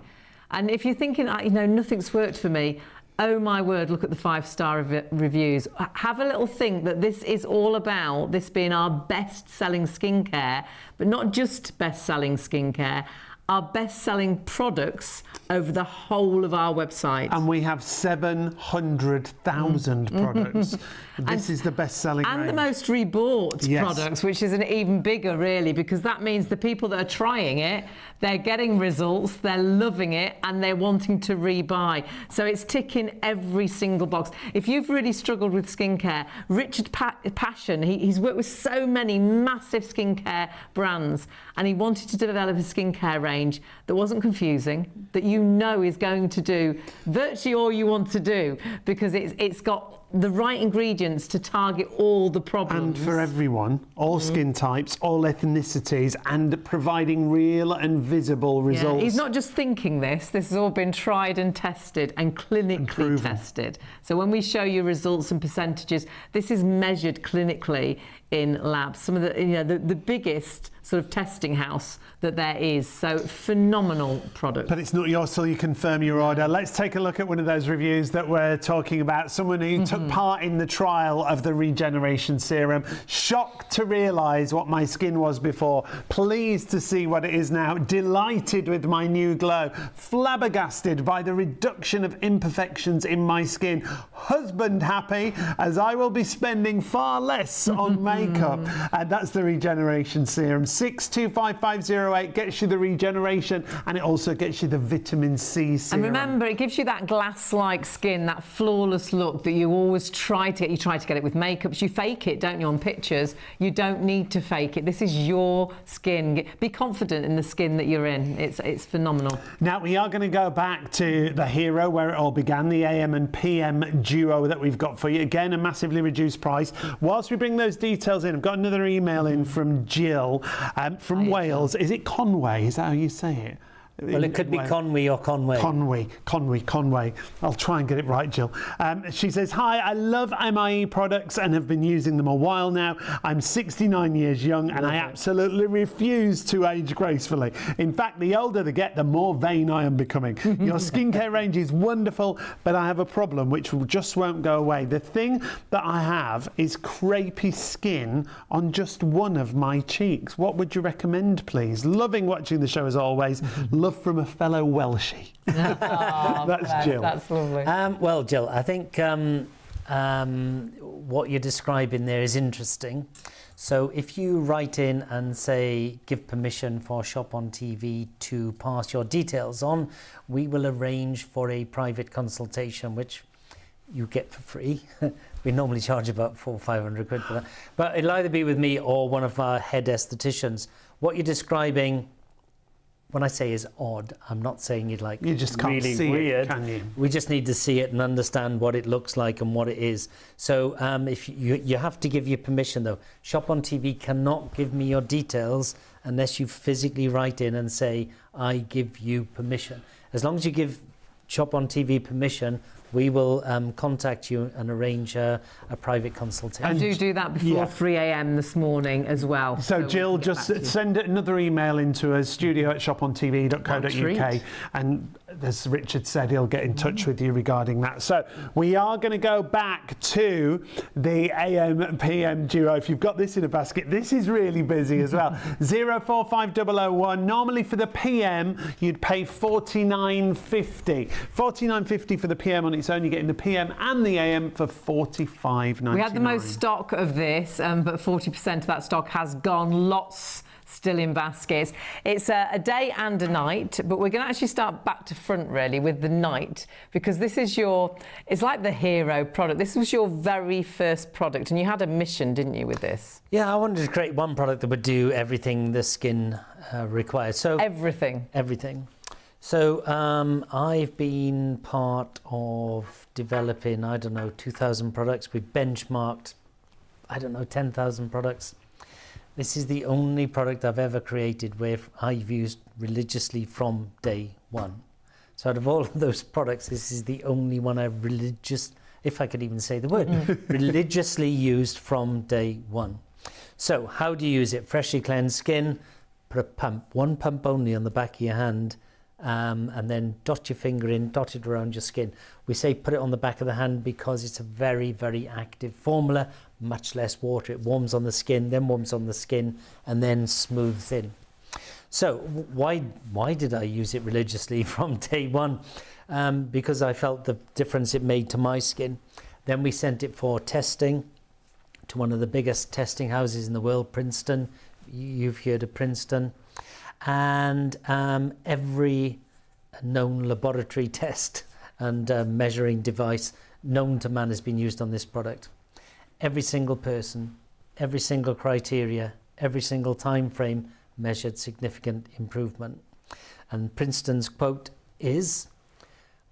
S1: And if you're thinking, nothing's worked for me, oh my word, look at the 5-star reviews. Have a little think that this is all about this being our best-selling skincare, but not just best-selling skincare, our best-selling products over the whole of our website.
S2: And we have 700,000 products. This is the best-selling range.
S1: And the most rebought products, which is an even bigger, really, because that means the people that are trying it, they're getting results, they're loving it, and they're wanting to rebuy. So it's ticking every single box. If you've really struggled with skincare, Richard Passion, he's worked with so many massive skincare brands, and he wanted to develop a skincare range that wasn't confusing, that is going to do virtually all you want to do, because it's got the right ingredients to target all the problems.
S2: And for everyone, all skin types, all ethnicities, and providing real and visible results.
S1: He's not just thinking this has all been tried and tested and clinically tested. So when we show you results and percentages, this is measured clinically in labs. Some of the biggest sort of testing house that there is. So phenomenal product.
S2: But it's not yours till you confirm your order. Let's take a look at one of those reviews that we're talking about. Someone who took part in the trial of the regeneration serum. Shocked to realise what my skin was before. Pleased to see what it is now. Delighted with my new glow. Flabbergasted by the reduction of imperfections in my skin. Husband happy, as I will be spending far less on makeup. And that's the regeneration serum. 625508 gets you the regeneration, and it also gets you the vitamin C serum.
S1: And remember, it gives you that glass-like skin, that flawless look that you always try to get. You try to get it with makeup. You fake it, don't you, on pictures? You don't need to fake it. This is your skin. Be confident in the skin that you're in. It's phenomenal.
S2: Now, we are going to go back to the hero where it all began, the AM and PM duo that we've got for you. Again, a massively reduced price. Whilst we bring those details in, I've got another email in from Jill from Wales. Is it Conway? Is that how you say it?
S3: Well, it could be Conway or Conway.
S2: Conway. I'll try and get it right, Jill. She says, hi, I love MIE products and have been using them a while now. I'm 69 years young and I absolutely refuse to age gracefully. In fact, the older they get, the more vain I am becoming. Your skincare range is wonderful, but I have a problem which just won't go away. The thing that I have is crepey skin on just one of my cheeks. What would you recommend, please? Loving watching the show as always. Love from a fellow Welshie. That's Jill.
S1: That's lovely.
S3: Well, Jill, I think what you're describing there is interesting. So if you write in and say, give permission for Shop on TV to pass your details on, we will arrange for a private consultation, which you get for free. We normally charge about £400 or £500 for that. But it'll either be with me or one of our head estheticians. What you're describing, when I say is odd, I'm not saying you'd like
S2: you just can't
S3: really
S2: see
S3: weird.
S2: It, can you?
S3: We just need to see it and understand what it looks like and what it is. So if you have to give your permission though. Shop on TV cannot give me your details unless you physically write in and say, I give you permission. As long as you give Shop on TV permission, we will contact you and arrange a private consultation.
S1: And do that before 3 a.m. this morning as well.
S2: So Jill, just send another email into us, studio@shopontv.co.uk, and as Richard said, he'll get in touch with you regarding that. So we are going to go back to the AM PM duo. If you've got this in a basket, this is really busy as well. 045001. Normally for the PM, you'd pay £49.50. £49.50 for the PM on its It's only getting the PM and the AM for £45.99.
S1: We had the most stock of this, but 40% of that stock has gone. Lots still in baskets. It's a day and a night, but we're going to actually start back to front really with the night, because this is it's like the hero product. This was your very first product, and you had a mission, didn't you, with this?
S3: Yeah, I wanted to create one product that would do everything the skin requires. So
S1: Everything.
S3: So I've been part of developing, 2,000 products. We've benchmarked, 10,000 products. This is the only product I've ever created where I've used religiously from day one. So out of all of those products, this is the only one I've if I could even say the word, religiously used from day one. So how do you use it? Freshly cleansed skin, put a pump, one pump only on the back of your hand, and then dot your finger in, dot it around your skin. We say put it on the back of the hand because it's a very, very active formula, much less water. It warms on the skin, then warms on the skin, and then smooths in. So why did I use it religiously from day one? Because I felt the difference it made to my skin. Then we sent it for testing to one of the biggest testing houses in the world, Princeton. You've heard of Princeton. And every known laboratory test and measuring device known to man has been used on this product. Every single person, every single criteria, every single time frame measured significant improvement. And Princeton's quote is,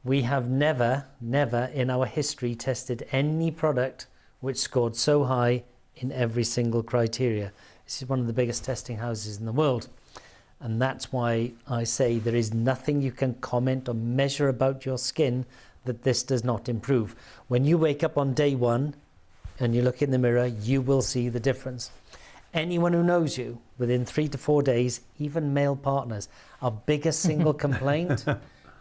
S3: "We have never in our history tested any product which scored so high in every single criteria." This is one of the biggest testing houses in the world. And that's why I say there is nothing you can comment or measure about your skin that this does not improve. When you wake up on day one and you look in the mirror, you will see the difference. Anyone who knows you, within 3 to 4 days, even male partners, our biggest single complaint,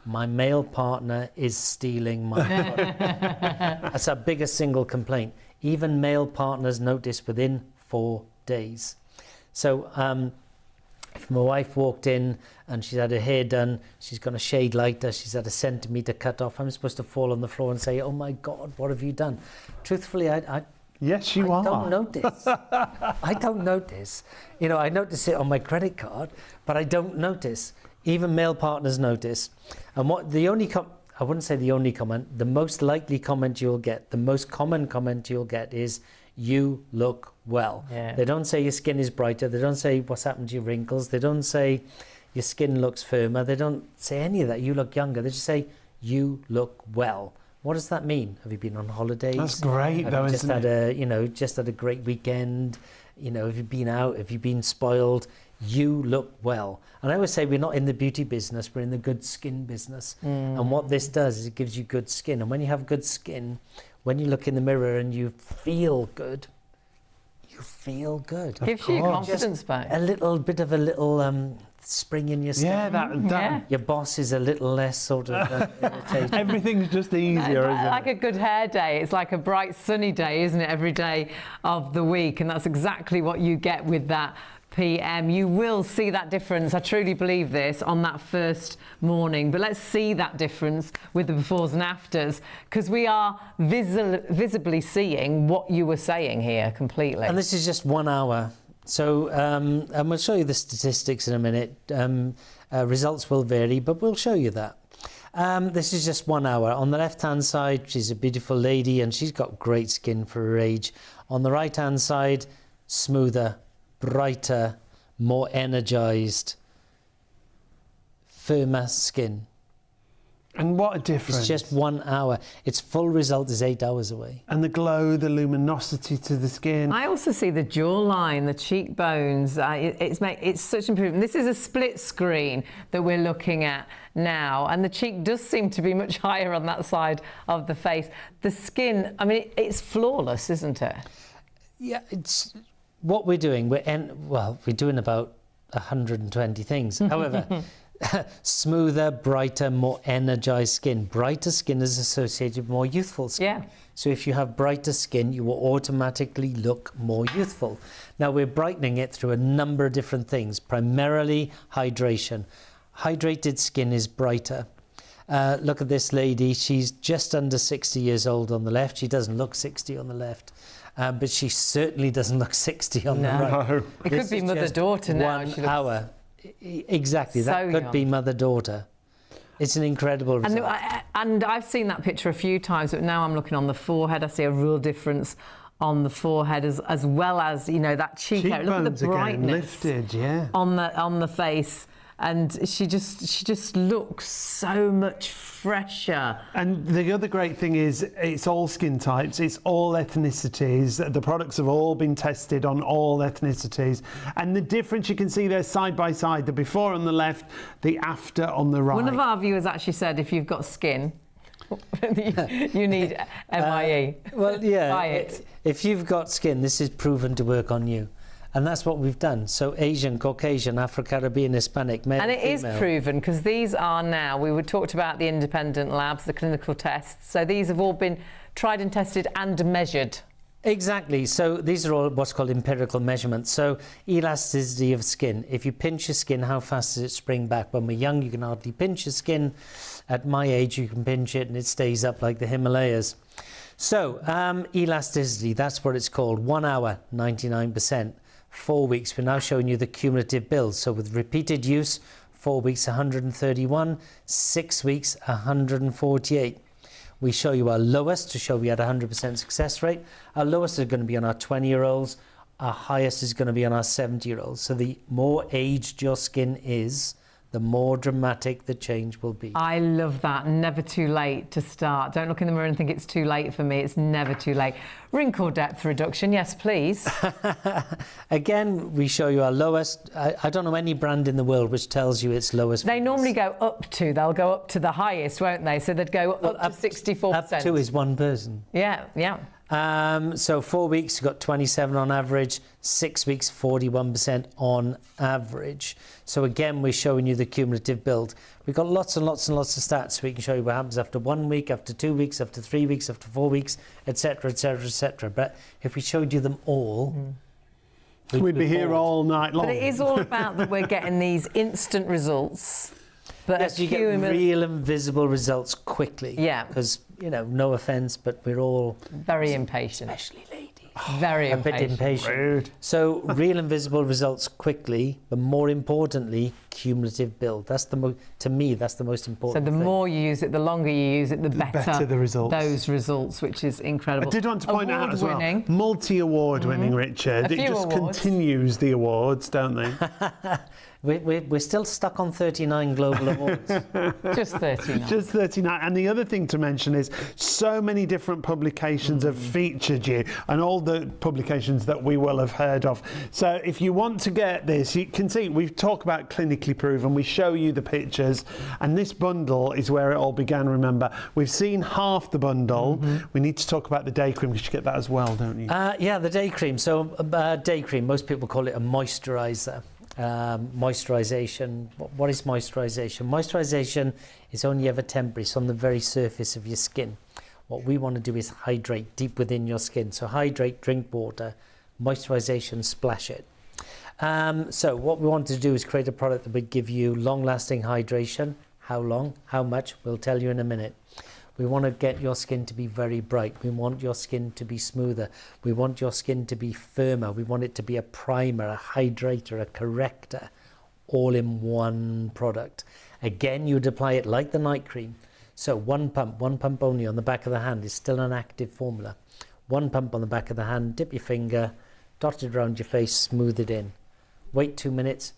S3: my male partner is stealing my product. That's our biggest single complaint. Even male partners notice within 4 days. So if my wife walked in and she's had her hair done, she's got a shade lighter, she's had a centimetre cut off, I'm supposed to fall on the floor and say, "Oh my God, what have you done?" Truthfully,
S2: Yes, you are.
S3: I don't notice. I don't notice. I notice it on my credit card, but I don't notice. Even male partners notice. And I wouldn't say the only comment, the most likely comment you'll get, the most common comment you'll get is, "You look well."
S1: Yeah.
S3: They don't say your skin is brighter. They don't say what's happened to your wrinkles. They don't say your skin looks firmer. They don't say any of that. You look younger. They just say, "You look well." What does that mean? Have you been on holidays?
S2: That's great,
S3: Have
S2: though,
S3: you
S2: isn't it?
S3: just had a great weekend? Have you been out? Have you been spoiled? You look well. And I always say we're not in the beauty business, we're in the good skin business. And what this does is it gives you good skin. And when you have good skin, when you look in the mirror and you feel good,
S1: Gives you your confidence back.
S3: A little bit of spring in your step.
S2: Yeah, that
S3: Your boss is a little less sort of irritated.
S2: everything's just easier, isn't
S1: Like
S2: it?
S1: a good hair day. It's like a bright sunny day, isn't it, every day of the week? And that's exactly what you get with that PM. You will see that difference, I truly believe this, on that first morning. But let's see that difference with the befores and afters, because we are visibly seeing what you were saying here completely.
S3: And this is just 1 hour. So and we'll show you the statistics in a minute. Results will vary, but we'll show you that. This is just 1 hour. On the left-hand side, she's a beautiful lady and she's got great skin for her age. On the right-hand side, smoother, brighter, more energized, firmer skin.
S2: And what a difference.
S3: It's just 1 hour. Its full result is 8 hours away.
S2: And the glow, the luminosity to the skin.
S1: I also see the jawline, the cheekbones. It's such improvement. This is a split screen that we're looking at now, and the cheek does seem to be much higher on that side of the face. The skin, it's flawless, isn't it?
S3: Yeah, it's what we're doing. We're doing about 120 things. However, smoother, brighter, more energized skin. Brighter skin is associated with more youthful skin.
S1: Yeah.
S3: So if you have brighter skin, you will automatically look more youthful. Now we're brightening it through a number of different things, primarily hydration. Hydrated skin is brighter. Look at this lady. She's just under 60 years old on the left. She doesn't look 60 on the left. But she certainly doesn't look 60 on the right.
S2: No.
S1: It could be mother-daughter now.
S3: 1
S1: She looks
S3: hour. Exactly.
S1: so
S3: That could
S1: young.
S3: be mother-daughter. It's an incredible result.
S1: And I've seen that picture a few times, but now I'm looking on the forehead. I see a real difference on the forehead as well as, you know, that cheek area. Look at the
S2: Cheekbones again,
S1: brightness
S2: lifted, yeah.
S1: on the face. And she just looks so much fresher.
S2: And the other great thing is it's all skin types, it's all ethnicities. The products have all been tested on all ethnicities. And the difference you can see there side by side, the before on the left, the after on the right.
S1: One of our viewers actually said if you've got skin, you need MIE.
S3: Well, yeah.
S1: Buy it.
S3: If you've got skin, this is proven to work on you. And that's what we've done. So Asian, Caucasian, Afro-Caribbean, Hispanic, male,
S1: And it is
S3: female.
S1: proven because these are now, we talked about the independent labs, the clinical tests. So these have all been tried and tested and measured.
S3: Exactly. So these are all what's called empirical measurements. So elasticity of skin. If you pinch your skin, how fast does it spring back? When we're young, you can hardly pinch your skin. At my age, you can pinch it and it stays up like the Himalayas. So elasticity, that's what it's called. 1 hour, 99%. 4 weeks, we're now showing you the cumulative build. So with repeated use, 4 weeks, 131, 6 weeks, 148. We show you our lowest to show we had 100% success rate. Our lowest is going to be on our 20-year-olds. Our highest is going to be on our 70-year-olds. So the more aged your skin is, the more dramatic the change will be.
S1: I love that. Never too late to start. Don't look in the mirror and think it's too late for me. It's never too late. Wrinkle depth reduction, yes, please.
S3: Again, we show you our lowest. I don't know any brand in the world which tells you its lowest.
S1: They normally go up to, they'll go up to the highest, won't they? So they'd go up to 64%.
S3: Up to is one person.
S1: Yeah, yeah.
S3: So 4 weeks, you've got 27 on average, 6 weeks, 41% on average. So again, we're showing you the cumulative build. We've got lots and lots and lots of stats. So we can show you what happens after 1 week, after 2 weeks, after 3 weeks, after 4 weeks, etc., etc., etc. But if we showed you them all,
S2: we'd be here all night long.
S1: But it is all about that we're getting these instant results. But
S3: yes, you get real and visible results quickly.
S1: Yeah.
S3: Because, you know, no offence, but we're all
S1: very impatient.
S3: Especially ladies.
S1: Very
S3: a bit impatient.
S2: Rude.
S3: So real and visible results quickly, but more importantly, cumulative build. That's to me, that's the most
S1: So
S3: important
S1: the
S3: thing.
S1: more you use it, the longer you use it, the better
S2: the results.
S1: those results, which is incredible.
S2: I did want to point out as well,
S1: Award-winning.
S2: multi-award winning, Richard.
S1: A
S2: It
S1: few
S2: just
S1: awards.
S2: continues the awards, don't they?
S3: We're still stuck on 39 global awards.
S1: Just 39.
S2: Just 39. And the other thing to mention is so many different publications have featured you, and all the publications that we will have heard of. So if you want to get this, you can see we've talked about clinically proven. We show you the pictures, and this bundle is where it all began. Remember, we've seen half the bundle. We need to talk about the day cream. You should get that as well, don't you?
S3: Yeah, the day cream. So day cream, most people call it a moisturiser. Moisturization. What is moisturization? Moisturization is only ever temporary. It's on the very surface of your skin. What we want to do is hydrate deep within your skin. So hydrate, drink water, moisturization, splash it. So what we want to do is create a product that would give you long-lasting hydration. How long, how much, we'll tell you in a minute. We want to get your skin to be very bright. We want your skin to be smoother. We want your skin to be firmer. We want it to be a primer, a hydrator, a corrector, all in one product. Again, you'd apply it like the night cream. So one pump only on the back of the hand is still an active formula. One pump on the back of the hand, dip your finger, dot it around your face, smooth it in. Wait 2 minutes.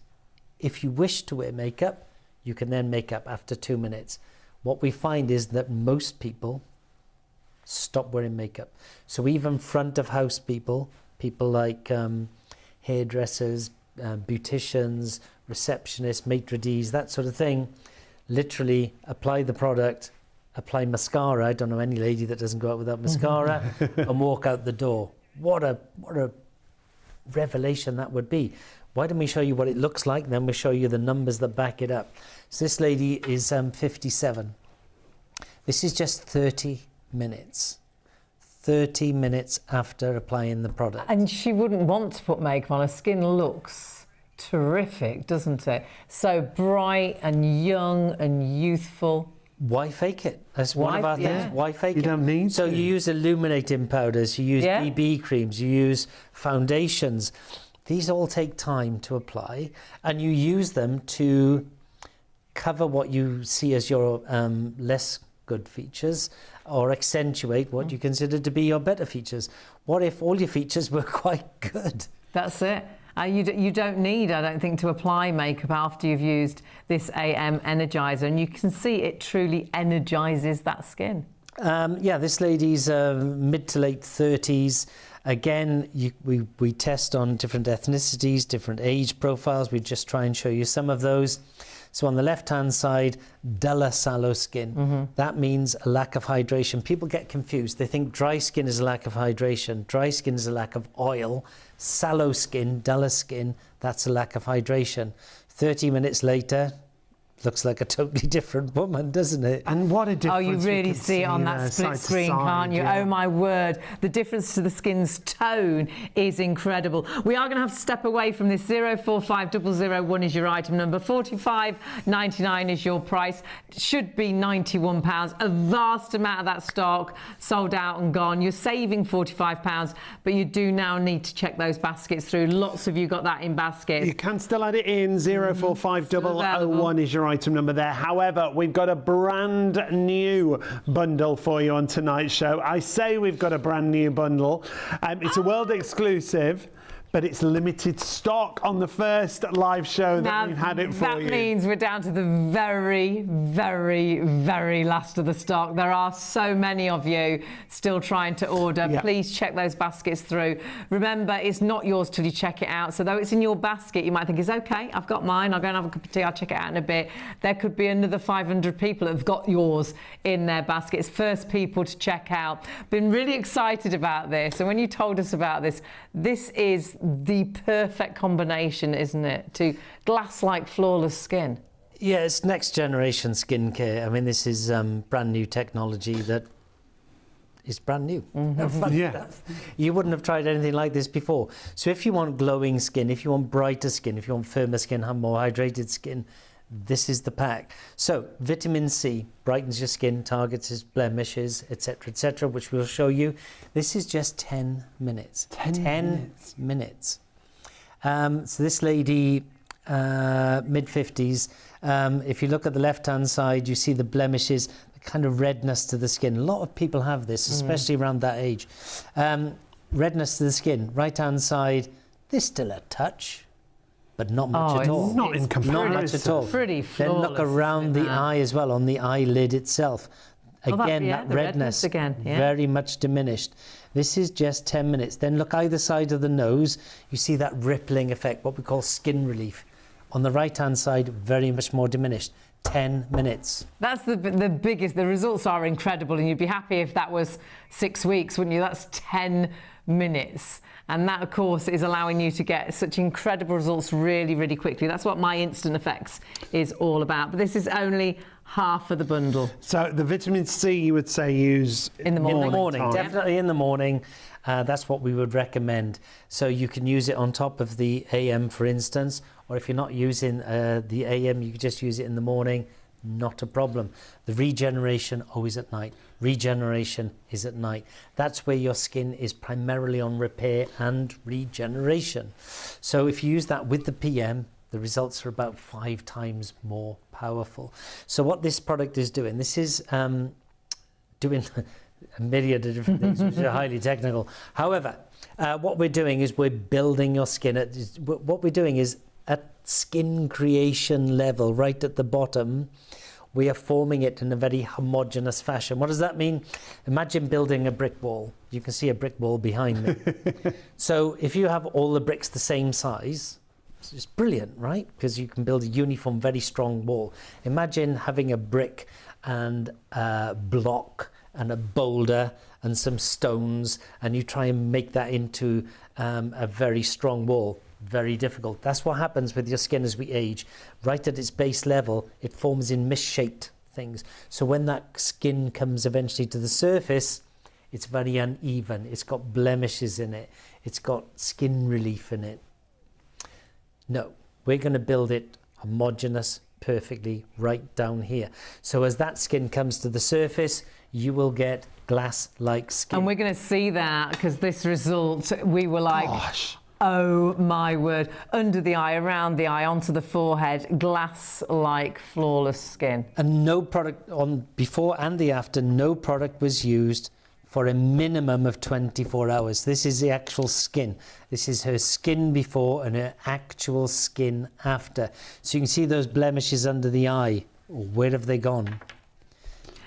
S3: If you wish to wear makeup, you can then make up after 2 minutes. What we find is that most people stop wearing makeup. So even front of house people like hairdressers, beauticians, receptionists, maitre d's, that sort of thing, literally apply the product, apply mascara. I don't know any lady that doesn't go out without mascara, and walk out the door. What a revelation that would be. Why don't we show you what it looks like, then we'll show you the numbers that back it up. So this lady is 57. This is just 30 minutes. 30 minutes after applying the product.
S1: And she wouldn't want to put makeup on. Her skin looks terrific, doesn't it? So bright and young and youthful.
S3: why fake it? That's one of our things. Why fake it?
S2: You don't need
S3: So
S2: to.
S3: you use illuminating powders, you use BB creams, you use foundations. These all take time to apply, and you use them to cover what you see as your less good features, or accentuate what you consider to be your better features. What if all your features were quite good?
S1: That's it. You don't need, I don't think, to apply makeup after you've used this AM Energiser, and you can see it truly energizes that skin.
S3: Yeah, this lady's mid to late 30s. Again, we test on different ethnicities, different age profiles. We just try and show you some of those. So on the left-hand side, duller, sallow skin. That means a lack of hydration. People get confused. They think dry skin is a lack of hydration. Dry skin is a lack of oil. Sallow skin, duller skin, that's a lack of hydration. 30 minutes later, looks like a totally different woman, doesn't it?
S2: And what a difference.
S1: Oh, you really
S2: can
S1: see it on that split
S2: side to
S1: screen,
S2: side,
S1: can't you?
S2: yeah.
S1: Oh my word, the difference to the skin's tone is incredible. We are going to have to step away from this. 045001 is your item number, £45.99 is your price. Should be £91. A vast amount of that stock sold out and gone. You're saving £45, but you do now need to check those baskets through. Lots of you got that in baskets.
S2: You can still add it in. 045001 is your item number there. However, we've got a brand new bundle for you on tonight's show. I say we've got a brand new bundle. It's a world exclusive, but it's limited stock on the first live show that we've had it for you.
S1: That means we're down to the very, very, very last of the stock. There are so many of you still trying to order.
S2: Yeah.
S1: Please check those baskets through. Remember, it's not yours till you check it out. So though it's in your basket, you might think, it's okay, I've got mine, I'll go and have a cup of tea, I'll check it out in a bit. There could be another 500 people that have got yours in their baskets. First people to check out. Been really excited about this. And when you told us about this, this is the perfect combination, isn't it, to glass-like flawless skin?
S3: Yeah, it's next generation skincare. I mean, this is brand new technology that is brand new. Funny enough. You wouldn't have tried anything like this before. So if you want glowing skin, if you want brighter skin, if you want firmer skin, have more hydrated skin, this is the pack. So vitamin C brightens your skin, targets its blemishes, etc., which we'll show you. This is just 10 minutes. 10 minutes. So this lady, mid-50s, if you look at the left-hand side, you see the blemishes, the kind of redness to the skin. A lot of people have this, especially around that age. Redness to the skin. Right-hand side, there's still a touch, but not much at all.
S2: Not in comparison.
S3: Not much at all.
S1: Pretty flawless.
S3: Then look around the eye as well, on the eyelid itself. Again, that redness
S1: again,
S3: very much diminished. This is just 10 minutes. Then look either side of the nose. You see that rippling effect, what we call skin relief. On the right-hand side, very much more diminished. 10 minutes.
S1: That's the biggest. The results are incredible, and you'd be happy if that was 6 weeks, wouldn't you? That's 10 minutes. And that, of course, is allowing you to get such incredible results really, really quickly. That's what My Instant Effects is all about. But this is only half of the bundle.
S2: So the vitamin C, you would say, use
S1: in the morning.
S3: In the morning,
S2: time.
S3: definitely in the morning. That's what we would recommend. So you can use it on top of the AM, for instance, or if you're not using the AM, you can just use it in the morning. Not a problem. The regeneration, always at night. Regeneration is at night. That's where your skin is primarily on repair and regeneration. So if you use that with the PM, the results are about 5 times more powerful. So what this product is doing, this is doing a myriad of different things, which are highly technical. However, what we're doing is we're building your skin. What we're doing is at skin creation level, right at the bottom, we are forming it in a very homogeneous fashion. What does that mean? Imagine building a brick wall. You can see a brick wall behind me. So if you have all the bricks the same size, it's brilliant, right? Because you can build a uniform, very strong wall. Imagine having a brick and a block and a boulder and some stones, and you try and make that into a very strong wall. Very difficult. That's what happens with your skin as we age. Right at its base level, it forms in misshaped things. So when that skin comes eventually to the surface, it's very uneven. It's got blemishes in it. It's got skin relief in it. No, we're going to build it homogeneous, perfectly right down here. So as that skin comes to the surface, you will get glass-like skin.
S1: And we're going to see that, because this result, we were like,
S2: Gosh.
S1: oh my word, under the eye, around the eye, onto the forehead, glass-like flawless skin.
S3: And no product on before and the after, no product was used for a minimum of 24 hours. This is the actual skin. This is her skin before and her actual skin after. So you can see those blemishes under the eye. Where have they gone?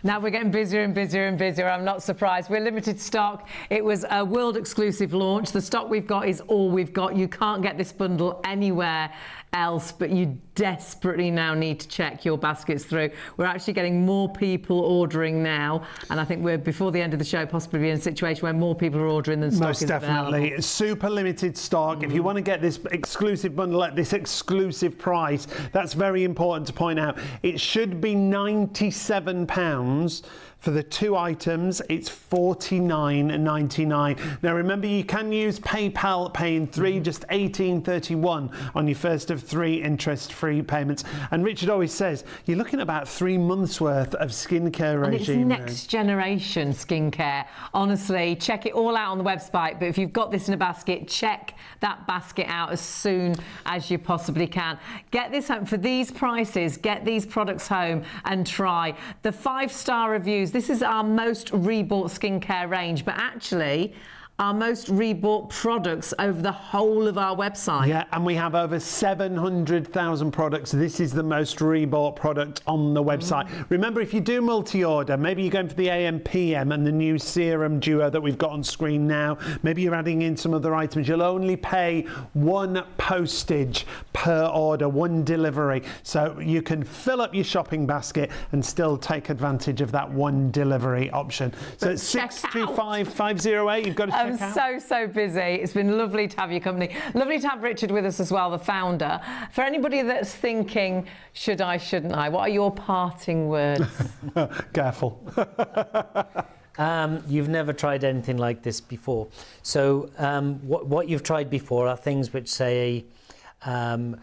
S1: Now we're getting busier and busier and busier. I'm not surprised. We're limited stock. It was a world exclusive launch. The stock we've got is all we've got. You can't get this bundle anywhere else, but you desperately now need to check your baskets through. We're actually getting more people ordering now, and I think we're, before the end of the show, possibly be in a situation where more people are ordering than stock
S2: Most
S1: is
S2: definitely.
S1: available.
S2: Super limited stock. If you want to get this exclusive bundle at this exclusive price, that's very important to point out. It should be £97. For the 2 items, it's $49.99. Now remember, you can use PayPal Pay in 3, just $18.31 on your first of 3 interest-free payments. And Richard always says, you're looking at about 3 months worth of skincare
S1: And it's
S2: regime.
S1: next generation skincare. Honestly, check it all out on the website. But if you've got this in a basket, check that basket out as soon as you possibly can. Get this home for these prices. Get these products home and try. The 5-star reviews. This is our most rebought skincare range, but actually our most rebought products over the whole of our website.
S2: Yeah, and we have over 700,000 products. This is the most rebought product on the website. Remember, if you do multi-order, maybe you're going for the AM PM and the new serum duo that we've got on screen now, maybe you're adding in some other items, you'll only pay 1 postage per order, 1 delivery. So you can fill up your shopping basket and still take advantage of that 1 delivery option. So it's
S1: check
S2: 625508. You've got to check
S1: I'm
S2: out.
S1: so busy. It's been lovely to have your company. Lovely to have Richard with us as well, the founder. For anybody that's thinking, should I, shouldn't I? What are your parting words?
S2: Careful.
S3: You've never tried anything like this before. So what you've tried before are things which say may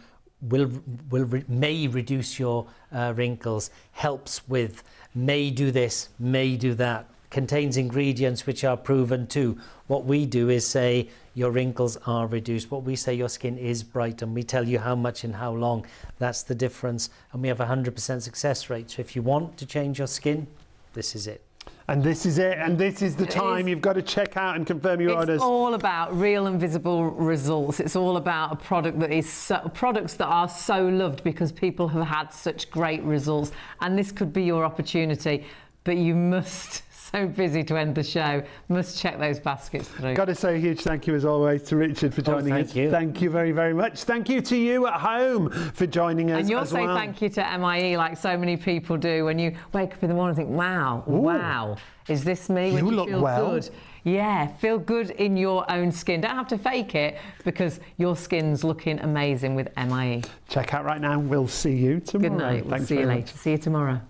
S3: reduce your wrinkles, helps with, may do this, may do that, contains ingredients which are proven too. What we do is say your wrinkles are reduced. What we say, your skin is brightened. We tell you how much and how long. That's the difference. And we have a 100% success rate. So if you want to change your skin, this is it.
S2: And this is it, and this is the time you've got to check out and confirm your orders.
S1: It's all about real and visible results. It's all about a product that is products that are so loved because people have had such great results. And this could be your opportunity, but you must, so busy to end the show, must check those baskets through.
S2: Got to say a huge thank you as always to Richard for joining us.
S3: Thank you.
S2: Thank you very, very much. Thank you to you at home for joining us
S1: And you'll
S2: as
S1: say
S2: well.
S1: thank you to MIE like so many people do when you wake up in the morning and think, wow, wow, is this me?
S2: You
S1: When
S2: look
S1: feel
S2: well.
S1: good. Yeah, feel good in your own skin. Don't have to fake it because your skin's looking amazing with MIE.
S2: Check out right now. We'll see you tomorrow.
S1: Good night. We'll
S2: Thanks
S1: see you
S2: very
S1: later.
S2: much.
S1: See you tomorrow.